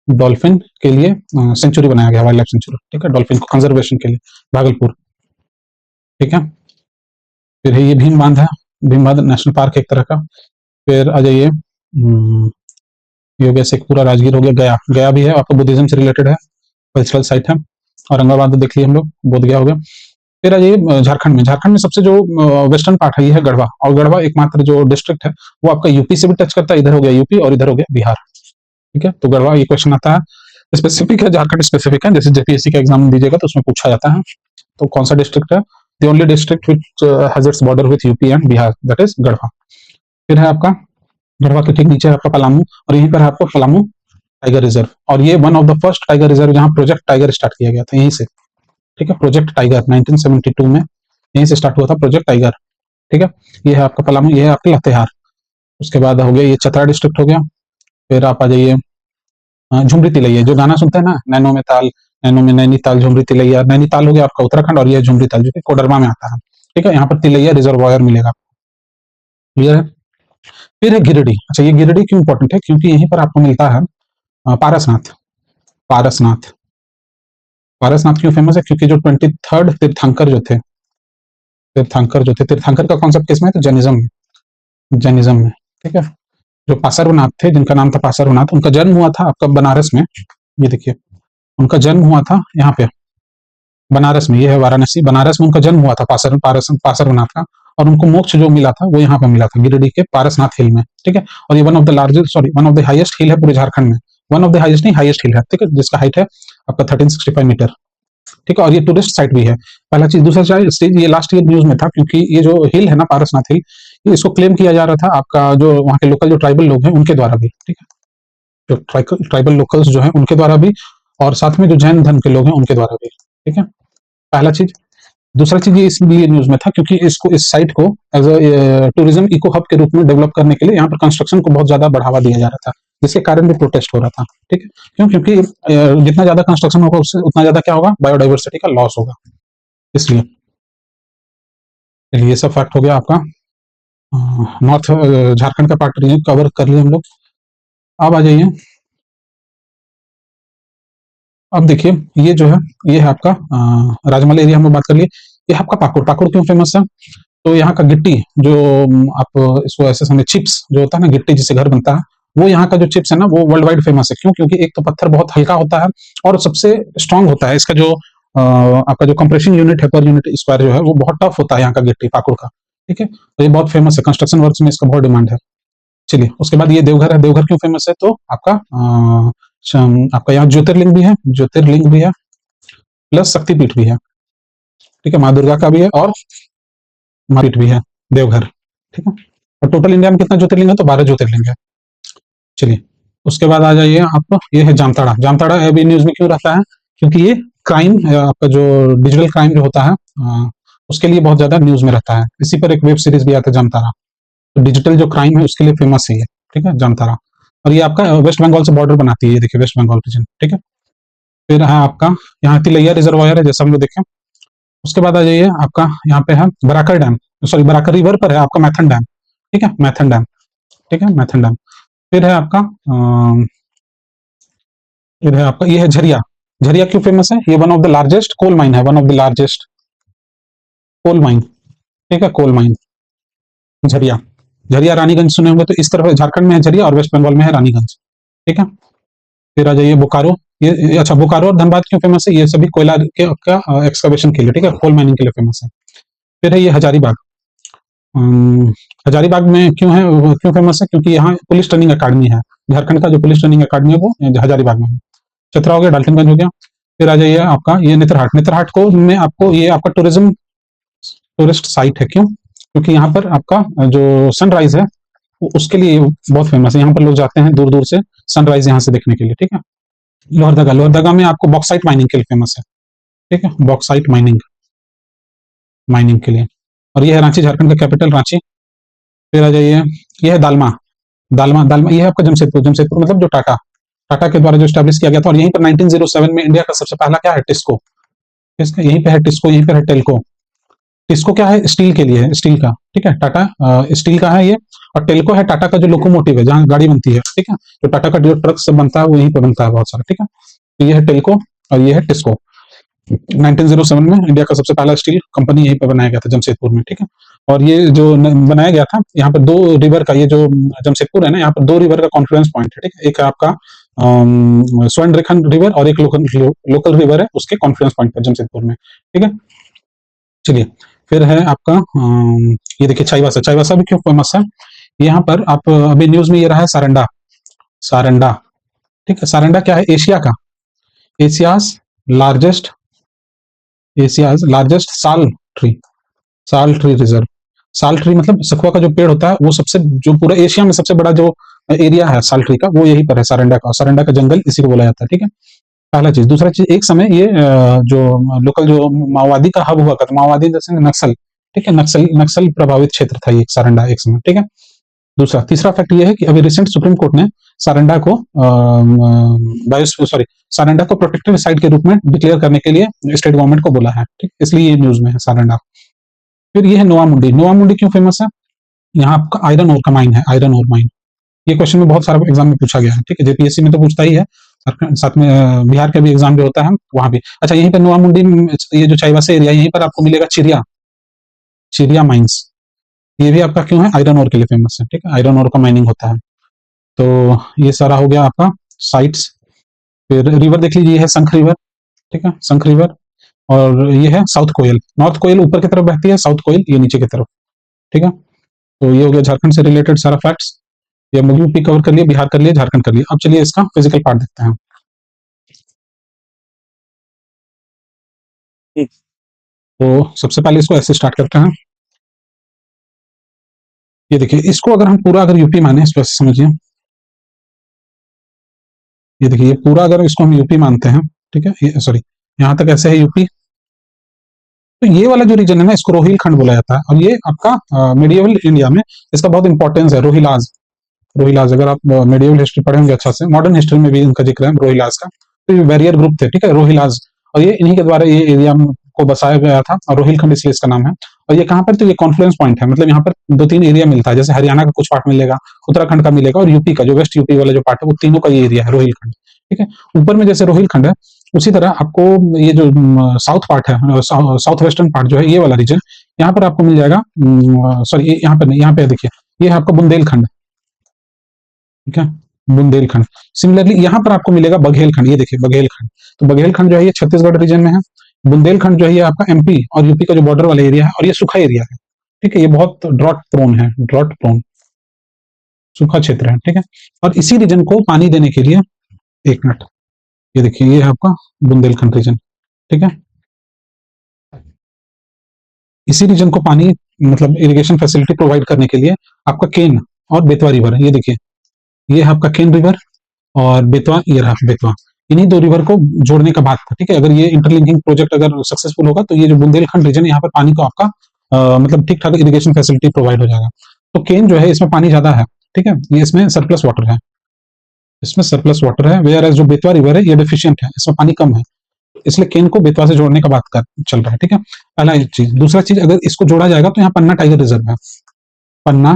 S1: डॉल्फिन के लिए सेंचुरी बनाया गया, वाइल्ड लाइफ सेंचुरी, ठीक है, डॉल्फिन को कंजर्वेशन के लिए भागलपुर, ठीक है। फिर है ये भीम बांध है, भीम बांध नेशनल पार्क है एक तरह का। फिर आ जाइए, ये हो गया शेखपुरा, राजगीर हो गया, गया, गया भी है आपको, बुद्धिज्म से रिलेटेड है, कल्चरल साइट है। औरंगाबाद देख लिया हम लोग, बोध गया हो गया। फिर आ जाइए झारखंड में। झारखंड में सबसे जो वेस्टर्न पार्ट है ये है गढ़वा, और गढ़वा एकमात्र जो डिस्ट्रिक्ट है वो आपका यूपी से भी टच करता है, इधर हो गया यूपी और इधर हो गया बिहार, ठीक है, तो गढ़वा ये क्वेश्चन आता है, स्पेसिफिक है, झारखंड स्पेसिफिक है, जैसे जेपीएससी का एग्जाम दीजिएगा तो उसमें पूछा जाता है। तो कौन सा डिस्ट्रिक्ट है? The only district which has its border with UP and Bihar, that is Garhwa. फिर है आपका गढ़वा के ठीक नीचे है आपका पलामू, और यहीं पर है आपका पलामू टाइगर रिजर्व, और ये one of the first tiger reserve जहाँ प्रोजेक्ट टाइगर स्टार्ट किया गया था, यहीं से। ठीक है, प्रोजेक्ट टाइगर 1972 में यहीं से स्टार्ट हुआ था प्रोजेक्ट टाइगर। ठीक है, ये है आपका पलामू, ये है आपका लातेहार। उसके बाद हो गया ये चतरा डिस्ट्रिक्ट हो गया। फिर आप आ जाइए झुमरी तिलैया, जो गाना सुनते हैं ना, नैनो में ताल, नैनो में नैनीताल, झुमरी तिलैया। नैनीताल हो गया आपका उत्तराखंड, और ये झुमरी ताल जो कि कोडरमा में आता है। ठीक है, यहाँ पर तिलैया रिजर्वायर मिलेगा। क्लियर है? फिर है गिरिडीह। अच्छा, ये गिरिडीह क्यों इंपॉर्टेंट है? क्योंकि यहीं पर आपको मिलता है पारसनाथ। पारसनाथ, पारसनाथ क्यों फेमस है? क्योंकि जो 23rd तीर्थंकर जो थे, तीर्थंकर का कॉन्सेप्ट किसमें है? तो जैनिज्म में, जैनिज्म में। ठीक है, जो पार्श्वनाथ थे, जिनका नाम था पार्श्वनाथ, उनका जन्म हुआ था आपका बनारस में। ये देखिए, उनका जन्म हुआ था यहाँ पे बनारस में, ये है वाराणसी, बनारस में उनका जन्म हुआ था पार्श्वनाथ का। और उनको मोक्ष जो मिला था वो यहाँ पे मिला था, गिरिडीह के पारसनाथ हिल में। ठीक है, और ये one of the largest, sorry, one of the highest hill है पूरे झारखंड में। वन ऑफ द हाईएस्ट नहीं, हाईएस्ट हिल है। ठीक है, जिसका हाइट है आपका 1365 मीटर। ठीक है, और ये टूरिस्ट साइट भी है। पहला चीज, दूसरा चीज, ये लास्ट ईयर न्यूज में था, क्योंकि ये जो हिल है ना, पारसनाथ हिल, ये इसको क्लेम किया जा रहा था आपका जो वहाँ के लोकल जो ट्राइबल लोग हैं उनके द्वारा भी। ठीक है, जो ट्राइबल लोकल्स जो हैं उनके द्वारा भी, और साथ में जो जैन धर्म के लोग हैं उनके द्वारा भी। ठीक है, पहला चीज। दूसरा चीज, ये इसलिए न्यूज में था क्योंकि इसको, इस साइट को as a tourism eco hub के रूप में डेवलप करने के लिए यहाँ पर कंस्ट्रक्शन को बहुत ज्यादा बढ़ावा दिया जा रहा था, जिसके कारण भी प्रोटेस्ट हो रहा था। ठीक है, क्यों? क्योंकि जितना ज्यादा कंस्ट्रक्शन होगा उससे उतना ज्यादा क्या होगा? बायोडाइवर्सिटी का लॉस होगा, इसलिए। चलिए, ये सब फैक्ट हो गया आपका नॉर्थ झारखंड का पार्ट कवर कर लिया हम लोग। अब आ जाइए, अब देखिए, ये जो है, ये है आपका राजमहल एरिया, हम लोग बात कर लिए। ये है आपका पाकुड़। पाकुड़ क्यों फेमस है? तो यहाँ का गिट्टी, जो आप इसको ऐसे समझ, चिप्स जो होता है ना, गिट्टी जिससे घर बनता है, वो यहाँ का जो चिप्स है ना, वो वर्ल्ड वाइड फेमस है। क्यों? क्योंकि एक तो पत्थर बहुत हल्का होता है, और सबसे स्ट्रांग होता है। इसका जो आपका जो कंप्रेशन यूनिट है, पर यूनिट स्क्वायर जो है, वो बहुत टफ होता है यहाँ का गिट्टी पाकुड़ का। ठीक है, तो ये बहुत फेमस है, कंस्ट्रक्शन वर्क में इसका बहुत डिमांड है। चलिए, उसके बाद ये देवघर है। देवघर क्यों फेमस है? तो आपका आपका यहाँ ज्योतिर्लिंग भी है, ज्योतिर्लिंग भी है, प्लस शक्तिपीठ भी है। ठीक है, माँ दुर्गा का भी है, और पीठ भी है देवघर। ठीक है, और टोटल इंडिया में कितना ज्योतिर्लिंग है? तो 12 ज्योतिर्लिंग है। चलिए, उसके बाद आ जाइए आप, ये है जामताड़ा। जामताड़ा अभी न्यूज में क्यों रहता है? क्योंकि ये क्राइम, आपका जो डिजिटल क्राइम जो होता है, उसके लिए बहुत ज्यादा न्यूज में रहता है। इसी पर एक वेब सीरीज भी आता है जामताड़ा। तो डिजिटल जो क्राइम है उसके लिए फेमस है ये। ठीक है, जामताड़ा। और ये आपका वेस्ट बंगाल से बॉर्डर बनाती है, ये देखिए, वेस्ट बंगाल रीजन। ठीक है, फिर है आपका यहाँ तिलैया रिजर्वायर है, जैसा हम लोग देखें। उसके बाद आ जाइए आपका, यहाँ पे है Barakar dam, sorry, Barakar river पर है आपका मैथन डैम। ठीक है, मैथन डैम। ठीक है, मैथन डैम। फिर है आपका फिर है आपका, ये है झरिया। झरिया क्यों फेमस है? ये one of the largest coal mine है, one of the largest coal mine. ठीक है, कोल माइन झरिया। झरिया रानीगंज सुने होंगे, तो इस तरफ झारखंड में है झरिया, और वेस्ट बंगाल में है रानीगंज। ठीक है, फिर आ जाइए बोकारो। अच्छा, बोकारो और धनबाद क्यों फेमस है? ये सभी कोयला के का एक्सकवेशन के लिए। ठीक है, कोल माइनिंग के लिए फेमस है। फिर है ये हजारीबाग। हजारीबाग में क्यों है, क्यों फेमस है? क्योंकि यहाँ पुलिस ट्रेनिंग अकादमी है। झारखंड का जो पुलिस ट्रेनिंग अकादमी है वो हजारीबाग में है। चतरा हो गया, डाल्टनगंज हो गया। फिर आ जाइए आपका ये नेत्रहाट। नेत्रहाट को में आपको, ये आपका टूरिज्म, टूरिस्ट साइट है। क्यों? क्योंकि यहाँ पर आपका जो सनराइज है उसके लिए बहुत फेमस है। यहाँ पर लोग जाते हैं दूर दूर से सनराइज यहाँ से देखने के लिए। ठीक है, लोहरदगा। लोहरदगा में आपको बॉक्साइट माइनिंग के लिए फेमस है। ठीक है, बॉक्साइट माइनिंग, माइनिंग के लिए। और ये है रांची, झारखंड का कैपिटल रांची। फिर आ जाइए, ये है दालमा। दालमा, दालमा ये है आपका जमशेदपुर। जमशेदपुर मतलब जो टाटा, टाटा के द्वारा जो स्टैब्लिश किया गया था। और यहीं पर 1907 में इंडिया का सबसे पहला क्या है? टिस्को। इसका यहीं पे है टिस्को, यहीं पर है टेल्को। टिस्को क्या है? स्टील के लिए है, स्टील का। ठीक है, टाटा स्टील का है ये। और टेल्को है टाटा का जो लोकोमोटिव है, जहाँ गाड़ी बनती है। ठीक है, तो टाटा का जो ट्रक सब बनता है वो यहीं पे बनता है बहुत सारा। ठीक है, तो ये है टेल्को, और ये है टिस्को। 1907 में इंडिया का सबसे पहला स्टील कंपनी यहीं पे बनाया गया था, जमशेदपुर में। ठीक है, और ये जो बनाया गया था, यहाँ पर 2 रिवर का, ये जो जमशेदपुर है ना, यहाँ पर 2 रिवर का कॉन्फ्लुएंस पॉइंट है। ठीक है, एक है आपका स्वर्ण रेखन रिवर, और एक लोकल रिवर है, उसके कॉन्फ्लुएंस पॉइंट पर जमशेदपुर में। ठीक है, चलिए, फिर है आपका ये देखिए चाईबासा। चाईबासा भी क्यों फेमस है? यहाँ पर आप अभी न्यूज में ये रहा है सारंडा, सारंडा। ठीक है, सारंडा क्या है, एशिया का, एशियाज लार्जेस्ट, एशियाज लार्जेस्ट साल ट्री रिजर्व। साल ट्री मतलब सखुआ का जो पेड़ होता है, वो सबसे, जो पूरा एशिया में सबसे बड़ा जो एरिया है साल ट्री का, वो यही पर है, सारंडा का। सारंडा का जंगल इसी को बोला जाता है। ठीक है, पहला चीज। दूसरा चीज, एक समय ये जो लोकल जो माओवादी का हब हुआ करता, माओवादी जैसे नक्सल, ठीक है, नक्सल नक्सल प्रभावित क्षेत्र था ये सारंडा एक समय। ठीक है, दूसरा, तीसरा फैक्ट ये है कि अभी रिसेंट सुप्रीम कोर्ट ने सारंडा को सॉरी, सारंडा को प्रोटेक्टेड साइट के रूप में डिक्लेयर करने के लिए स्टेट गवर्नमेंट को बोला है। ठीक, इसलिए ये न्यूज में है सारंडा। फिर ये है नोवा मुंडी। नोवा मुंडी क्यों फेमस है? यहाँ आपका आयरन ओर का माइन है, आयरन ओर माइन। ये क्वेश्चन में बहुत सारा एग्जाम में पूछा गया है। ठीक है, जेपीएससी में तो पूछता ही है, साथ में बिहार का भी एग्जाम जो होता है वहां भी। अच्छा, यहीं पर नोवा मुंडी, ये जो चाईबासा एरिया, यहीं पर आपको मिलेगा चिरिया, चिरिया माइंस। ये भी आपका क्यों है? आयरन ओर के लिए फेमस है। ठीक है, आयरन ओर का माइनिंग होता है। तो ये सारा हो गया आपका साइट्स। फिर रिवर देख लीजिए, ये है शंख रिवर। ठीक है, शंख रिवर। और ये है साउथ कोयल। नॉर्थ कोयल ऊपर की तरफ बहती है, साउथ कोयल ये नीचे की तरफ। ठीक है, तो ये हो गया झारखंड से रिलेटेड सारा फैक्ट्स। ये हम यूपी कवर कर लिए, बिहार कर लिए, झारखंड कर लिए। अब चलिए इसका फिजिकल पार्ट देखते हैं। तो सबसे पहले इसको ऐसे स्टार्ट करते हैं। ये देखिए, इसको अगर हम पूरा अगर यूपी माने, इसको ऐसे समझिए। ये देखिए, ये पूरा अगर इसको हम यूपी मानते हैं, ठीक है, ये सॉरी, यहाँ तक ऐसे है यूपी। तो ये वाला जो रीजन है ना, इसको रोहिलखंड बोला जाता है। और ये आपका मेडिएवल इंडिया में इसका बहुत इंपॉर्टेंस है। रोहिलाज, रोहिलाज अगर आप मेडिएवल हिस्ट्री पढ़े होंगे अच्छा से, मॉडर्न हिस्ट्री में भी इनका जिक्र है रोहिलाज का। तो ये बैरियर ग्रुप थे, ठीक है, रोहिलाज। और ये इन्हीं के द्वारा ये एरिया को बसाया गया था, और रोहिलखंड इसलिए इसका नाम है। और ये कहाँ पर? तो ये कॉन्फ्लुएंस पॉइंट है, मतलब यहाँ पर दो तीन एरिया मिलता है। जैसे हरियाणा का कुछ पार्ट मिलेगा, उत्तराखंड का मिलेगा, और यूपी का जो वेस्ट यूपी वाला जो पार्ट है, वो तीनों का ये एरिया है रोहिलखंड। ठीक है, ऊपर में जैसे रोहिलखंड है, उसी तरह आपको ये जो साउथ पार्ट है, साउथ वेस्टर्न पार्ट जो है, ये वाला रीजन, यहाँ पर आपको मिल जाएगा। सॉरी, यहाँ पर नहीं, यहाँ पे देखिए, ये है आपका बुंदेलखंड। ठीक है, बुंदेलखंड। सिमिलरली यहाँ पर आपको मिलेगा बघेलखंड। ये देखिए बघेलखंड, तो बघेलखंड जो है ये छत्तीसगढ़ रीजन में है। बुंदेलखंड जो है ये आपका एमपी और यूपी का जो बॉर्डर वाला एरिया है, और ये सूखा एरिया है। ठीक है, ये बहुत ड्रॉट प्रोन है, ड्रॉट प्रोन सूखा क्षेत्र है। ठीक है, और इसी रीजन को पानी देने के लिए, एक मिनट, ये देखिए, ये है आपका बुंदेलखंड रीजन। ठीक है, इसी रीजन को पानी, मतलब इरिगेशन फैसिलिटी प्रोवाइड करने के लिए आपका केन और बेतवा रिवर है। ये देखिए, ये है आपका केन रिवर, और बेतवा, ये रहा बेतवा। इन्हीं दो रिवर को जोड़ने का बात था। ठीक है, अगर ये इंटरलिंकिंग प्रोजेक्ट अगर सक्सेसफुल होगा, तो ये जो बुंदेलखंड रीजन है, यहाँ पर पानी को आपका मतलब ठीक ठाक इरिगेशन फैसिलिटी प्रोवाइड हो जाएगा। तो केन जो है, इसमें पानी ज्यादा है। ठीक है, ये इसमें सरप्लस वाटर है, इसमें सरप्लस वाटर है। वेयर एज जो बेतवा रिवर है, ये डिफिशियंट है, इसमें पानी कम है। इसलिए केन को बेतवा से जोड़ने का बात कर चल रहा है। ठीक है, पहला चीज। दूसरा चीज, अगर इसको जोड़ा जाएगा, तो यहाँ पन्ना टाइगर रिजर्व है, पन्ना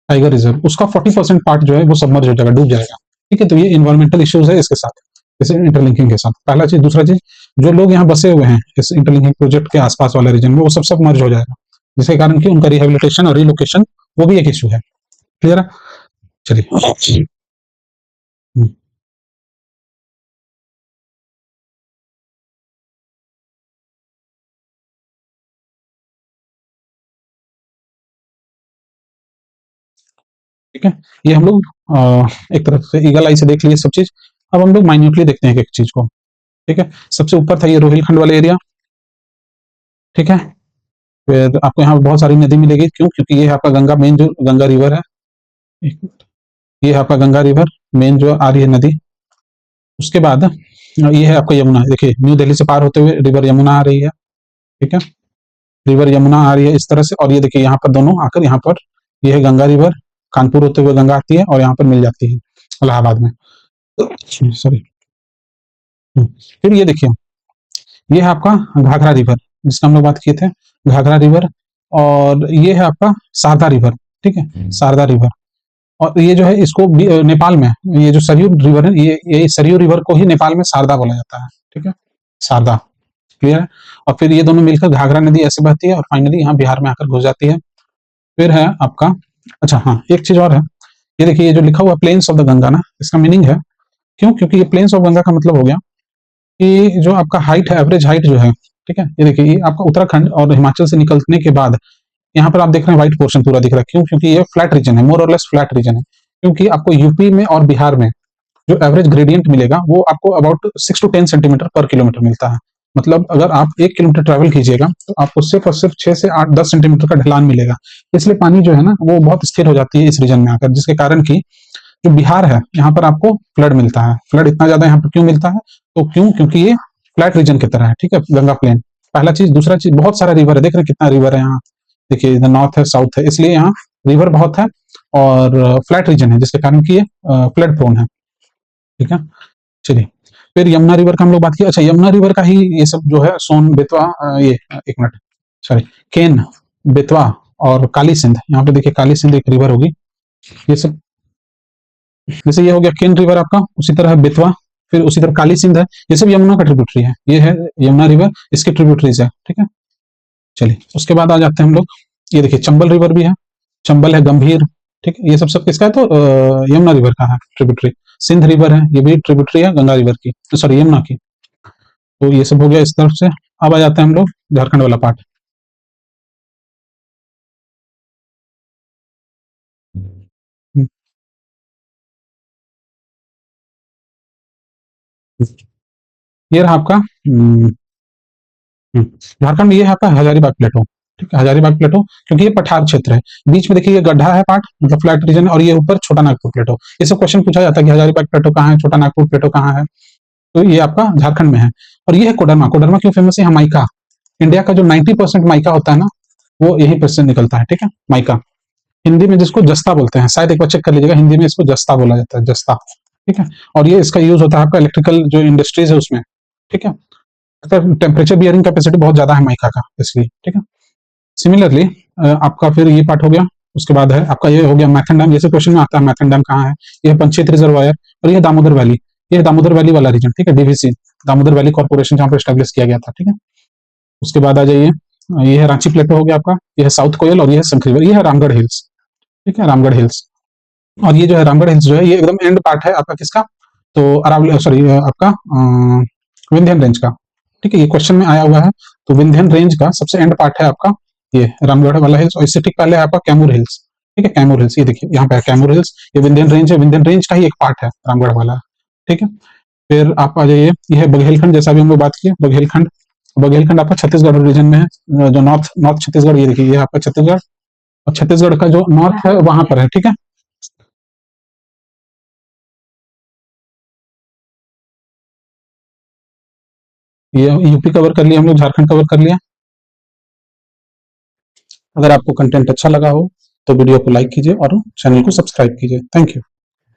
S1: टाइगर रिजर्व, उसका 40% पार्ट जो है वो सबमर्ज हो जाएगा, डूब जाएगा। ठीक है, तो ये इन्वायरमेंटल इश्यूज है इसके साथ, जैसे इंटरलिंकिंग के साथ। पहला चीज। दूसरा चीज, जो लोग यहाँ बसे हुए हैं इस इंटरलिंकिंग प्रोजेक्ट के आसपास वाले रीजन में, वो सब मर्ज हो जाएगा, जिसके कारण की उनका रिहेबिलिटेशन और रिलोकेशन, वो भी एक इशू है। क्लियर है? चलिए। ठीक है, ये हम लोग एक तरफ से ईगल आई से देख लिए सब चीज। अब हम लोग माइन्यूटली देखते हैं एक चीज को। ठीक है, सबसे ऊपर था ये रोहिलखंड वाला एरिया। ठीक है, फिर आपको यहाँ बहुत सारी नदी मिलेगी। क्यों? क्योंकि ये है आपका गंगा, मेन जो गंगा रिवर है। एक मिनट, ये है आपका गंगा रिवर, मेन जो आ रही है नदी। उसके बाद ये है आपका यमुना। देखिए, न्यू दिल्ली से पार होते हुए रिवर यमुना आ रही है। ठीक है, रिवर यमुना आ रही है इस तरह से। और ये देखिए, यहाँ पर दोनों आकर, यहाँ पर ये है गंगा रिवर, कानपुर होते हुए गंगा आती है, और यहाँ पर मिल जाती है इलाहाबाद में। सॉरी। फिर ये देखिए, ये है आपका घाघरा रिवर, जिसका हम लोग बात किए थे, घाघरा रिवर। और ये है आपका शारदा रिवर। ठीक है, शारदा रिवर। और ये जो है, इसको नेपाल में, ये जो सरयू रिवर है, ये सरयू रिवर को ही नेपाल में शारदा बोला जाता है। ठीक है, शारदा। क्लियर है? और फिर ये दोनों मिलकर घाघरा नदी ऐसे बहती है, और फाइनली यहाँ बिहार में आकर घुस जाती है। फिर है आपका, अच्छा हाँ, एक चीज और है। ये देखिए, ये जो लिखा हुआ प्लेन्स ऑफ द गंगा ना, इसका मीनिंग है, क्यों? क्योंकि ये प्लेन्स ऑफ गंगा का मतलब हो गया कि जो आपका हाइट है, एवरेज हाइट जो है, ठीक है, ये देखिए, ये आपका उत्तराखंड और हिमाचल से निकलने के बाद यहाँ पर आप देख रहे हैं व्हाइट पोर्शन पूरा दिख रहा है। क्यों? क्योंकि ये फ्लैट रीजन है, मोर और लेस फ्लैट रीजन है। क्योंकि आपको यूपी में और बिहार में जो एवरेज ग्रेडियंट मिलेगा वो आपको अबाउट 6 to 10 सेंटीमीटर पर किलोमीटर मिलता है। मतलब अगर आप 1 किलोमीटर ट्रेवल कीजिएगा तो आपको सिर्फ और सिर्फ 6 से 8 10 सेंटीमीटर का ढलान मिलेगा। इसलिए पानी जो है ना वो बहुत स्थिर हो जाती है इस रीजन में आकर, जिसके कारण की जो बिहार है यहाँ पर आपको फ्लड मिलता है। फ्लड इतना ज्यादा यहाँ पर क्यों मिलता है? तो क्यों? क्योंकि ये फ्लैट रीजन की तरह है, ठीक है, गंगा प्लेन। पहला चीज, दूसरा चीज, बहुत सारा रिवर है, देख रहे हैं कितना रिवर है यहाँ। देखिए इधर नॉर्थ है, साउथ है, इसलिए यहाँ रिवर बहुत है और फ्लैट रीजन है, जिसके कारण की ये फ्लड प्रोन है, ठीक है। चलिए, फिर यमुना रिवर का हम लोग बात किया। अच्छा, यमुना रिवर का ही ये सब जो है सोन, बेतवा, ये एक मिनट, सॉरी, केन, बेतवा और काली सिंध। यहाँ पे देखिए काली सिंध एक रिवर होगी। ये सब, जैसे ये हो गया केन रिवर आपका, उसी तरह बेतवा, फिर उसी तरह काली सिंध है, ये सब यमुना का ट्रिब्यूटरी है। ये है यमुना रिवर, इसके ट्रिब्यूटरीज है, ठीक है। चलिए, उसके बाद आ जाते हैं हम लोग, ये देखिए चंबल रिवर भी है, चंबल है, गंभीर, ठीक है। ये सब सब किसका है? तो यमुना रिवर का है ट्रिब्यूटरी। सिंध रिवर है, ये भी ट्रिब्यूटरी है गंगा रिवर की, सॉरी यमुना की। तो ये सब हो गया इस तरफ से। अब आ जाते हैं हम लोग झारखंड वाला पार्ट। ये रहा आपका झारखंड में, ये है आपका हजारीबाग प्लेटो, ठीक है, हजारीबाग प्लेटो, क्योंकि ये पठार क्षेत्र है। बीच में देखिए ये गड्ढा है पार्ट, मतलब फ्लैट रीजन है, और ये ऊपर छोटा नागपुर प्लेटो। ये सब क्वेश्चन पूछा जाता है कि हजारीबाग प्लेटो कहाँ है, छोटा नागपुर प्लेटो कहाँ है। तो ये आपका झारखंड में है। और ये है कोडरमा। कोडरमा क्यों फेमस है? माइका, इंडिया का जो 90% माइका होता है ना, वो यहीं पर से निकलता है, ठीक है, माइका। हिंदी में जिसको जस्ता बोलते हैं, शायद एक बार चेक कर लीजिएगा, हिंदी में इसको जस्ता बोला जाता है, जस्ता, ठीक है। और ये इसका यूज होता है आपका इलेक्ट्रिकल जो इंडस्ट्रीज है उसमें, ठीक है। टेम्परेचर बियरिंग कैपेसिटी बहुत ज्यादा है माइका का, इसलिए, ठीक है। सिमिलरली आपका फिर ये पार्ट हो गया। उसके बाद है आपका ये हो गया मैथन डैम। जैसे क्वेश्चन में आता है मैथन डैम कहाँ है, ये है पंचेत रिजर्वायर, और ये है दामोदर वैली। ये है दामोदर वैली वाला रीजन, ठीक है, डीवीसी, दामोदर वैली कॉर्पोरेशन, जहाँ पर स्टैब्लिश किया गया था, ठीक है। उसके बाद आ जाइए, ये है रांची प्लेटो हो गया आपका, ये है साउथ कोयल, और ये है शंख रिवर, ये है रामगढ़ हिल्स, ठीक है, रामगढ़ हिल्स। और ये जो है रामगढ़ हिल्स जो है, ये एकदम एंड पार्ट है आपका किसका? तो अरावली, सॉरी, आपका विंध्यन रेंज का, ठीक है, ये क्वेश्चन में आया हुआ है। तो विंध्यन रेंज का सबसे एंड पार्ट है आपका ये रामगढ़ वाला हिल्स, और इससे ठीक पहले है आपका कैमूर हिल्स, ठीक है, कैमूर हिल्स, ये देखिए यहाँ पे है कैमूर हिल्स, ये विंध्यन रेंज है, विंध्यन रेंज का ही एक पार्ट है रामगढ़ वाला, ठीक है। फिर आप आ जाइए, ये है बघेलखंड, जैसा भी हम लोग बात किए, बघेलखंड। बघेलखंड आपका छत्तीसगढ़ रीजन में है, जो नॉर्थ नॉर्थ छत्तीसगढ़, ये देखिए ये आपका छत्तीसगढ़, और छत्तीसगढ़ का जो नॉर्थ है वहां पर है, ठीक है। ये यूपी कवर कर लिया हम लोग, झारखंड कवर कर लिया। अगर आपको कंटेंट अच्छा लगा हो तो वीडियो को लाइक कीजिए और चैनल को सब्सक्राइब कीजिए। Thank you.